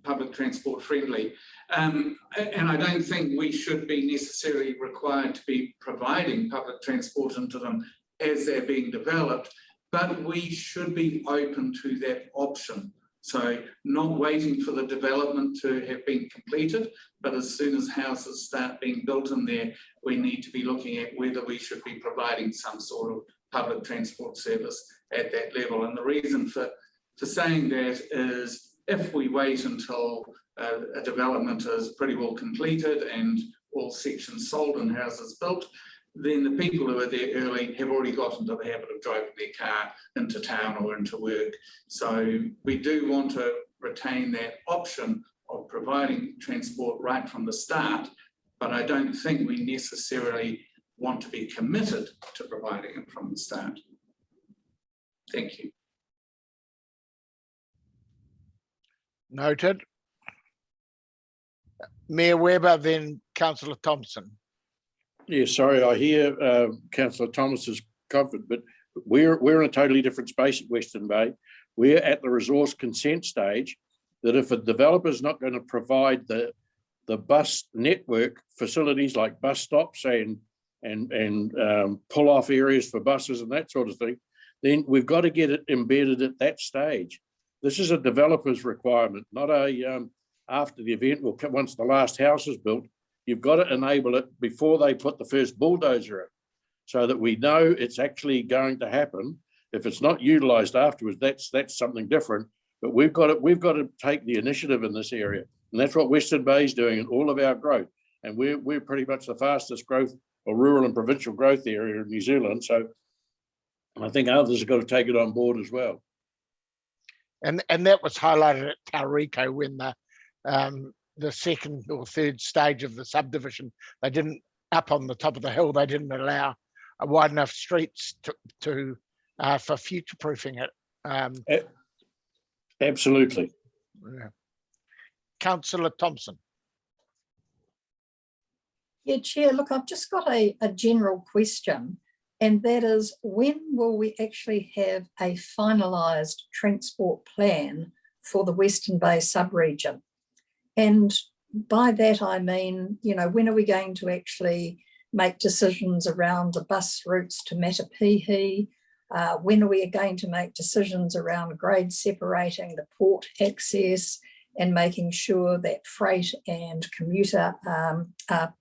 public transport friendly. And I don't think we should be necessarily required to be providing public transport into them as they're being developed, but we should be open to that option. So not waiting for the development to have been completed, but as soon as houses start being built in there, we need to be looking at whether we should be providing some sort of public transport service at that level. And the reason for saying that is, if we wait until a development is pretty well completed and all sections sold and houses built, then the people who are there early have already got into the habit of driving their car into town or into work. So we do want to retain that option of providing transport right from the start, but I don't think we necessarily want to be committed to providing it from the start. Thank you. Noted. Mayor Webber, then Councillor Thompson. Yeah, sorry, I hear Councillor Thomas's comment, but we're in a totally different space at Western Bay. We're at the resource consent stage, that if a developer is not going to provide the bus network facilities like bus stops and pull off areas for buses and that sort of thing, then we've got to get it embedded at that stage. This is a developer's requirement, not a after the event, or once the last house is built. You've got to enable it before they put the first bulldozer in, so that we know it's actually going to happen. If it's not utilised afterwards, that's something different. But we've got to take the initiative in this area, and that's what Western Bay is doing in all of our growth. And we're pretty much the fastest growth or rural and provincial growth area in New Zealand. So I think others have got to take it on board as well. And that was highlighted at Tauriko when the second or third stage of the subdivision, they didn't, up on the top of the hill, they didn't allow a wide enough streets to for future proofing it. Absolutely. Yeah. Councillor Thompson. Yeah, Chair, look, I've just got a general question, and that is, when will we actually have a finalised transport plan for the Western Bay sub-region? And by that I mean, you know, when are we going to actually make decisions around the bus routes to Matapihi? When are we going to make decisions around grade separating the port access and making sure that freight and commuter are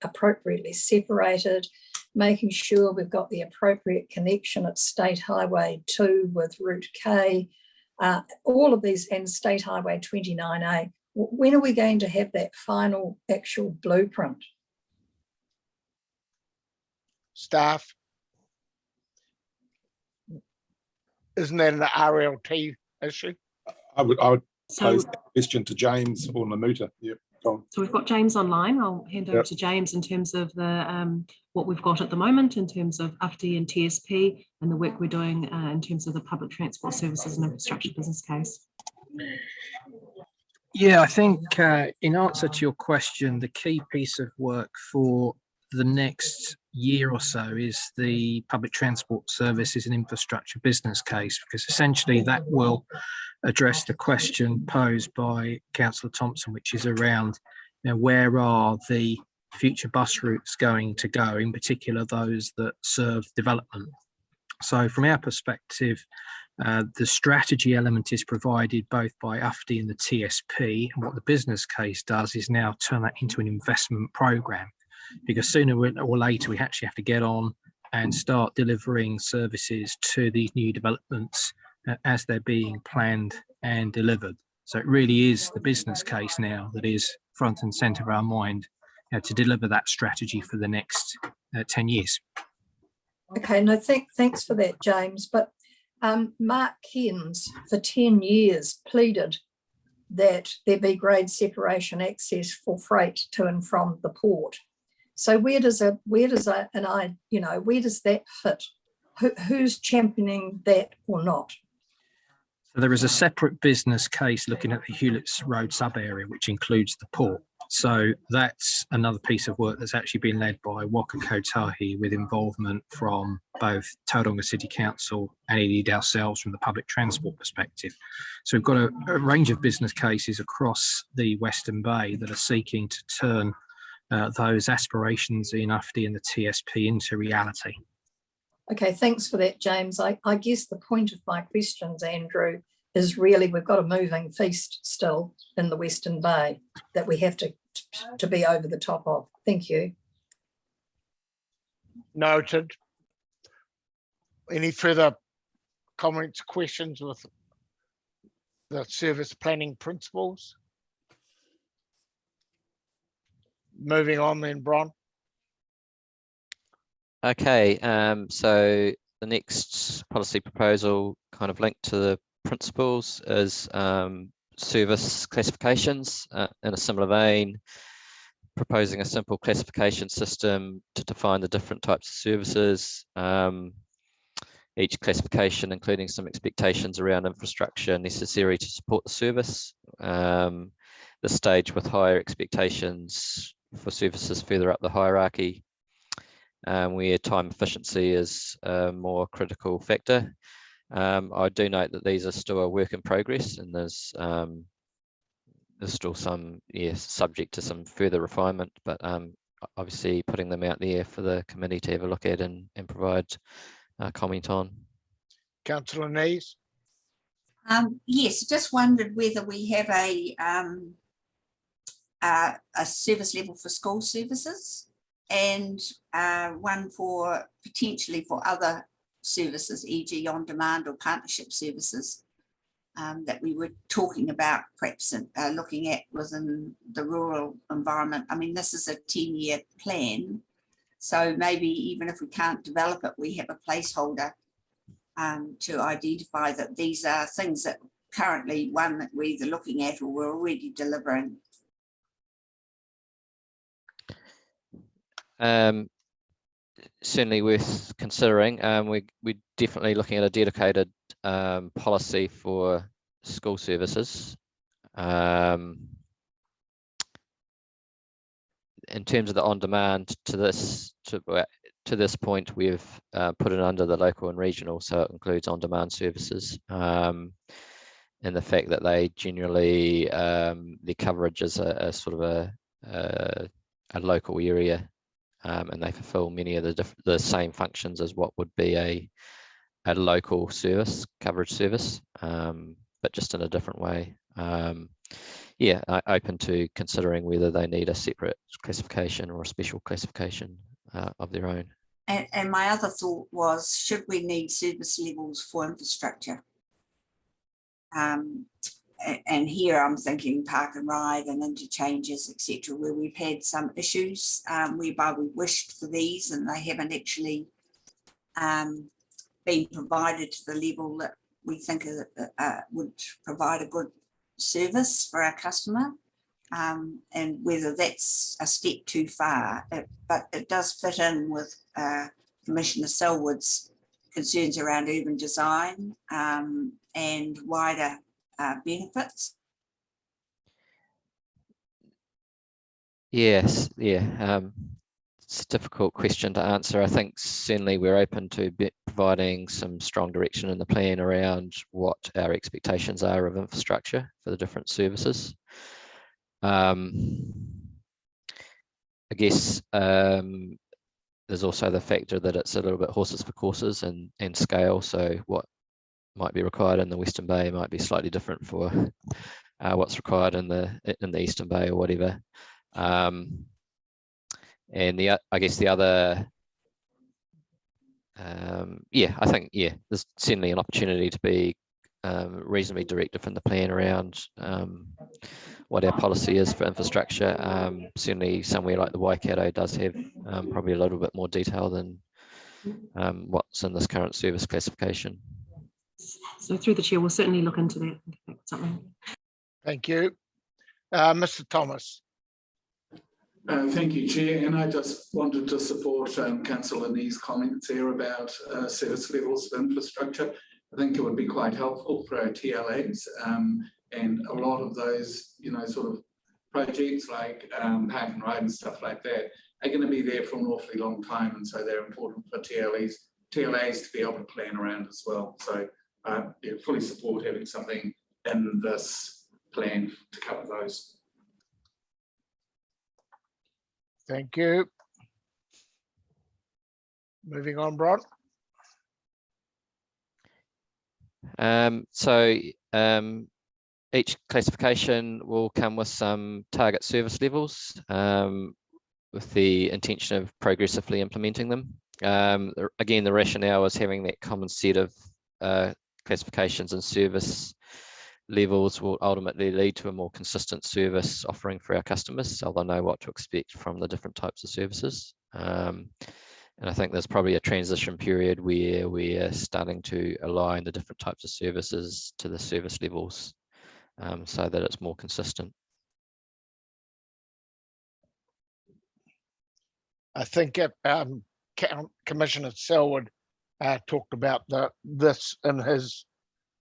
appropriately separated, making sure we've got the appropriate connection at State Highway 2 with Route K, all of these, and State Highway 29A. When are we going to have that final actual blueprint? Staff. Isn't that an RLT issue? I would So, pose that question to James or Namuta. Yep. Tom. so we've got James online. I'll hand over to James in terms of the what we've got at the moment in terms of UFD and TSP and the work we're doing in terms of the public transport services and infrastructure business case. Yeah, I think in answer to your question, the key piece of work for the next year or so is the public transport services and infrastructure business case, because essentially that will address the question posed by Councillor Thompson, which is around, you know, where are the future bus routes going to go, in particular those that serve development. So from our perspective, the strategy element is provided both by UFD and the TSP, and what the business case does is now turn that into an investment program, because sooner or later we actually have to get on and start delivering services to these new developments as they're being planned and delivered. So it really is the business case now that is front and centre of our mind, you know, to deliver that strategy for the next 10 years. Okay, no, thanks for that, James. But Mark Cairns for 10 years pleaded that there be grade separation access for freight to and from the port. So where does that fit? Who's championing that or not? So there is a separate business case looking at the Hewletts Road sub-area, which includes the port. So that's another piece of work that's actually been led by Waka Kotahi, with involvement from both Tauranga City Council and indeed ourselves from the public transport perspective. So we've got a range of business cases across the Western Bay that are seeking to turn those aspirations in UFD and the TSP into reality. Okay, thanks for that, James. I guess the point of my questions, Andrew, is really we've got a moving feast still in the Western Bay that we have to be over the top of. Thank you. Noted. Any further comments, questions with the service planning principles? Moving on then, Bron. Okay, so the next policy proposal kind of linked to the principles is service classifications in a similar vein, proposing a simple classification system to define the different types of services, each classification including some expectations around infrastructure necessary to support the service. The stage with higher expectations for services further up the hierarchy, where time efficiency is a more critical factor. I do note that these are still a work in progress, and there's still some, subject to some further refinement, but obviously putting them out there for the committee to have a look at and provide comment on. Councillor Nees. Yes, just wondered whether we have a service level for school services and one for potentially for other services, e.g. on-demand or partnership services that we were talking about, perhaps looking at within the rural environment. I mean, this is a 10-year plan, so maybe even if we can't develop it, we have a placeholder to identify that these are things that currently, one, that we're either looking at or we're already delivering certainly worth considering. We're definitely looking at a dedicated policy for school services. In terms of the on-demand, to this point, we've put it under the local and regional, so it includes on-demand services, and the fact that they generally their coverage is a sort of a local area, and they fulfil many of the same functions as what would be a local service, coverage service, but just in a different way. Yeah, open to considering whether they need a separate classification or a special classification of their own. And my other thought was, should we need service levels for infrastructure? And here I'm thinking park and ride and interchanges, etc., where we've had some issues whereby we wished for these and they haven't actually been provided to the level that we think would provide a good service for our customer, and whether that's a step too far. But it does fit in with Commissioner Selwood's concerns around urban design and wider benefits. Yes, yeah. It's a difficult question to answer. I think certainly we're open to providing some strong direction in the plan around what our expectations are of infrastructure for the different services. I guess there's also the factor that it's a little bit horses for courses and scale. So what might be required in the Western Bay might be slightly different for what's required in the Eastern Bay or whatever. And I guess the other, I think, there's certainly an opportunity to be reasonably directive in the plan around what our policy is for infrastructure. Certainly somewhere like the Waikato does have probably a little bit more detail than what's in this current service classification. So through the chair, we'll certainly look into that. Something. Thank you. Mr. Thomas. Thank you, Chair. And I just wanted to support Councillor Lee's comments here about service levels of infrastructure. I think it would be quite helpful for our TLAs, and a lot of those, sort of projects like park and ride and stuff like that are going to be there for an awfully long time, and so they're important for TLAs to be able to plan around as well. So fully support having something in this plan to cover those. Thank you. Moving on, Bron. Each classification will come with some target service levels with the intention of progressively implementing them. Again, the rationale is having that common set of classifications and service levels will ultimately lead to a more consistent service offering for our customers, so they'll know what to expect from the different types of services. And I think there's probably a transition period where we're starting to align the different types of services to the service levels so that it's more consistent. I think Commissioner Selwood talked about this in his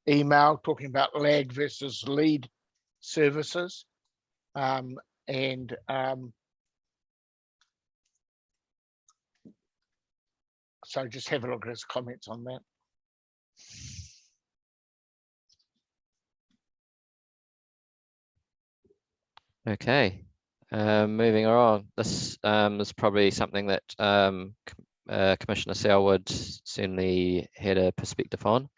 email, talking about lag versus lead services, so just have a look at his comments on that. Okay, moving on. This is probably something that Commissioner Selwood certainly had a perspective on.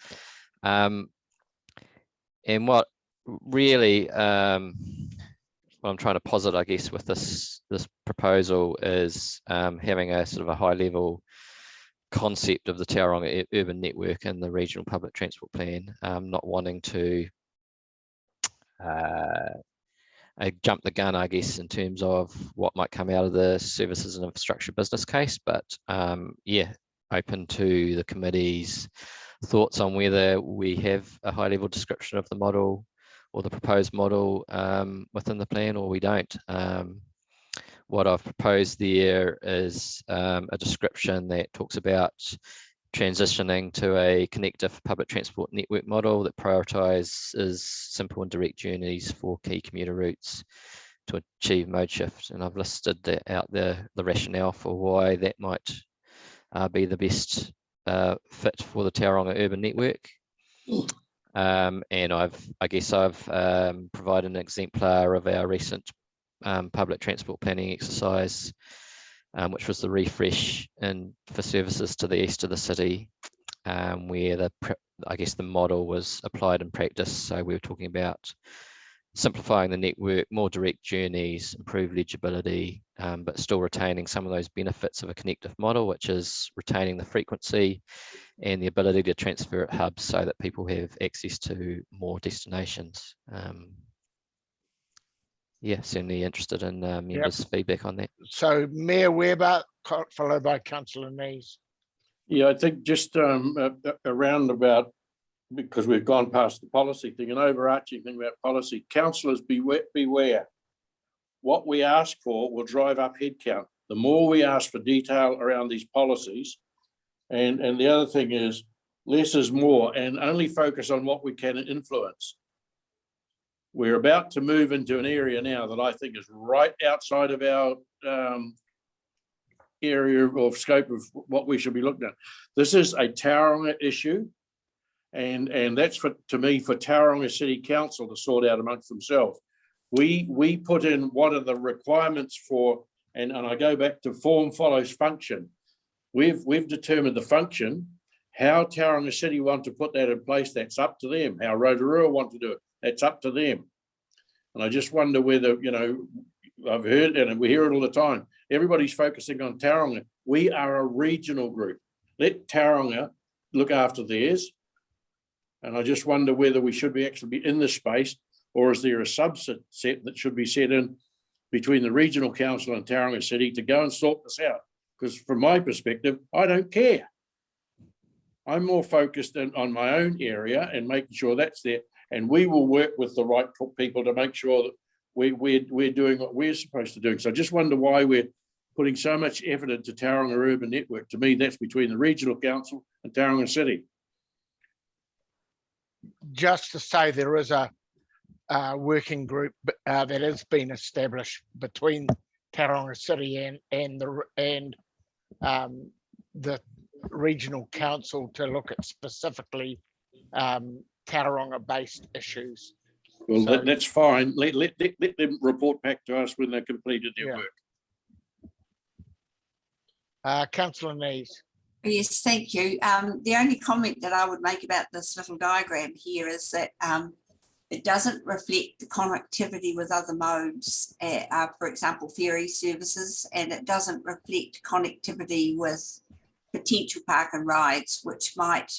And what really, what I'm trying to posit, I guess, with this proposal is having a sort of a high level concept of the Tauranga urban network and the regional public transport plan, not wanting to jump the gun, I guess, in terms of what might come out of the services and infrastructure business case, but open to the committee's thoughts on whether we have a high level description of the model or the proposed model within the plan, or we don't. what I've proposed there is a description that talks about transitioning to a connective public transport network model that prioritises simple and direct journeys for key commuter routes to achieve mode shift. And I've listed out the rationale for why that might be the best fit for the Tauranga urban network. And I guess I've provided an exemplar of our recent public transport planning exercise, which was the refresh for services to the east of the city, where I guess the model was applied in practice. So we were talking about simplifying the network, more direct journeys, improved legibility, but still retaining some of those benefits of a connective model, which is retaining the frequency and the ability to transfer at hubs so that people have access to more destinations. Yeah, certainly interested in members' feedback on that. So Mayor Weber, followed by Councillor Nees. Yeah, I think just around about, because we've gone past the policy thing, an overarching thing about policy, councillors beware. What we ask for will drive up headcount. The more we ask for detail around these policies, and the other thing is less is more, and only focus on what we can influence. We're about to move into an area now that I think is right outside of our area of scope of what we should be looking at. This is a Tauranga issue, and that's to me for Tauranga City Council to sort out amongst themselves. We put in what are the requirements for, and I go back to form follows function. We've determined the function. How Tauranga City want to put that in place, that's up to them. How Rotorua want to do it, that's up to them. And I just wonder whether, I've heard, and we hear it all the time, everybody's focusing on Tauranga. We are a regional group. Let Tauranga look after theirs. And I just wonder whether we should actually be in this space, or is there a subset that should be set in between the regional council and Tauranga City to go and sort this out? Because from my perspective, I don't care. I'm more focused on my own area and making sure that's there. And we will work with the right people to make sure that we're doing what we're supposed to do. So I just wonder why we're putting so much effort into Tauranga Urban Network. To me, that's between the regional council and Tauranga City. Just to say, there is a working group that has been established between Tauranga City and the regional council to look at specifically Tauranga-based issues. Well, so, that's fine. Let them report back to us when they've completed their work. Councillor Nees. Yes, thank you. The only comment that I would make about this little diagram here is that it doesn't reflect the connectivity with other modes, for example, ferry services, and it doesn't reflect connectivity with potential park and rides, which might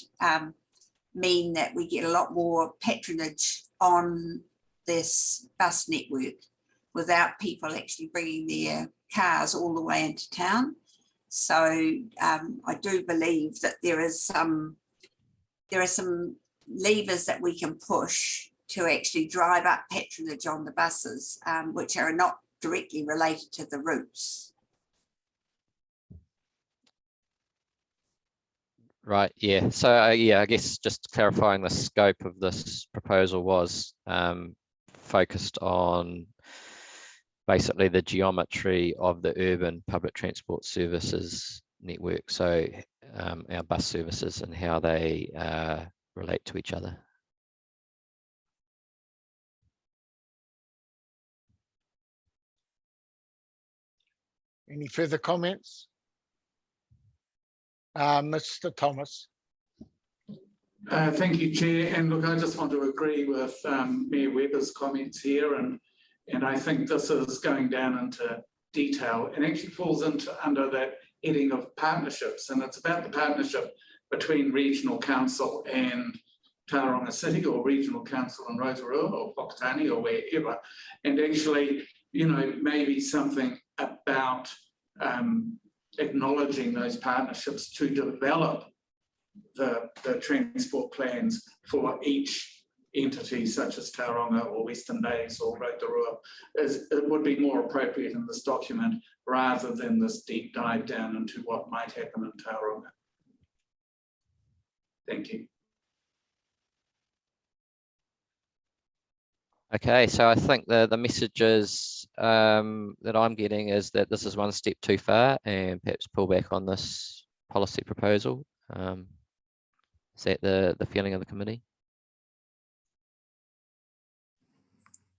mean that we get a lot more patronage on this bus network without people actually bringing their cars all the way into town. So I do believe that there are some levers that we can push to actually drive up patronage on the buses, which are not directly related to the routes. Right, yeah. So yeah, I guess just clarifying the scope of this proposal was focused on basically the geometry of the urban public transport services network. So our bus services and how they relate to each other. Any further comments? Mr. Thomas. Thank you, Chair. And look, I just want to agree with Mayor Weber's comments here. And I think this is going down into detail and actually falls under that heading of partnerships. And it's about the partnership between regional council and Tauranga City, or regional council in Rotorua or Whakatane or wherever. And actually, maybe something about acknowledging those partnerships to develop the transport plans for each entities such as Tauranga or Western Days or Rotorua, it would be more appropriate in this document rather than this deep dive down into what might happen in Tauranga. Thank you. Okay, so I think the messages that I'm getting is that this is one step too far and perhaps pull back on this policy proposal. Is that the feeling of the committee?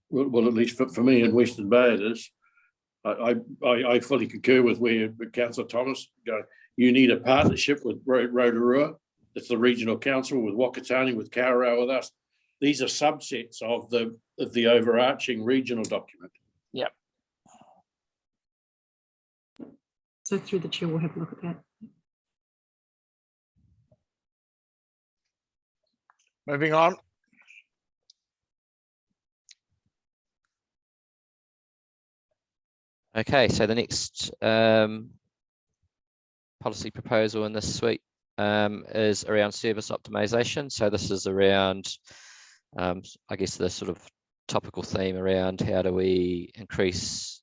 Well, at least for me in Western Bay it is. I fully concur with where Councillor Thomas go. You need a partnership with Rotorua. It's the regional council with Whakatane, with Kawerau, with us. These are subsets of the overarching regional document. Yep. So through the chair, we'll have a look at that. Moving on. Okay, so the next policy proposal in this suite is around service optimization. So this is around, I guess, the sort of topical theme around how do we increase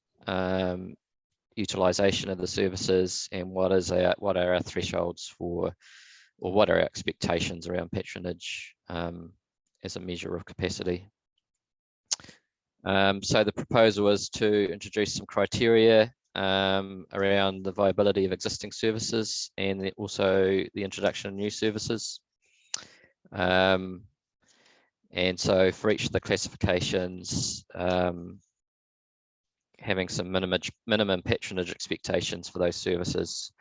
utilization of the services, and what are our thresholds for, or what are our expectations around patronage as a measure of capacity. So the proposal is to introduce some criteria around the viability of existing services and also the introduction of new services. And so for each of the classifications, having some minimum patronage expectations for those services,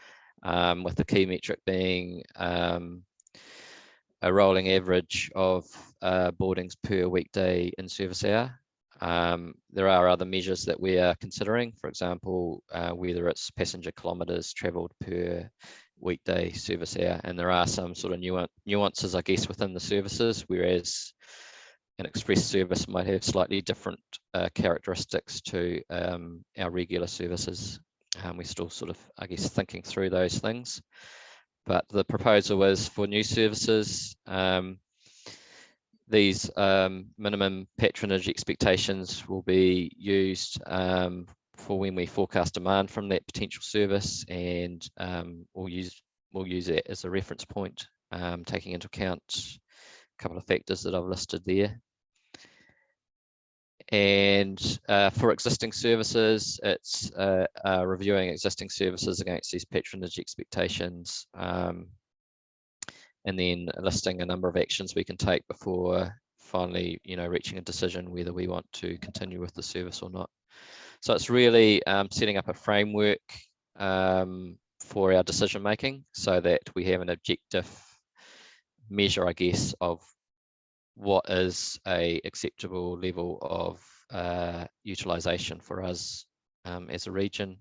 with the key metric being a rolling average of boardings per weekday in service hour. There are other measures that we are considering, for example, whether it's passenger kilometres travelled per weekday service hour, and there are some sort of nuances, I guess, within the services, whereas an express service might have slightly different characteristics to our regular services. We're still sort of, I guess, thinking through those things. But the proposal is for new services, these minimum patronage expectations will be used for when we forecast demand from that potential service, and we'll use it as a reference point, taking into account a couple of factors that I've listed there. And for existing services, it's reviewing existing services against these patronage expectations, and then listing a number of actions we can take before finally, reaching a decision whether we want to continue with the service or not. So it's really setting up a framework for our decision making, so that we have an objective measure, I guess, of what is a acceptable level of utilisation for us as a region.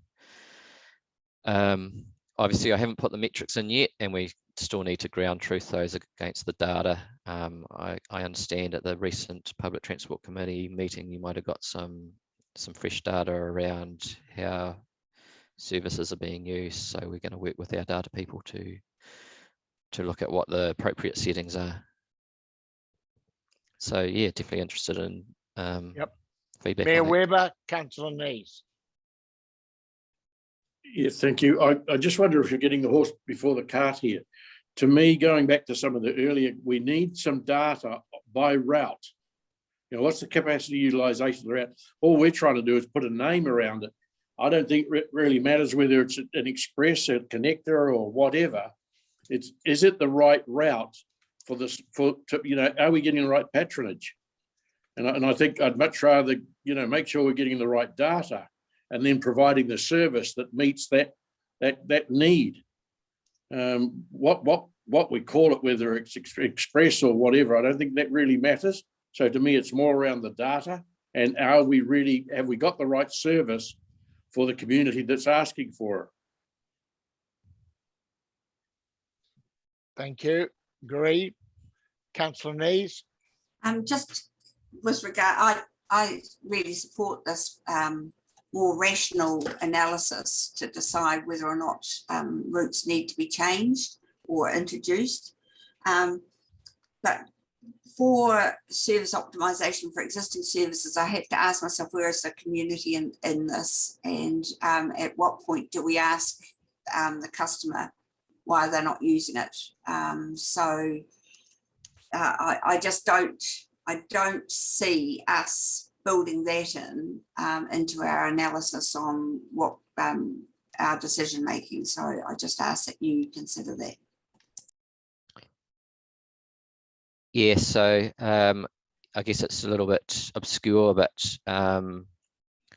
Obviously, I haven't put the metrics in yet, and we still need to ground truth those against the data. I understand at the recent Public Transport Committee meeting, you might have got some fresh data around how services are being used. So we're going to work with our data people to look at what the appropriate settings are. So yeah, definitely interested in feedback. Mayor Webber, Councillor Nees. Yeah, thank you. I just wonder if you're getting the horse before the cart here. To me, going back to some of the earlier, we need some data by route. What's the capacity utilization of the route? All we're trying to do is put a name around it. I don't think it really matters whether it's an express, a connector, or whatever. Is it the right route for this? Are we getting the right patronage? And I think I'd much rather, make sure we're getting the right data, and then providing the service that meets that need. What we call it, whether it's express or whatever, I don't think that really matters. So to me, it's more around the data, and have we got the right service for the community that's asking for it? Thank you. Agreed. Councillor Nees. Just with regard, I really support this more rational analysis to decide whether or not routes need to be changed or introduced. But for service optimization for existing services, I have to ask myself, where is the community in this? And at what point do we ask the customer why they're not using it? I just don't see us building that into our analysis on what our decision making. So I just ask that you consider that. Yeah, so I guess it's a little bit obscure, but for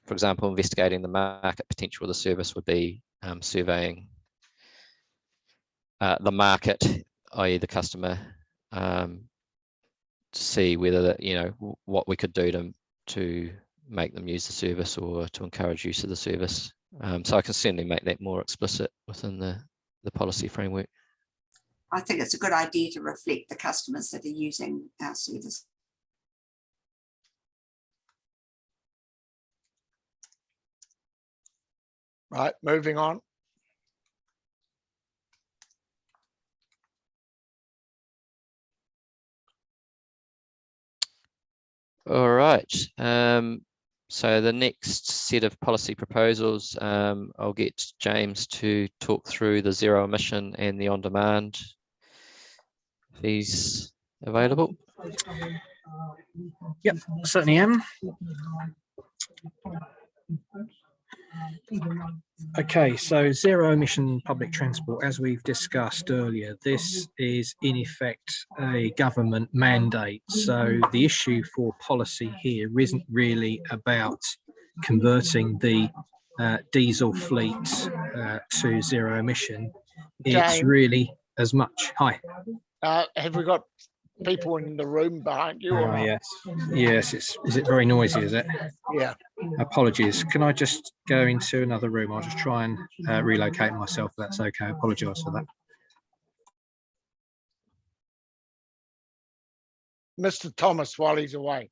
example, investigating the market potential of the service would be surveying the market, i.e. the customer, to see whether what we could do to make them use the service or to encourage use of the service. So I can certainly make that more explicit within the policy framework. I think it's a good idea to reflect the customers that are using our service. Right, moving on. All right. So the next set of policy proposals, I'll get James to talk through the zero emission and the on-demand. If he's available. Yep, certainly am. Okay, so zero emission public transport, as we've discussed earlier, this is in effect a government mandate. So the issue for policy here isn't really about converting the diesel fleet to zero emission. It's James, really as much. Hi. have we got people in the room behind you or not? Yes. Is it very noisy? Is it? Yeah. Apologies. Can I just go into another room? I'll just try and relocate myself. If that's okay. I apologise for that. Mr. Thomas, while he's away.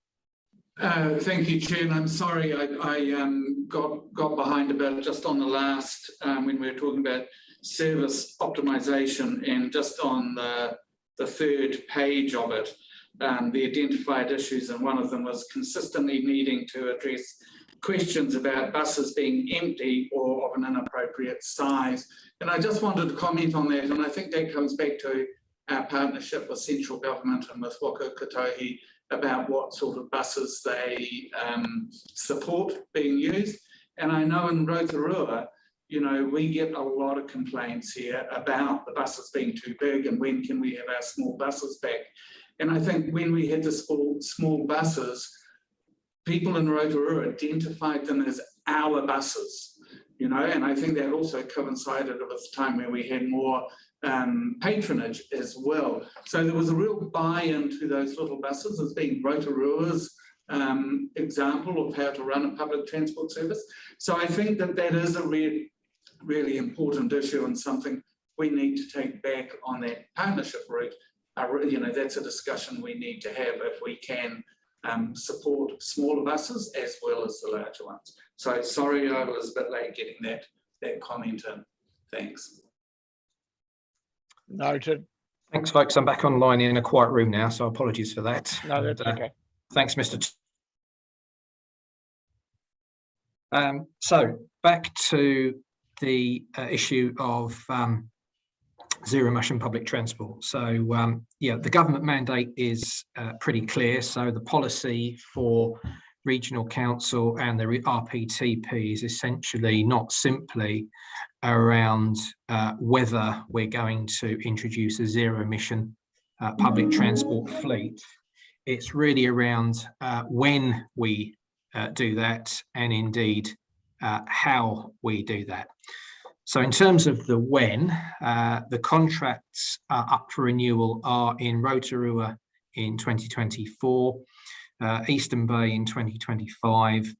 Thank you, Chair. And I'm sorry I got behind a bit just on the last when we were talking about service optimization, and just on the third page of it, the identified issues, and one of them was consistently needing to address questions about buses being empty or of an inappropriate size. And I just wanted to comment on that, and I think that comes back to our partnership with central government and with Waka Kotohi about what sort of buses they support being used. And I know in Rotorua, we get a lot of complaints here about the buses being too big and when can we have our small buses back. And I think when we had the small buses, people in Rotorua identified them as our buses, and I think that also coincided with the time when we had more patronage as well. So there was a real buy-in to those little buses as being Rotorua's example of how to run a public transport service. So I think that is a really important issue and something we need to take back on that partnership route. That's a discussion we need to have if we can support smaller buses as well as the larger ones. So sorry I was a bit late getting that comment in. Thanks. Noted. Thanks, folks. I'm back online in a quiet room now, so apologies for that. No, that's okay. Thanks, Mr. So back to the issue of zero emission public transport. So the government mandate is pretty clear. So the policy for regional council and the RPTP is essentially not simply around whether we're going to introduce a zero emission public transport fleet. It's really around when we do that, and indeed how we do that. So in terms of the when, the contracts up for renewal are in Rotorua in 2024, Eastern Bay in 2025,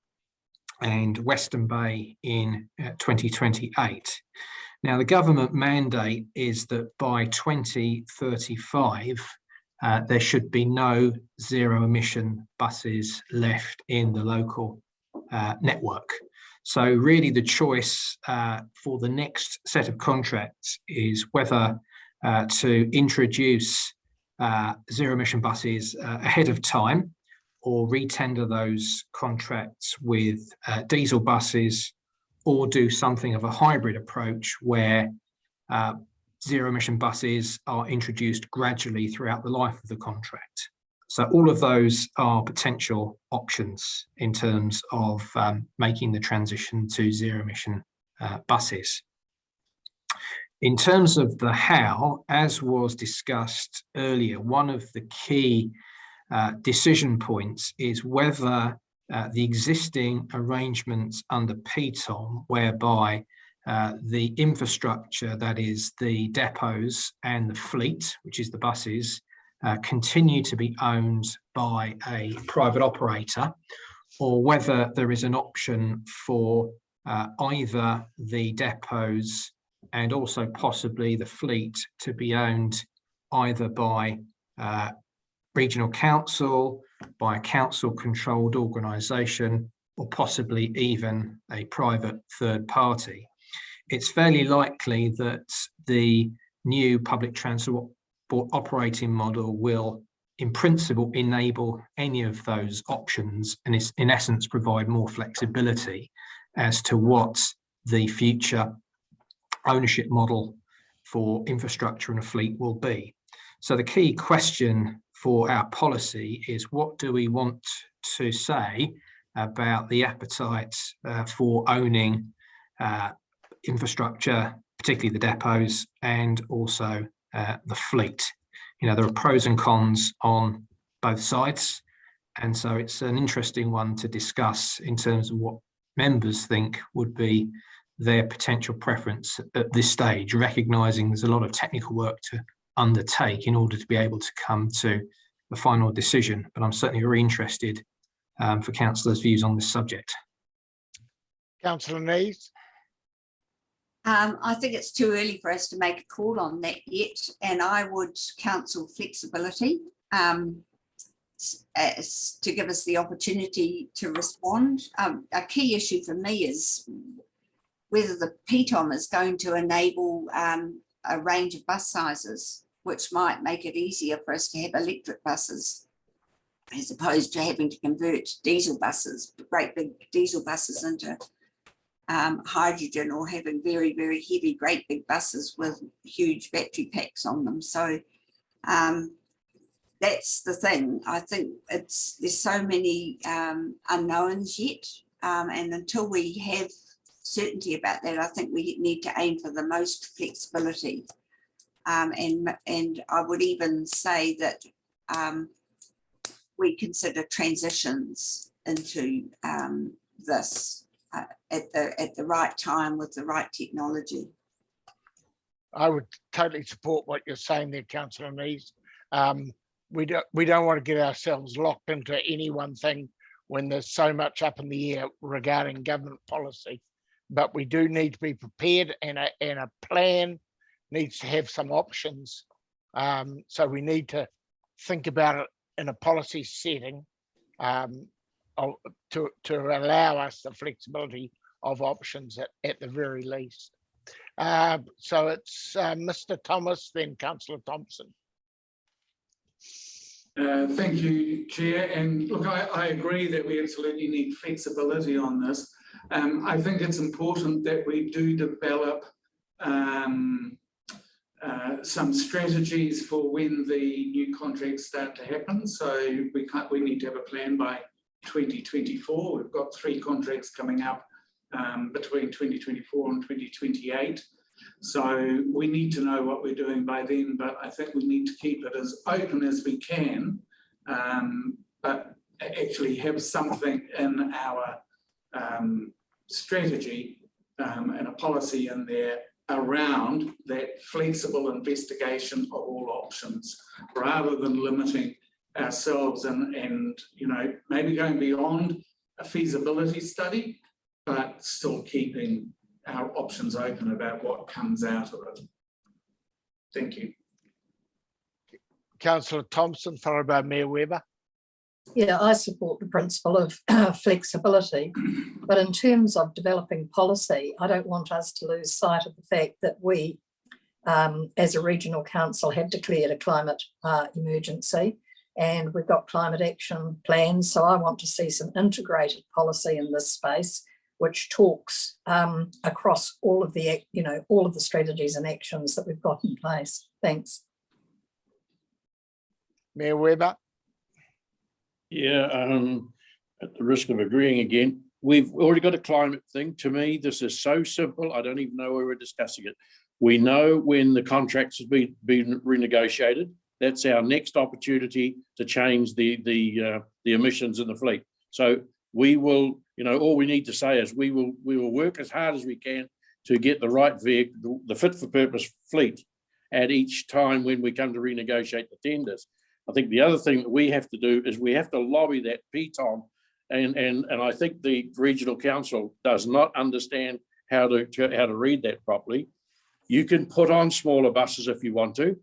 and Western Bay in 2028. Now, the government mandate is that by 2035, there should be no zero emission buses left in the local network. So really the choice for the next set of contracts is whether to introduce zero emission buses ahead of time, or retender those contracts with diesel buses, or do something of a hybrid approach where zero emission buses are introduced gradually throughout the life of the contract. So all of those are potential options in terms of making the transition to zero emission buses. In terms of the how, as was discussed earlier, one of the key decision points is whether the existing arrangements under PTOM, whereby the infrastructure, that is the depots and the fleet, which is the buses, continue to be owned by a private operator, or whether there is an option for either the depots and also possibly the fleet to be owned either by regional council, by a council-controlled organisation, or possibly even a private third party. It's fairly likely that the new public transport operating model will, in principle, enable any of those options, and is, in essence, provide more flexibility as to what the future ownership model for infrastructure and a fleet will be. So the key question for our policy is, what do we want to say about the appetite for owning infrastructure, particularly the depots, and also the fleet? You know, there are pros and cons on both sides, and so it's an interesting one to discuss in terms of what members think would be their potential preference at this stage, recognising there's a lot of technical work to undertake in order to be able to come to a final decision. But I'm certainly very interested for councillors' views on this subject. Councillor Neves. I think it's too early for us to make a call on that yet, and I would counsel flexibility as to give us the opportunity to respond. A key issue for me is whether the PTOM is going to enable a range of bus sizes, which might make it easier for us to have electric buses as opposed to having to convert diesel buses, great big diesel buses, into hydrogen, or having very, very heavy, great big buses with huge battery packs on them. So that's the thing. I think there's so many unknowns yet, and until we have certainty about that, I think we need to aim for the most flexibility. And I would even say that we consider transitions into this at the right time with the right technology. I would totally support what you're saying there, Councillor Neves. We don't want to get ourselves locked into any one thing when there's so much up in the air regarding government policy. But we do need to be prepared, and a plan needs to have some options. So we need to think about it in a policy setting to allow us the flexibility of options at the very least. So it's Mr. Thomas, then Councillor Thompson. Thank you, Chair. And look, I agree that we absolutely need flexibility on this. I think it's important that we do develop some strategies for when the new contracts start to happen. So we need to have a plan by 2024. We've got 3 contracts coming up between 2024 and 2028. So we need to know what we're doing by then, but I think we need to keep it as open as we can, but actually have something in our strategy and a policy in there around that flexible investigation of all options, rather than limiting ourselves and you know, maybe going beyond a feasibility study, but still keeping our options open about what comes out of it. Thank you. Councillor Thompson, followed by Mayor Webber. Yeah, I support the principle of flexibility, but in terms of developing policy, I don't want us to lose sight of the fact that we as a regional council, have declared a climate emergency, and we've got climate action plans. So I want to see some integrated policy in this space, which talks across all of the, all of the strategies and actions that we've got in place. Thanks. Mayor Weber. Yeah, at the risk of agreeing again, we've already got a climate thing. To me, this is so simple. I don't even know why we're discussing it. We know when the contracts have been renegotiated. That's our next opportunity to change the emissions in the fleet. So we will, all we need to say is we will work as hard as we can to get the right vehicle, the fit for purpose fleet at each time when we come to renegotiate the tenders. I think the other thing that we have to do is we have to lobby that PTOM, and I think the regional council does not understand how to read that properly. You can put on smaller buses if you want to.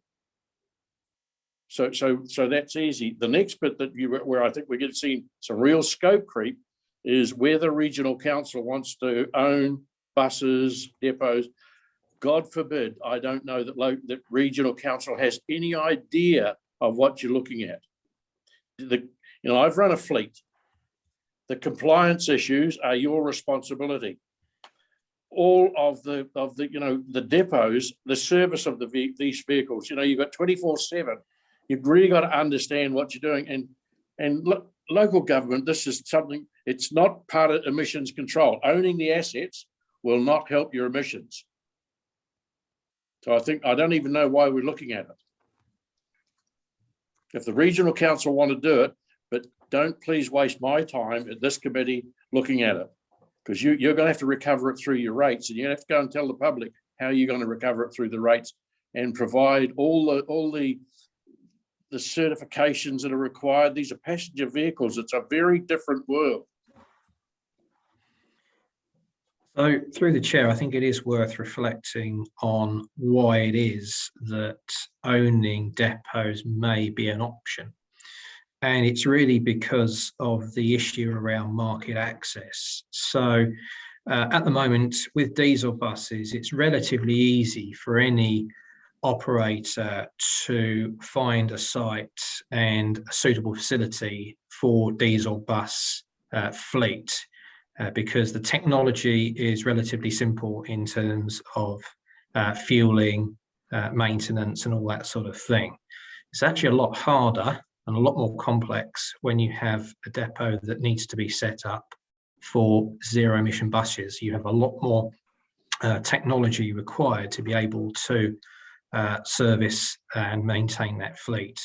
So that's easy. The next bit where I think we're going to see some real scope creep is where the regional council wants to own buses, depots. God forbid, I don't know that regional council has any idea of what you're looking at. I've run a fleet. The compliance issues are your responsibility. All of the depots, the service of these vehicles, you've got 24/7. You've really got to understand what you're doing. And look, local government, this is something, it's not part of emissions control. Owning the assets will not help your emissions. So I don't even know why we're looking at it. If the regional council want to do it, but don't please waste my time at this committee looking at it, because you're going to have to recover it through your rates, and you have to go and tell the public how you're going to recover it through the rates and provide all the certifications that are required. These are passenger vehicles. It's a very different world. So through the chair, I think it is worth reflecting on why it is that owning depots may be an option. And it's really because of the issue around market access. So at the moment with diesel buses, it's relatively easy for any operator to find a site and a suitable facility for diesel bus fleet. Because the technology is relatively simple in terms of fueling, maintenance and all that sort of thing. It's actually a lot harder and a lot more complex when you have a depot that needs to be set up for zero emission buses. You have a lot more technology required to be able to service and maintain that fleet.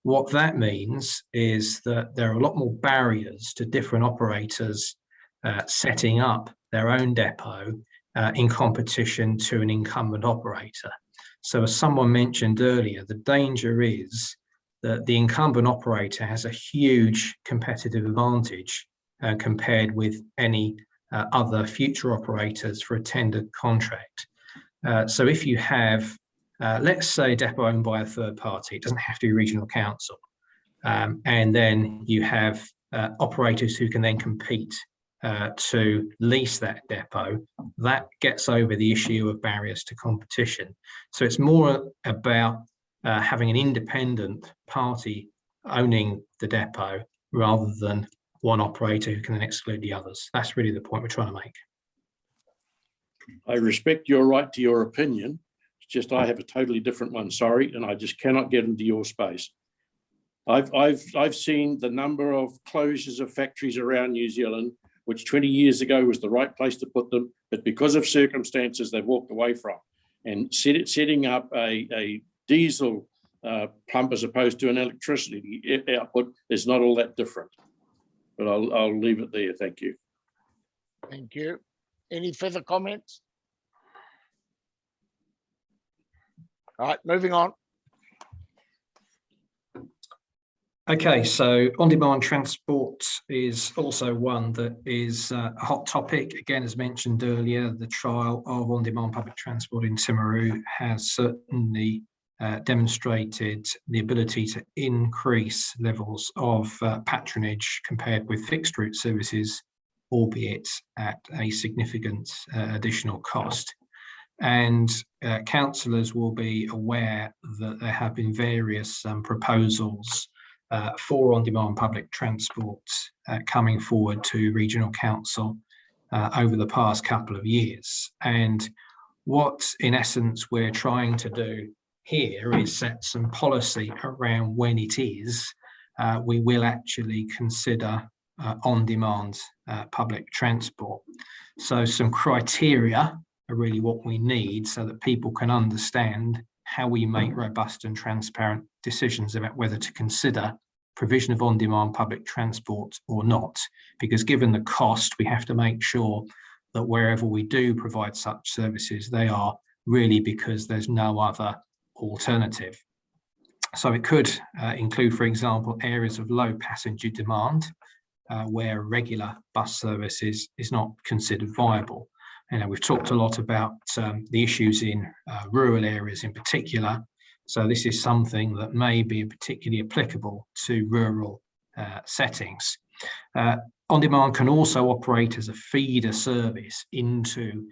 What that means is that there are a lot more barriers to different operators setting up their own depot in competition to an incumbent operator. So as someone mentioned earlier, the danger is that the incumbent operator has a huge competitive advantage compared with any other future operators for a tendered contract. So if you have, let's say, a depot owned by a third party, it doesn't have to be regional council, and then you have operators who can then compete to lease that depot, that gets over the issue of barriers to competition. So it's more about having an independent party owning the depot rather than one operator who can then exclude the others. That's really the point we're trying to make. I respect your right to your opinion. It's just I have a totally different one, sorry, and I just cannot get into your space. I've seen the number of closures of factories around New Zealand, which 20 years ago was the right place to put them, but because of circumstances they've walked away from. And setting up a diesel pump as opposed to an electricity output is not all that different. But I'll leave it there, thank you. Thank you. Any further comments? All right, moving on. Okay, so on-demand transport is also one that is a hot topic. Again, as mentioned earlier, the trial of on-demand public transport in Timaru has certainly demonstrated the ability to increase levels of patronage compared with fixed route services, albeit at a significant additional cost. And councillors will be aware that there have been various proposals for on-demand public transport coming forward to regional council over the past couple of years. And what, in essence, we're trying to do here is set some policy around when it is we will actually consider on-demand public transport. So some criteria are really what we need so that people can understand how we make robust and transparent decisions about whether to consider provision of on-demand public transport or not. Because given the cost, we have to make sure that wherever we do provide such services, they are really because there's no other alternative. So it could include, for example, areas of low passenger demand where regular bus service is not considered viable. You know, we've talked a lot about the issues in rural areas in particular. So this is something that may be particularly applicable to rural settings. On-demand can also operate as a feeder service into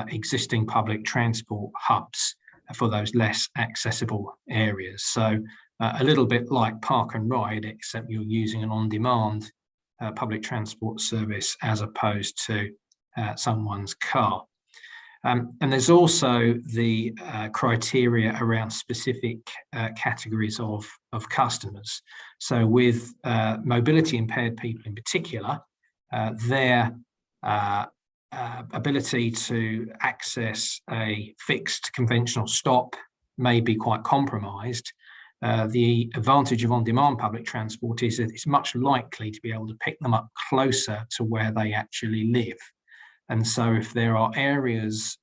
existing public transport hubs for those less accessible areas. So a little bit like park and ride, except you're using an on-demand public transport service as opposed to someone's car. And there's also the criteria around specific categories of customers. So with mobility impaired people in particular, their ability to access a fixed conventional stop may be quite compromised. The advantage of on-demand public transport is that it's much likely to be able to pick them up closer to where they actually live. And so if there are areas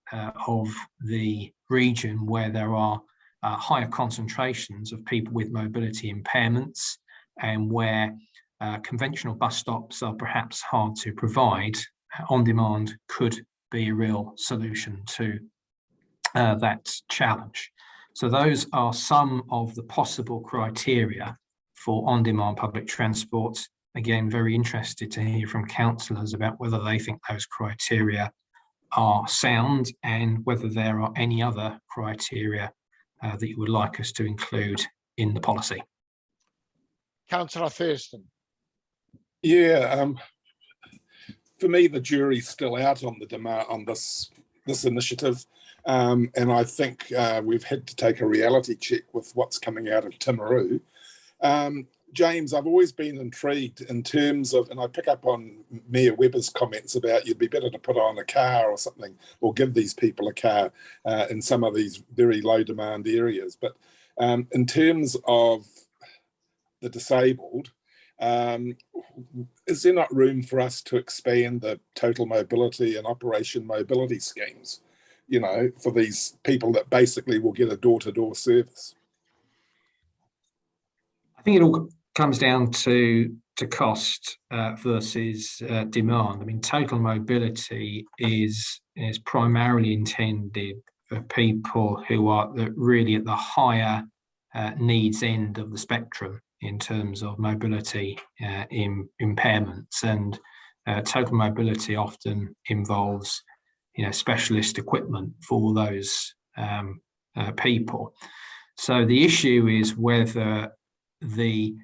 of the region where there are higher concentrations of people with mobility impairments and where conventional bus stops are perhaps hard to provide, on-demand could be a real solution to that challenge. So those are some of the possible criteria for on-demand public transport. Again, very interested to hear from councillors about whether they think those criteria are sound and whether there are any other criteria that you would like us to include in the policy. Councillor Thurston. Yeah, for me, the jury's still out on the demand on this initiative. And I think we've had to take a reality check with what's coming out of Timaru. James, I've always been intrigued in terms of, and I pick up on Mayor Webber's comments about you'd be better to put on a car or something, or give these people a car in some of these very low demand areas. But in terms of the disabled, is there not room for us to expand the total mobility and operation mobility schemes, you know, for these people that basically will get a door-to-door service? I think it all comes down to cost versus demand. I mean, total mobility is primarily intended for people who are really at the higher needs end of the spectrum in terms of mobility impairments, and total mobility often involves, you know, specialist equipment for those people. So the issue is whether the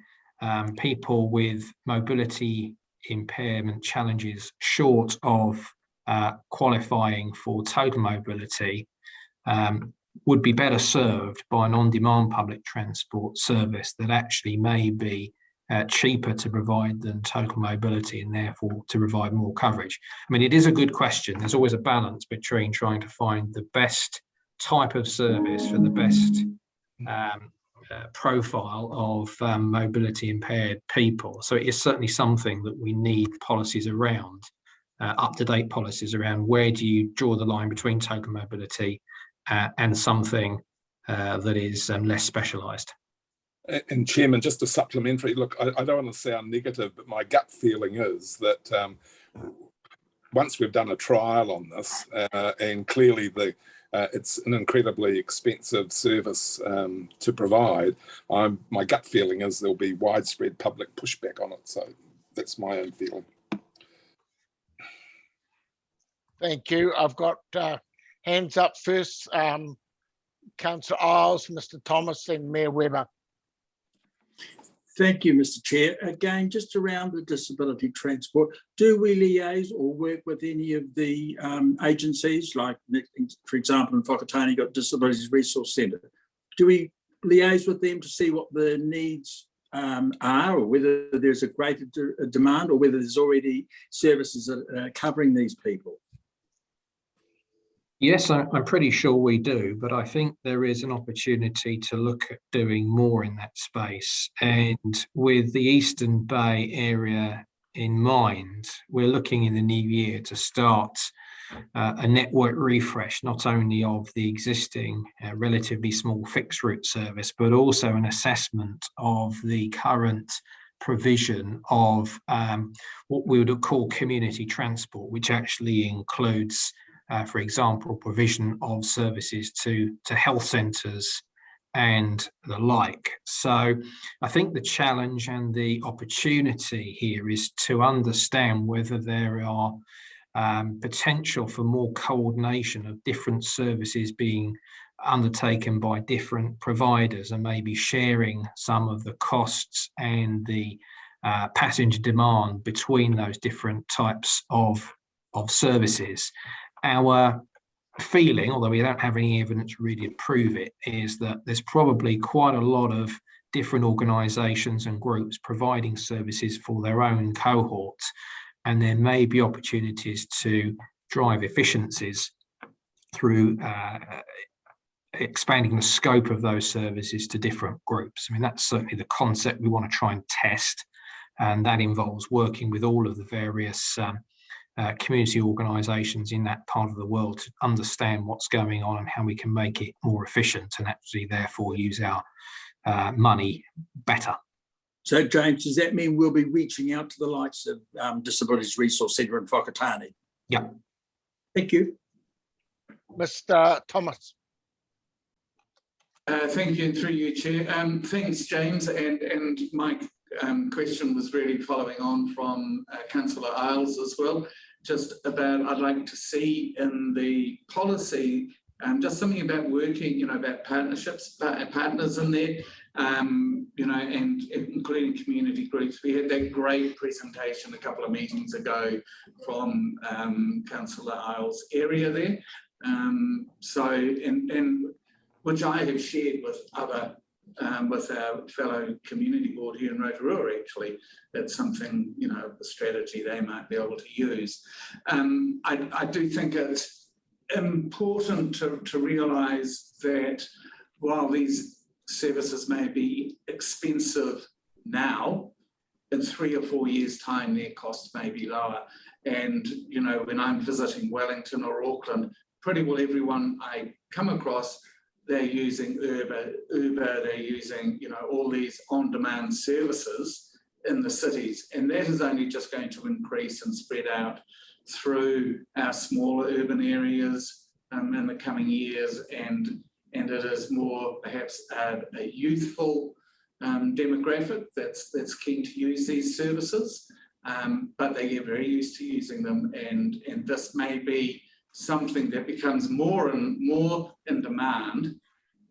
people with mobility impairment challenges short of qualifying for total mobility would be better served by an on-demand public transport service that actually may be cheaper to provide than total mobility and therefore to provide more coverage. I mean, it is a good question. There's always a balance between trying to find the best type of service for the best profile of mobility impaired people. So it is certainly something that we need policies around, up-to-date policies around where do you draw the line between total mobility and something that is less specialised. And Chairman, just a supplementary, look, I don't want to sound negative, but my gut feeling is that once we've done a trial on this, and clearly it's an incredibly expensive service to provide, my gut feeling is there'll be widespread public pushback on it. So that's my own feeling. Thank you. I've got hands up first. Councillor Isles, Mr. Thomas, then Mayor Webber. Thank you, Mr. Chair. Again, just around the disability transport, do we liaise or work with any of the agencies, like, for example, in Whakatane, got Disabilities Resource Centre? Do we liaise with them to see what the needs are, or whether there's a greater demand, or whether there's already services that are covering these people? Yes, I'm pretty sure we do, but I think there is an opportunity to look at doing more in that space. And with the Eastern Bay area in mind, we're looking in the new year to start a network refresh, not only of the existing relatively small fixed route service, but also an assessment of the current provision of what we would call community transport, which actually includes for example, provision of services to health centres and the like. So I think the challenge and the opportunity here is to understand whether there are potential for more coordination of different services being undertaken by different providers, and maybe sharing some of the costs and the passenger demand between those different types of services. Our feeling, although we don't have any evidence really to prove it, is that there's probably quite a lot of different organisations and groups providing services for their own cohorts, and there may be opportunities to drive efficiencies through expanding the scope of those services to different groups. I mean, that's certainly the concept we want to try and test, and that involves working with all of the various community organisations in that part of the world to understand what's going on and how we can make it more efficient and actually therefore use our money better. So, James, does that mean we'll be reaching out to the likes of Disabilities Resource Centre in Whakatane? Yeah. Thank you. Mr. Thomas. Thank you, through you, Chair. Thanks, James, and my question was really following on from Councillor Isles as well. Just about, I'd like to see in the policy, just something about working, about partnerships, partners in there, and including community groups. We had that great presentation a couple of meetings ago from Councillor Isles' area there. Which I have shared with other with our fellow community board here in Rotorua, actually. That's something, a strategy they might be able to use. I do think it's important to realise that while these services may be expensive now, in 3 or 4 years' time, their costs may be lower. And, when I'm visiting Wellington or Auckland, pretty well everyone I come across, they're using Uber, they're using, all these on-demand services in the cities. And that is only just going to increase and spread out through our smaller urban areas in the coming years. And it is more perhaps a youthful demographic that's keen to use these services, but they get very used to using them. And this may be something that becomes more and more in demand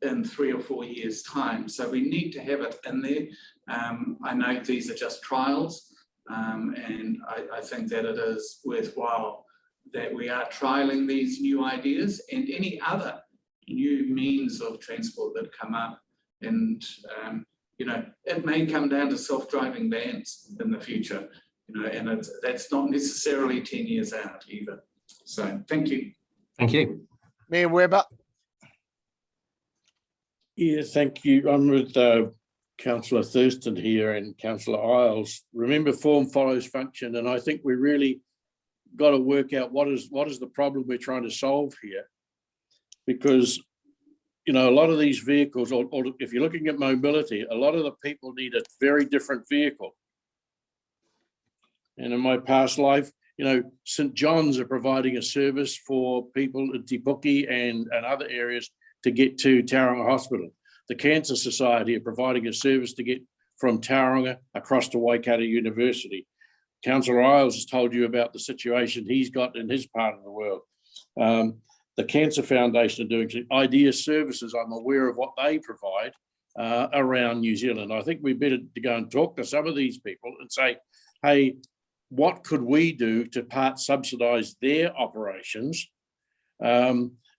in 3 or 4 years' time. So we need to have it in there. I know these are just trials, and I think that it is worthwhile that we are trialling these new ideas and any other new means of transport that come up. And, it may come down to self-driving vans in the future, and that's not necessarily 10 years out either. So thank you. Thank you. Mayor Webber. Yeah, thank you. I'm with Councillor Thurston here and Councillor Isles. Remember, form follows function, and I think we really got to work out what is the problem we're trying to solve here. Because, a lot of these vehicles, or if you're looking at mobility, a lot of the people need a very different vehicle. And in my past life, St. John's are providing a service for people in Te Puke and other areas to get to Tauranga Hospital. The Cancer Society are providing a service to get from Tauranga across to Waikato University. Councillor Isles has told you about the situation he's got in his part of the world. The Cancer Foundation are doing idea services. I'm aware of what they provide around New Zealand. I think we better to go and talk to some of these people and say, hey, what could we do to part subsidise their operations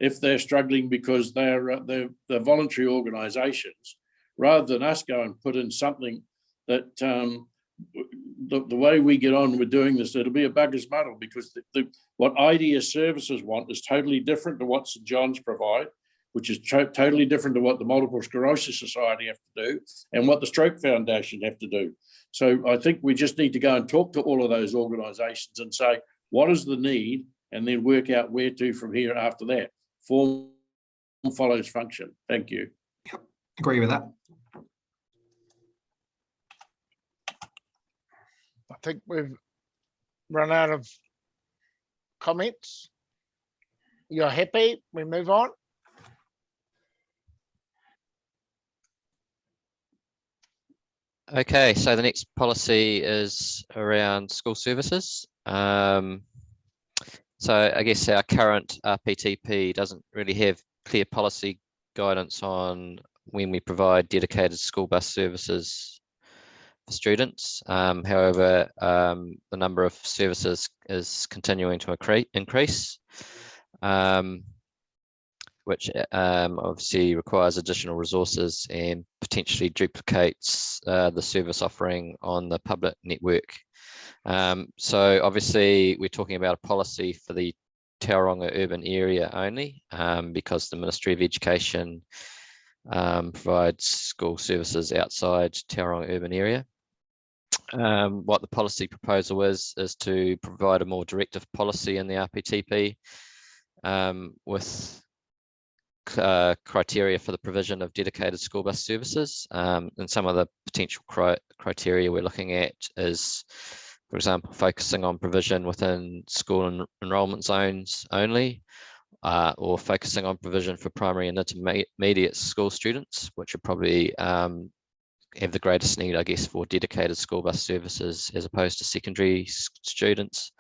if they're struggling because they're voluntary organisations, rather than us go and put in something that the way we get on with doing this, it'll be a bugger's muddle, because what Idea Services want is totally different to what St John's provide, which is totally different to what the Multiple Sclerosis Society have to do and what the Stroke Foundation have to do. So I think we just need to go and talk to all of those organisations and say, what is the need? And then work out where to from here after that. Form follows function. Thank you. Yep, agree with that. I think we've run out of comments. You're happy? We move on. Okay, so the next policy is around school services. So I guess our current RPTP doesn't really have clear policy guidance on when we provide dedicated school bus services for students. However, the number of services is continuing to increase, which obviously requires additional resources and potentially duplicates the service offering on the public network. So obviously we're talking about a policy for the Tauranga urban area only, because the Ministry of Education provides school services outside Tauranga urban area. What the policy proposal is to provide a more directive policy in the RPTP with criteria for the provision of dedicated school bus services. And some of the potential criteria we're looking at is, for example, focusing on provision within school enrolment zones only, or focusing on provision for primary and intermediate school students, which are probably have the greatest need, I guess, for dedicated school bus services as opposed to secondary students,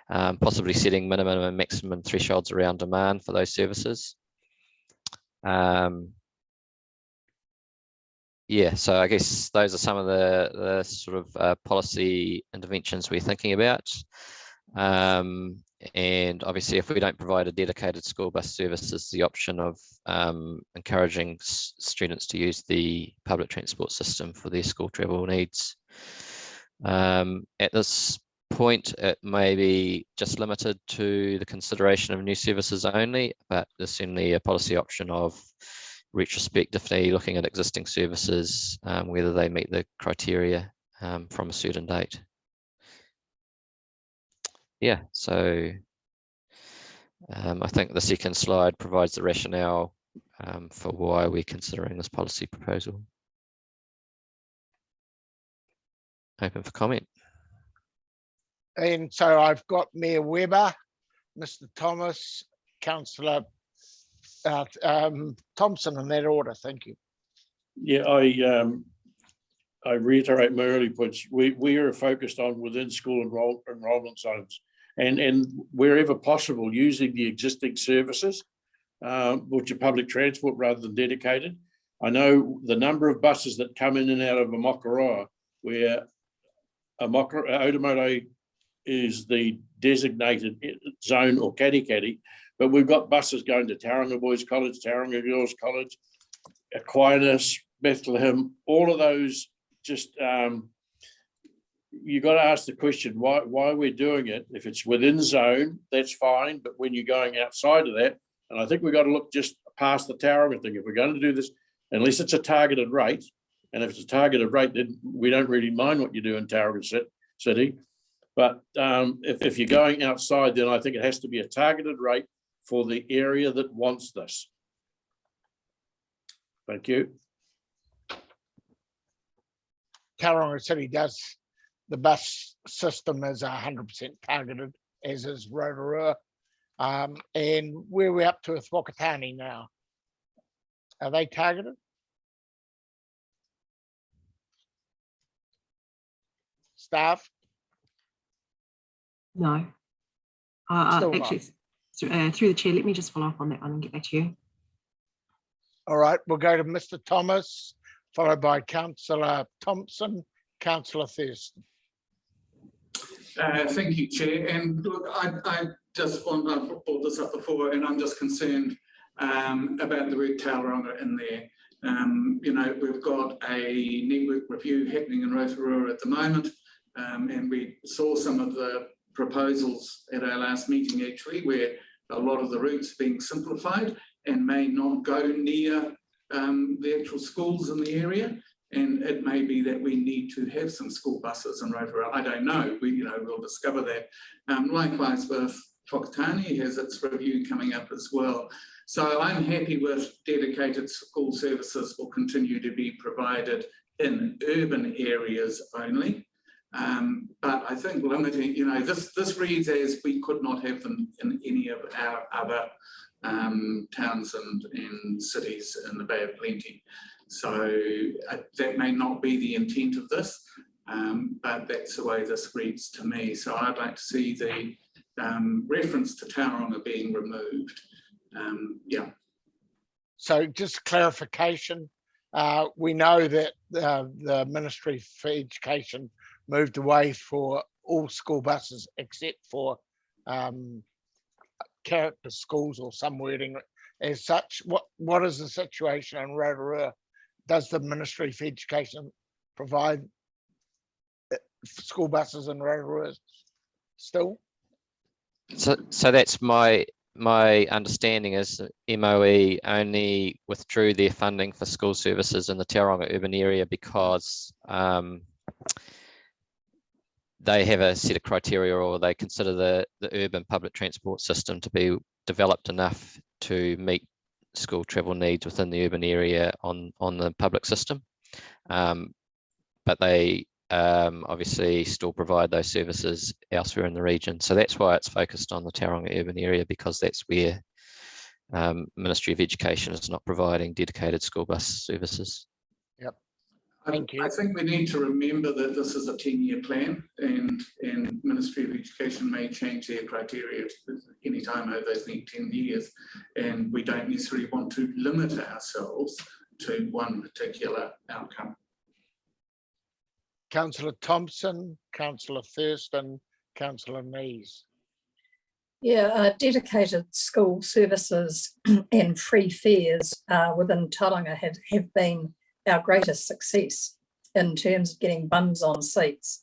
possibly setting minimum and maximum thresholds around demand for those services. Yeah, so I guess those are some of the sort of policy interventions we're thinking about. And obviously, if we don't provide a dedicated school bus service, there's the option of encouraging students to use the public transport system for their school travel needs. At this point, it may be just limited to the consideration of new services only, but there's certainly a policy option of retrospectively looking at existing services, whether they meet the criteria from a certain date. Yeah, so I think the second slide provides the rationale for why we're considering this policy proposal. Open for comment. And so I've got Mayor Webber, Mr. Thomas, Councillor Thompson in that order. Thank you. Yeah, I reiterate my early points. We are focused on within school enrolment zones, and wherever possible using the existing services, which are public transport rather than dedicated. I know the number of buses that come in and out of Amakoroa, where Otamoto is the designated zone or caddy, but we've got buses going to Tauranga Boys College, Tauranga Girls College, Aquinas, Bethlehem, all of those. Just you got to ask the question why we're doing it. If it's within zone, that's fine, but when you're going outside of that, and I think we've got to look just past the Tauranga thing. If we're going to do this, unless it's a targeted rate, and if it's a targeted rate, then we don't really mind what you do in Tauranga City. But if you're going outside, then I think it has to be a targeted rate for the area that wants this. Thank you. Tauranga City does, the bus system is 100% targeted, as is Rotorua. And where we're up to with Whakatane now, are they targeted? Staff? No. Still not. Actually, through the chair, let me just follow up on that one and get back to you. All right, we'll go to Mr. Thomas, followed by Councillor Thompson, Councillor Thurston. Thank you, Chair. And look, I just want to brought this up before, and I'm just concerned about the word Tauranga in there. You know, we've got a network review happening in Rotorua at the moment, and we saw some of the proposals at our last meeting, actually, where a lot of the routes being simplified and may not go near the actual schools in the area. And it may be that we need to have some school buses in Rotorua. I don't know. We'll discover that. Likewise with Whakatane has its review coming up as well. So I'm happy with dedicated school services will continue to be provided in urban areas only. But I think limiting, this reads as we could not have them in any of our other towns and cities in the Bay of Plenty. So that may not be the intent of this, but that's the way this reads to me. So I'd like to see the reference to Tauranga being removed. Yeah. So just clarification, we know that the Ministry for Education moved away for all school buses except for character schools or some wording as such. What is the situation in Rotorua? Does the Ministry for Education provide school buses in Rotorua still? So that's my understanding is that MOE only withdrew their funding for school services in the Tauranga urban area because they have a set of criteria, or they consider the urban public transport system to be developed enough to meet school travel needs within the urban area on the public system. But they obviously still provide those services elsewhere in the region. So that's why it's focused on the Tauranga urban area, because that's where Ministry of Education is not providing dedicated school bus services. Yep. Thank you. I think we need to remember that this is a 10-year plan, and Ministry of Education may change their criteria any time over those next 10 years, and we don't necessarily want to limit ourselves to one particular outcome. Councillor Thompson, Councillor Thurston, Councillor Nees. Yeah, dedicated school services and free fares within Tauranga have been our greatest success in terms of getting bums on seats.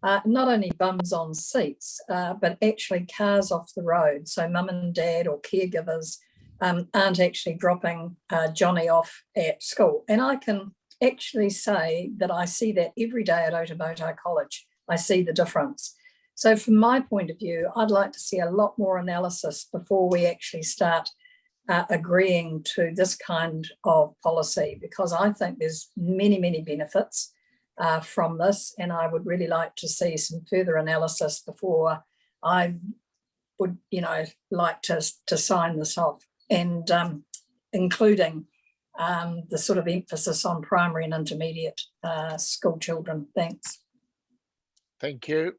Not only bums on seats, but actually cars off the road. So mum and dad or caregivers aren't actually dropping Johnny off at school. And I can actually say that I see that every day at Otaboto College. I see the difference. So from my point of view, I'd like to see a lot more analysis before we actually start agreeing to this kind of policy, because I think there's many, many benefits from this, and I would really like to see some further analysis before I would, like to sign this off, and including the sort of emphasis on primary and intermediate school children. Thanks. Thank you.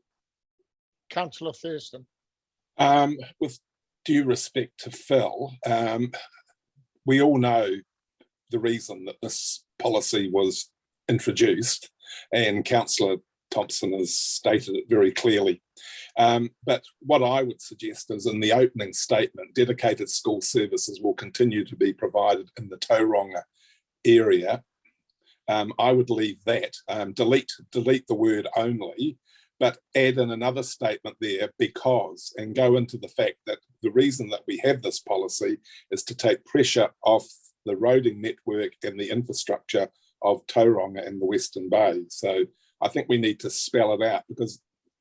Councillor Thurston. With due respect to Phil, we all know the reason that this policy was introduced, and Councillor Thompson has stated it very clearly. But what I would suggest is, in the opening statement, dedicated school services will continue to be provided in the Tauranga area. I would leave that, delete the word only, but add in another statement there, because, and go into the fact that the reason that we have this policy is to take pressure off the roading network and the infrastructure of Tauranga and the Western Bay. So I think we need to spell it out, because,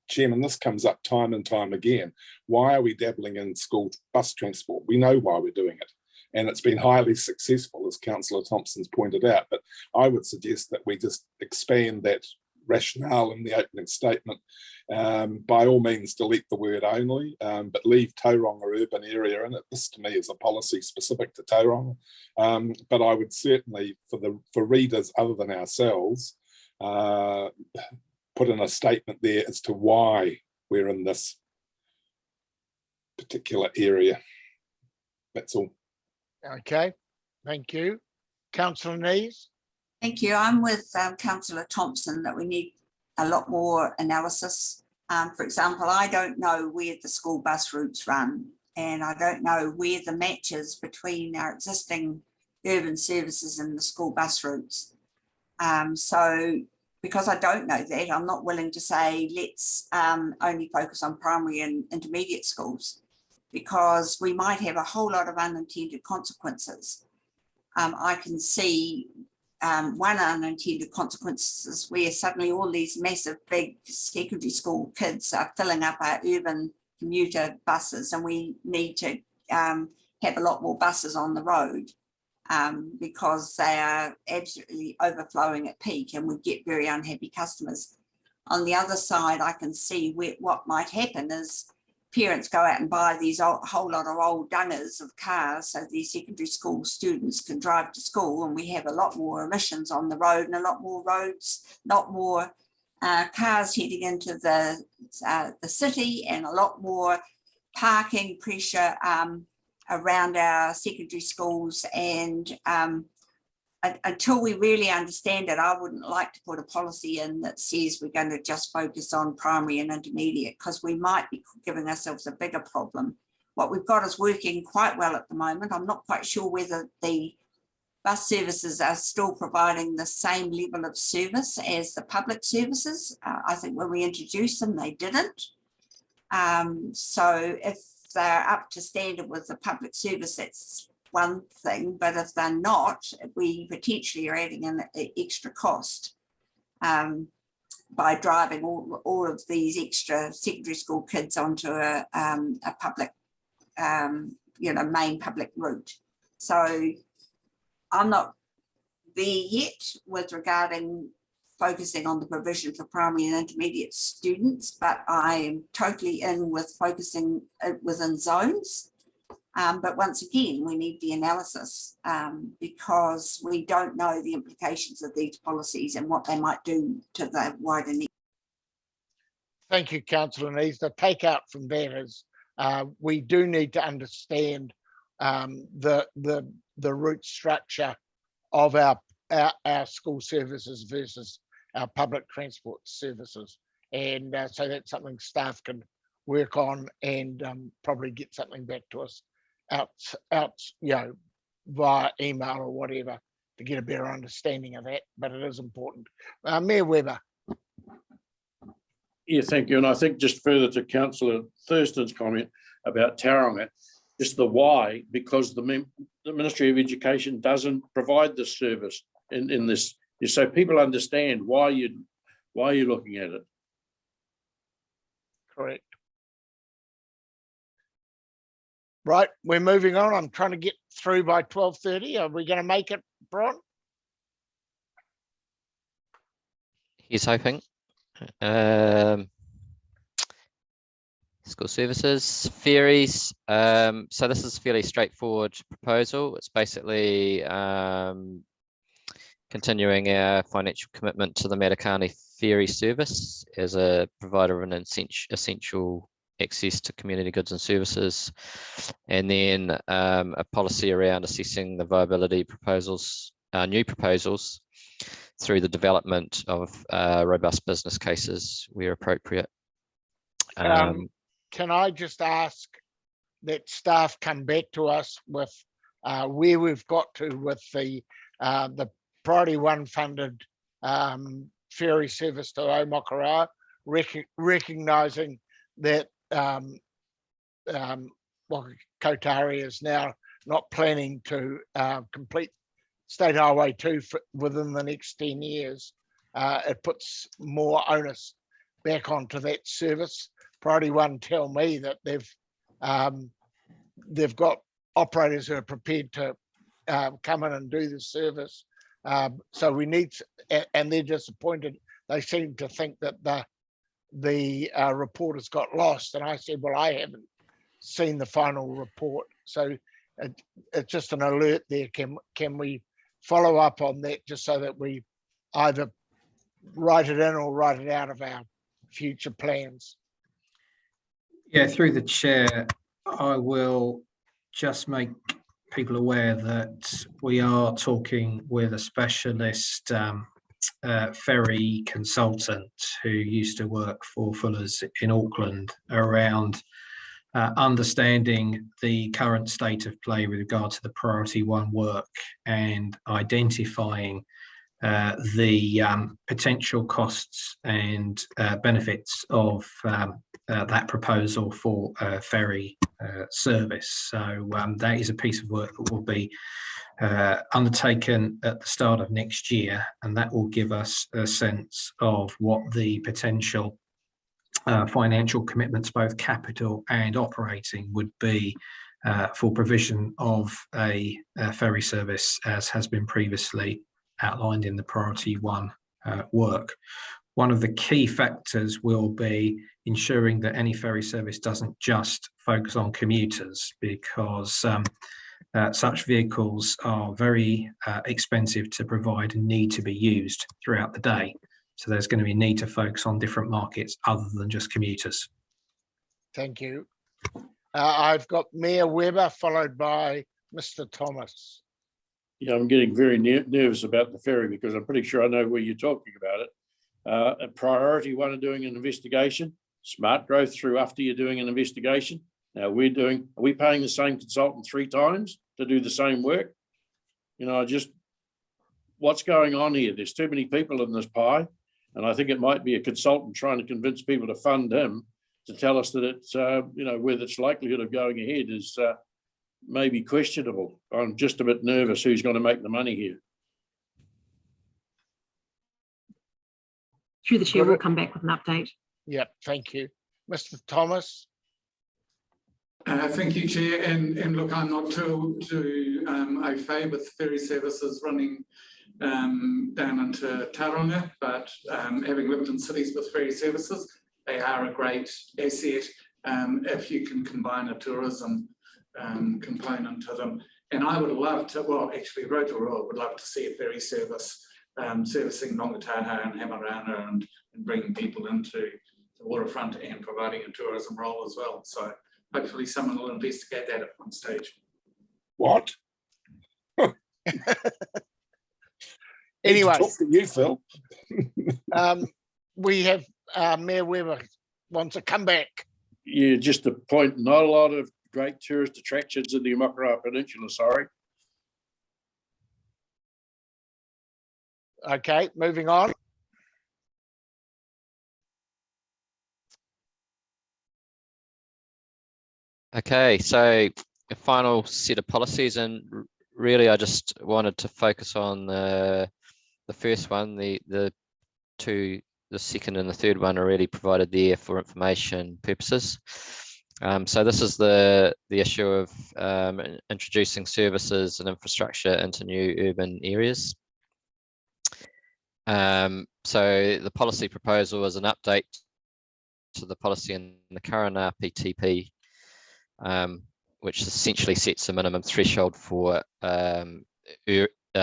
Chairman, this comes up time and time again. Why are we dabbling in school bus transport? We know why we're doing it, and it's been highly successful, as Councillor Thompson's pointed out. But I would suggest that we just expand that rationale in the opening statement. By all means, delete the word only, but leave Tauranga urban area in it. This, to me, is a policy specific to Tauranga. But I would certainly, for readers other than ourselves, put in a statement there as to why we're in this particular area. That's all. Okay, thank you. Councillor Nees? Thank you. I'm with Councillor Thompson that we need a lot more analysis. For example, I don't know where the school bus routes run, and I don't know where the match is between our existing urban services and the school bus routes. So because I don't know that, I'm not willing to say let's only focus on primary and intermediate schools, because we might have a whole lot of unintended consequences. I can see one unintended consequence is where suddenly all these massive big secondary school kids are filling up our urban commuter buses, and we need to have a lot more buses on the road because they are absolutely overflowing at peak, and we get very unhappy customers. On the other side, I can see what might happen is parents go out and buy these whole lot of old dungers of cars so these secondary school students can drive to school, and we have a lot more emissions on the road and a lot more roads, not more cars heading into the city, and a lot more parking pressure around our secondary schools. And until we really understand it, I wouldn't like to put a policy in that says we're going to just focus on primary and intermediate, because we might be giving ourselves a bigger problem. What we've got is working quite well at the moment. I'm not quite sure whether the bus services are still providing the same level of service as the public services. I think when we introduced them, they didn't. So if they're up to standard with the public service, that's one thing, but if they're not, we potentially are adding an extra cost by driving all of these extra secondary school kids onto a public, main public route. So I'm not there yet with regarding focusing on the provision for primary and intermediate students, but I am totally in with focusing within zones. But once again, we need the analysis because we don't know the implications of these policies and what they might do to the wider need. Thank you, Councillor Nees. The takeout from that is we do need to understand the route structure of our school services versus our public transport services, and so that's something staff can work on and probably get something back to us via email or whatever to get a better understanding of that. But it is important. Mayor Webber. Yeah, thank you. And I think just further to Councillor Thurston's comment about Tauranga, just the why, because the Ministry of Education doesn't provide this service in this, so people understand why you're looking at it. Correct. Right, we're moving on. I'm trying to get through by 12:30. Are we going to make it, Bron? He's hoping. School services, ferries. So this is a fairly straightforward proposal. It's basically continuing our financial commitment to the Matakani ferry service as a provider of an essential access to community goods and services, and then a policy around assessing the viability proposals, new proposals, through the development of robust business cases where appropriate. Can I just ask that staff come back to us with where we've got to with the Priority 1 funded ferry service to Omokaraa, recognising that Kotari is now not planning to complete State Highway 2 within the next 10 years. It puts more onus back onto that service. Priority 1 tell me that they've got operators who are prepared to come in and do the service. So we need, and they're disappointed. They seem to think that the report has got lost. And I said, well, I haven't seen the final report. So it's just an alert there. Can we follow up on that just so that we either write it in or write it out of our future plans? Yeah, through the chair, I will just make people aware that we are talking with a specialist ferry consultant who used to work for Fuller's in Auckland around understanding the current state of play with regard to the Priority 1 work and identifying the potential costs and benefits of that proposal for ferry service. So that is a piece of work that will be undertaken at the start of next year, and that will give us a sense of what the potential financial commitments, both capital and operating, would be for provision of a ferry service, as has been previously outlined in the Priority 1 work. One of the key factors will be ensuring that any ferry service doesn't just focus on commuters, because such vehicles are very expensive to provide and need to be used throughout the day. So there's going to be a need to focus on different markets other than just commuters. Thank you. I've got Mayor Webber followed by Mr. Thomas. Yeah, I'm getting very nervous about the ferry because I'm pretty sure I know where you're talking about it. A Priority 1 are doing an investigation. Smart Growth through after you're doing an investigation. Now are we paying the same consultant 3 times to do the same work? You know, what's going on here? There's too many people in this pie. And I think it might be a consultant trying to convince people to fund him to tell us that it's, whether its likelihood of going ahead is maybe questionable. I'm just a bit nervous who's going to make the money here. Through the chair, we'll come back with an update. Yep, thank you. Mr. Thomas. Thank you, Chair. And look, I'm not too au fait with ferry services running down into Tauranga, but having lived in cities with ferry services, they are a great asset if you can combine a tourism component to them. And I would love to, well, actually Rotorua would love to see a ferry service servicing Nongataha and Hamarana and bringing people into the waterfront and providing a tourism role as well. So hopefully someone will investigate that at one stage. What? Anyway, talk to you, Phil. we have Mayor Webber wants to come back. Yeah, just a point, not a lot of great tourist attractions in the Umakara Peninsula, sorry. Okay, moving on. Okay, so a final set of policies, and really I just wanted to focus on the first one. The second and the third one are really provided there for information purposes. So this is the issue of introducing services and infrastructure into new urban areas. So the policy proposal is an update to the policy in the current RPTP, which essentially sets a minimum threshold for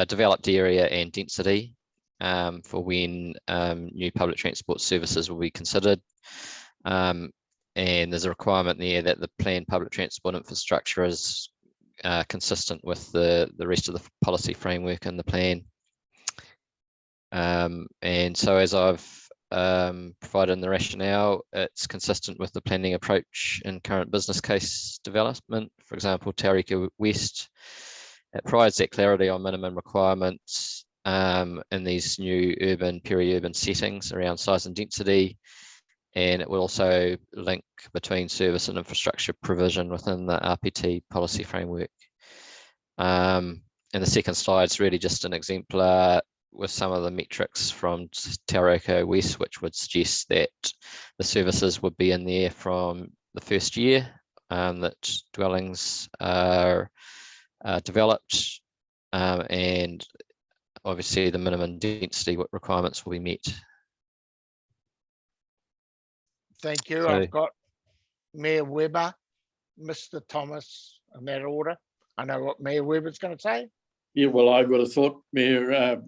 developed area and density for when new public transport services will be considered. And there's a requirement there that the planned public transport infrastructure is consistent with the rest of the policy framework in the plan. And so as I've provided in the rationale, it's consistent with the planning approach in current business case development. For example, Tauranga West, it provides that clarity on minimum requirements in these new urban, peri-urban settings around size and density. And it will also link between service and infrastructure provision within the RPT policy framework. And the second slide is really just an exemplar with some of the metrics from Tauranga West, which would suggest that the services would be in there from the first year, that dwellings are developed, and obviously the minimum density requirements will be met. Thank you. So, I've got Mayor Webber, Mr. Thomas, in that order. I know what Mayor Webber's going to say. Yeah, well, I would have thought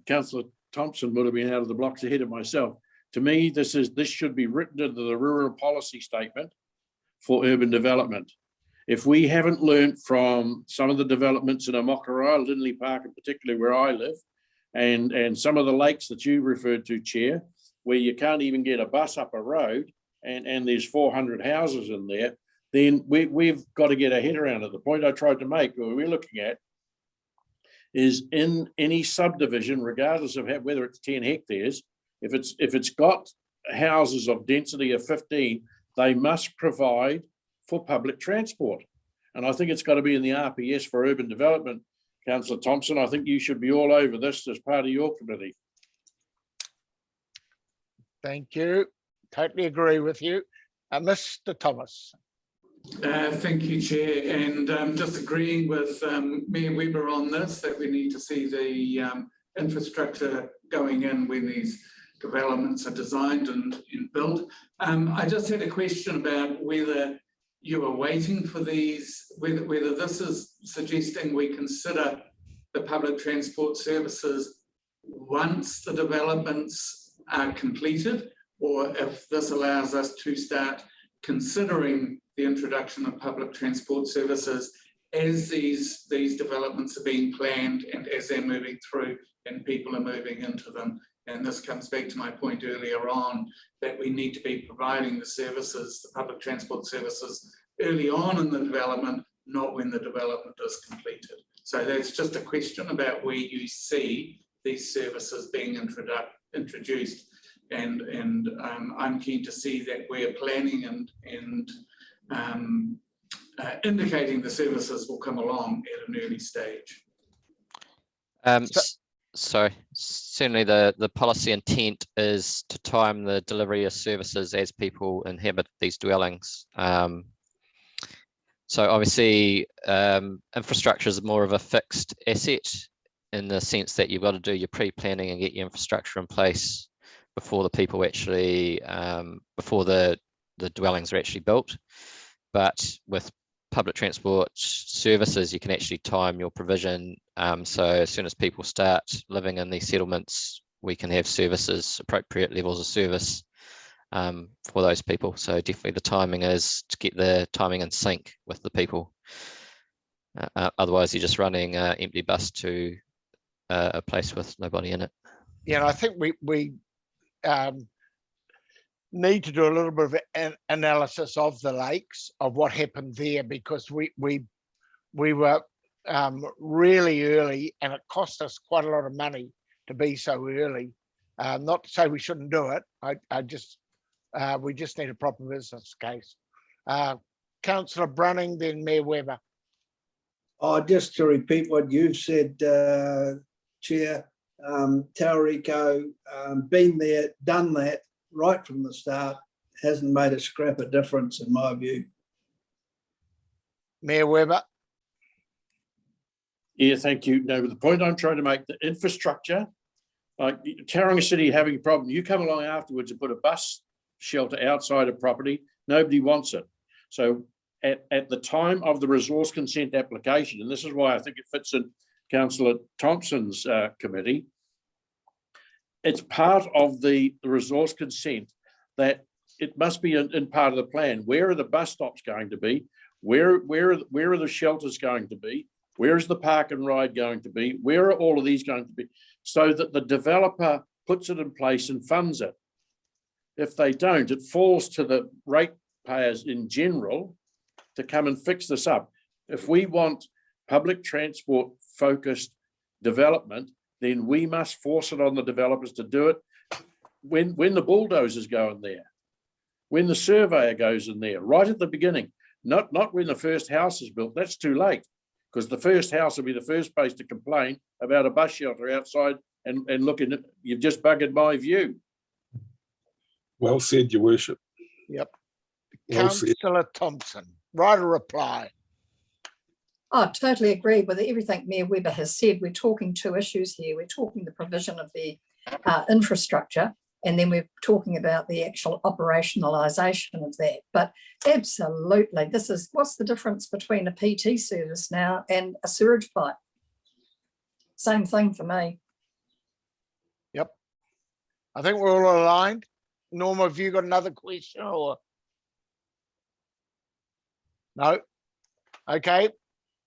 Councillor Thompson would have been out of the blocks ahead of myself. To me, this should be written into the rural policy statement for urban development. If we haven't learnt from some of the developments in Amokarai, Lindley Park in particular, where I live, and some of the lakes that you referred to, Chair, where you can't even get a bus up a road and there's 400 houses in there, then we've got to get our head around it. The point I tried to make, what we're looking at, is in any subdivision, regardless of whether it's 10 hectares, if it's got houses of density of 15, they must provide for public transport. And I think it's got to be in the RPS for urban development. Councillor Thompson, I think you should be all over this as part of your committee. Thank you. Totally agree with you. Mr. Thomas. Thank you, Chair, and just agreeing with Mayor Webber on this, that we need to see the infrastructure going in when these developments are designed and built. I just had a question about whether you are waiting for these, whether this is suggesting we consider the public transport services once the developments are completed, or if this allows us to start considering the introduction of public transport services as these developments are being planned and as they're moving through and people are moving into them. And this comes back to my point earlier on, that we need to be providing the services, the public transport services, early on in the development, not when the development is completed. So that's just a question about where you see these services being introduced. And I'm keen to see that we're planning and indicating the services will come along at an early stage. Sorry, certainly the policy intent is to time the delivery of services as people inhabit these dwellings. So obviously infrastructure is more of a fixed asset in the sense that you've got to do your pre-planning and get your infrastructure in place before the people actually, before the dwellings are actually built. But with public transport services, you can actually time your provision. So as soon as people start living in these settlements, we can have services, appropriate levels of service for those people. So definitely the timing is to get the timing in sync with the people. Otherwise, you're just running an empty bus to a place with nobody in it. Yeah, and I think we need to do a little bit of an analysis of the lakes, of what happened there, because we were really early, and it cost us quite a lot of money to be so early. Not to say we shouldn't do it. We just need a proper business case. Councillor Brunning, then Mayor Webber. Just to repeat what you've said, Chair, Tauriko, been there, done that right from the start, hasn't made a scrap of difference in my view. Mayor Webber. Yeah, thank you. No, the point I'm trying to make, the infrastructure, like Tauranga City having a problem, you come along afterwards and put a bus shelter outside a property, nobody wants it. So at the time of the resource consent application, and this is why I think it fits in Councillor Thompson's committee, it's part of the resource consent that it must be in part of the plan. Where are the bus stops going to be? Where are the shelters going to be? Where is the park and ride going to be? Where are all of these going to be? So that the developer puts it in place and funds it. If they don't, it falls to the ratepayers in general to come and fix this up. If we want public transport focused development, then we must force it on the developers to do it when the bulldozers go in there, when the surveyor goes in there, right at the beginning, not when the first house is built. That's too late, because the first house will be the first place to complain about a bus shelter outside and looking at, you've just buggered my view. Well said, Your Worship. Yep. Well said. Councillor Thompson, write a reply. I totally agree with everything Mayor Webber has said. We're talking two issues here. We're talking the provision of the infrastructure, and then we're talking about the actual operationalisation of that. But absolutely, this is, what's the difference between a PT service now and a sewage pipe? Same thing for me. Yep. I think we're all aligned. Norma, have you got another question or? No? Okay,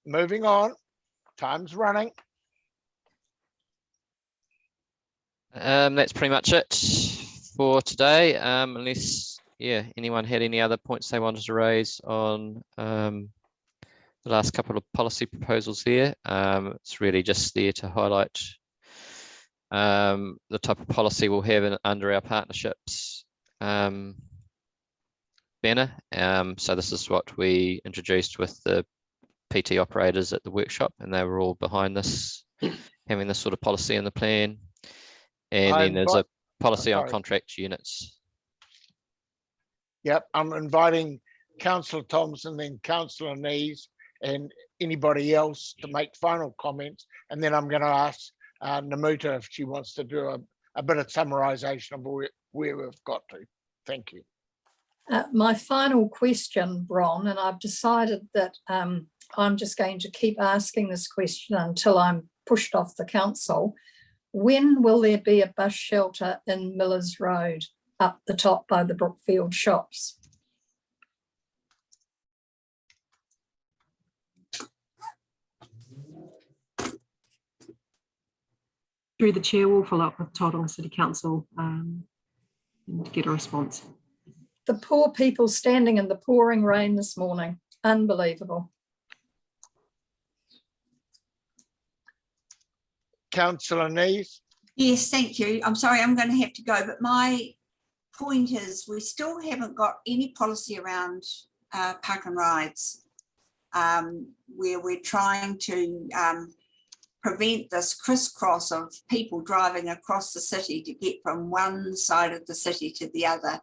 moving on. Time's running. That's pretty much it for today. Unless, anyone had any other points they wanted to raise on the last couple of policy proposals there. It's really just there to highlight the type of policy we'll have under our partnerships banner. So this is what we introduced with the PT operators at the workshop, and they were all behind this, having this sort of policy in the plan. And then there's a policy on contract units. Yep, I'm inviting Councillor Thompson, then Councillor Nees, and anybody else to make final comments. And then I'm going to ask Namuta if she wants to do a bit of summarisation of where we've got to. Thank you. My final question, Bron, and I've decided that I'm just going to keep asking this question until I'm pushed off the council. When will there be a bus shelter in Millers Road up the top by the Brookfield shops? Through the chair, we'll follow up with Tauranga City Council and get a response. The poor people standing in the pouring rain this morning. Unbelievable. Councillor Nees. Yes, thank you. I'm sorry, I'm going to have to go, but my point is we still haven't got any policy around park and rides, where we're trying to prevent this crisscross of people driving across the city to get from one side of the city to the other,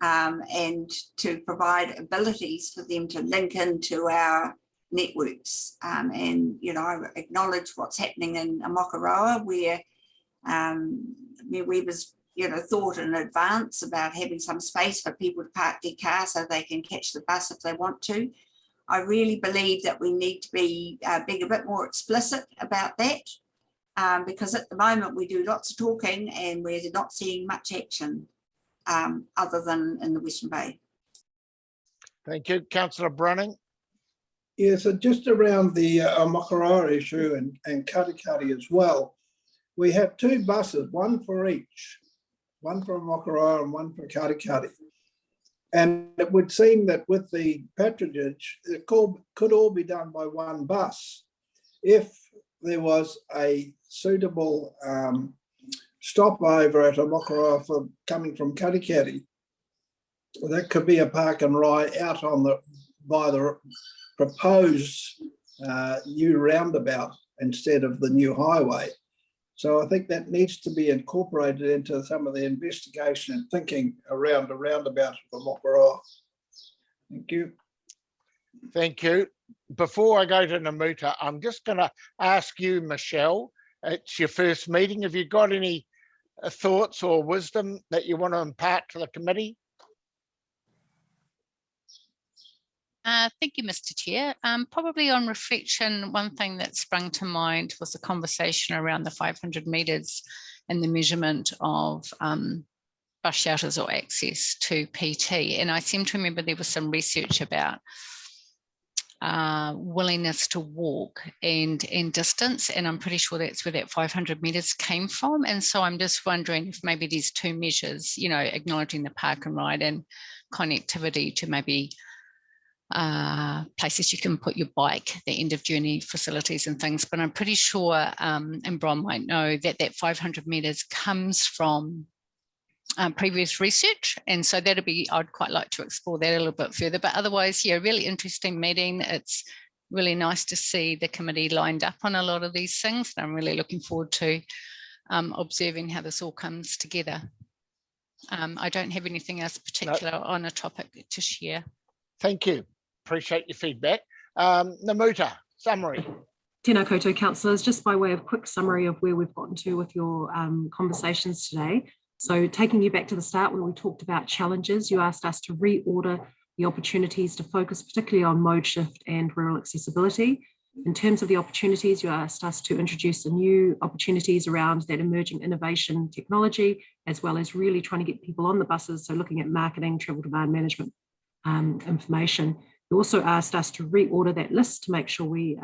and to provide abilities for them to link into our networks. And, you know, I acknowledge what's happening in Amokoroa, where we was, you know, thought in advance about having some space for people to park their car so they can catch the bus if they want to. I really believe that we need to be being a bit more explicit about that, because at the moment we do lots of talking and we're not seeing much action other than in the Western Bay. Thank you. Councillor Brunning. Yeah, so just around the Amokoroa issue and Katikati as well, we have two buses, one for each, one for Amokoroa and one for Katikati. And it would seem that with the patronage, it could all be done by one bus. If there was a suitable stopover at Amokoroa for coming from Katikati, that could be a park and ride out on by the proposed new roundabout instead of the new highway. So I think that needs to be incorporated into some of the investigation and thinking around the roundabout of Amokoroa. Thank you. Thank you. Before I go to Namuta, I'm just going to ask you, Michelle, it's your first meeting. Have you got any thoughts or wisdom that you want to impart to the committee? Thank you, Mr. Chair. Probably on reflection, one thing that sprung to mind was the conversation around the 500 metres and the measurement of bus shelters or access to PT. And I seem to remember there was some research about willingness to walk and distance, and I'm pretty sure that's where that 500 metres came from. And so I'm just wondering if maybe these two measures, you know, acknowledging the park and ride and connectivity to maybe places you can put your bike, the end of journey facilities and things, but I'm pretty sure, and Bron might know, that that 500 metres comes from previous research, and so that'll be, I'd quite like to explore that a little bit further. But otherwise, yeah, really interesting meeting. It's really nice to see the committee lined up on a lot of these things, and I'm really looking forward to observing how this all comes together. I don't have anything else particular on a topic to share. Thank you. Appreciate your feedback. Namuta, summary. Tēnā koutou, councillors, just by way of quick summary of where we've gotten to with your conversations today. So taking you back to the start when we talked about challenges, you asked us to reorder the opportunities to focus particularly on mode shift and rural accessibility. In terms of the opportunities, you asked us to introduce the new opportunities around that emerging innovation technology, as well as really trying to get people on the buses. So looking at marketing, travel demand management information. You also asked us to reorder that list to make sure we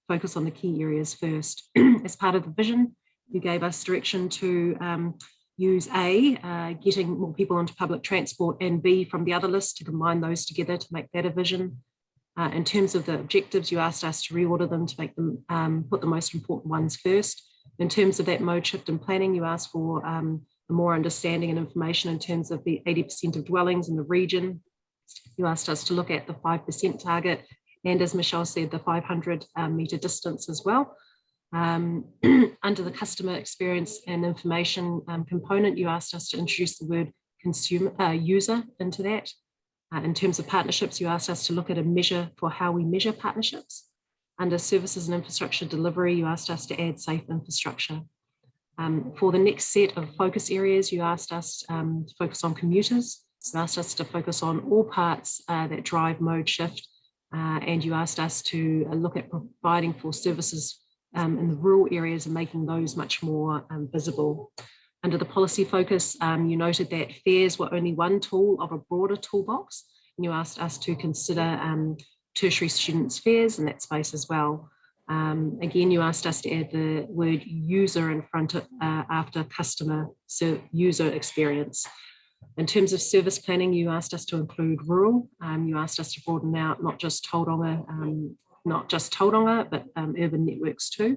focus on the key areas first. As part of the vision, you gave us direction to use A, getting more people onto public transport, and B, from the other list, to combine those together to make that a vision. In terms of the objectives, you asked us to reorder them to make them put the most important ones first. In terms of that mode shift and planning, you asked for more understanding and information in terms of the 80% of dwellings in the region. You asked us to look at the 5% target, and as Michelle said, the 500 metre distance as well. Under the customer experience and information component, you asked us to introduce the word consumer user into that. In terms of partnerships, you asked us to look at a measure for how we measure partnerships. Under services and infrastructure delivery, you asked us to add safe infrastructure. For the next set of focus areas, you asked us to focus on commuters. You asked us to focus on all parts that drive mode shift. And you asked us to look at providing for services in the rural areas and making those much more visible. Under the policy focus, you noted that fares were only one tool of a broader toolbox. And you asked us to consider tertiary students' fares in that space as well. Again, you asked us to add the word user in front of, after customer, so user experience. In terms of service planning, you asked us to include rural. You asked us to broaden out not just Tauranga, but urban networks too.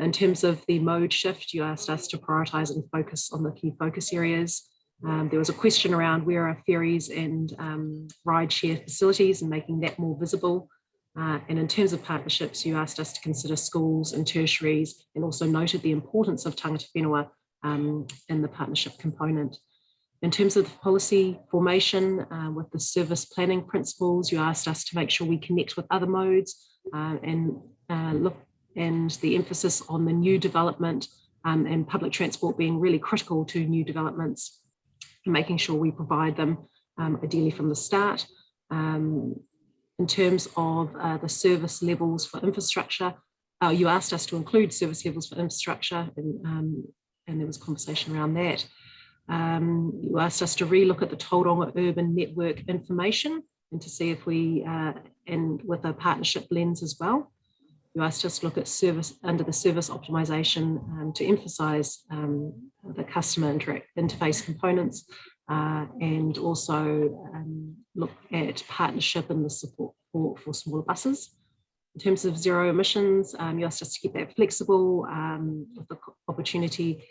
In terms of the mode shift, you asked us to prioritise and focus on the key focus areas. There was a question around where are ferries and ride share facilities and making that more visible. And in terms of partnerships, you asked us to consider schools and tertiaries, and also noted the importance of tangata whenua in the partnership component. In terms of the policy formation with the service planning principles, you asked us to make sure we connect with other modes and the emphasis on the new development and public transport being really critical to new developments, and making sure we provide them ideally from the start. In terms of the service levels for infrastructure, you asked us to include service levels for infrastructure, and there was conversation around that. You asked us to relook at the Tauranga urban network information and to see if we, and with a partnership lens as well. You asked us to look at service under the service optimization to emphasize the customer interface components and also look at partnership and the support for smaller buses. In terms of zero emissions, you asked us to keep that flexible with the opportunity,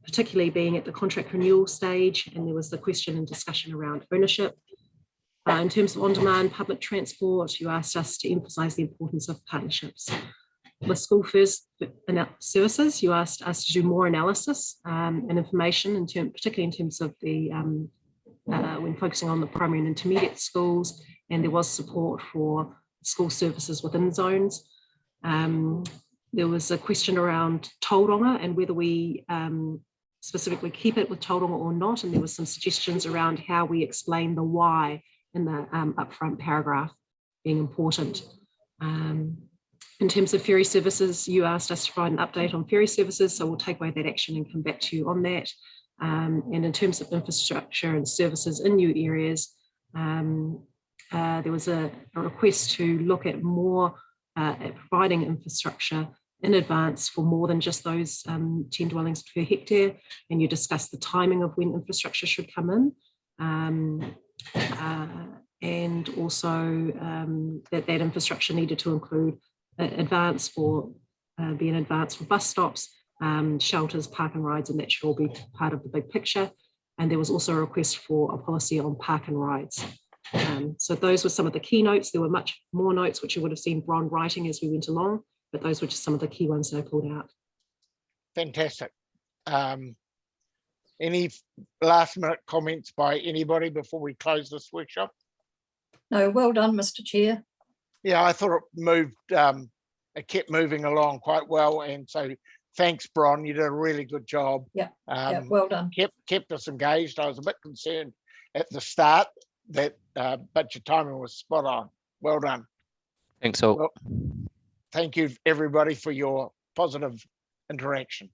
particularly being at the contract renewal stage, and there was the question and discussion around ownership. In terms of on-demand public transport, you asked us to emphasise the importance of partnerships. With school first services, you asked us to do more analysis and information, particularly in terms of the when focusing on the primary and intermediate schools, and there was support for school services within zones. There was a question around Tauranga and whether we specifically keep it with Tauranga or not, and there was some suggestions around how we explain the why in the upfront paragraph being important. In terms of ferry services, you asked us to provide an update on ferry services, so we'll take away that action and come back to you on that. And in terms of infrastructure and services in new areas, there was a request to look at more at providing infrastructure in advance for more than just those 10 dwellings per hectare, and you discussed the timing of when infrastructure should come in, and also that infrastructure needed to include advance for bus stops, shelters, park and rides, and that should all be part of the big picture. And there was also a request for a policy on park and rides. So those were some of the key notes. There were much more notes which you would have seen Bron writing as we went along, but those were just some of the key ones that I pulled out. Fantastic. Any last minute comments by anybody before we close this workshop? No, well done, Mr. Chair. Yeah, I thought it moved, it kept moving along quite well. And so thanks, Bron, you did a really good job. Yeah, well done. Kept us engaged. I was a bit concerned at the start, but your timing was spot on. Well done. Thanks all. Well, thank you everybody for your positive interaction.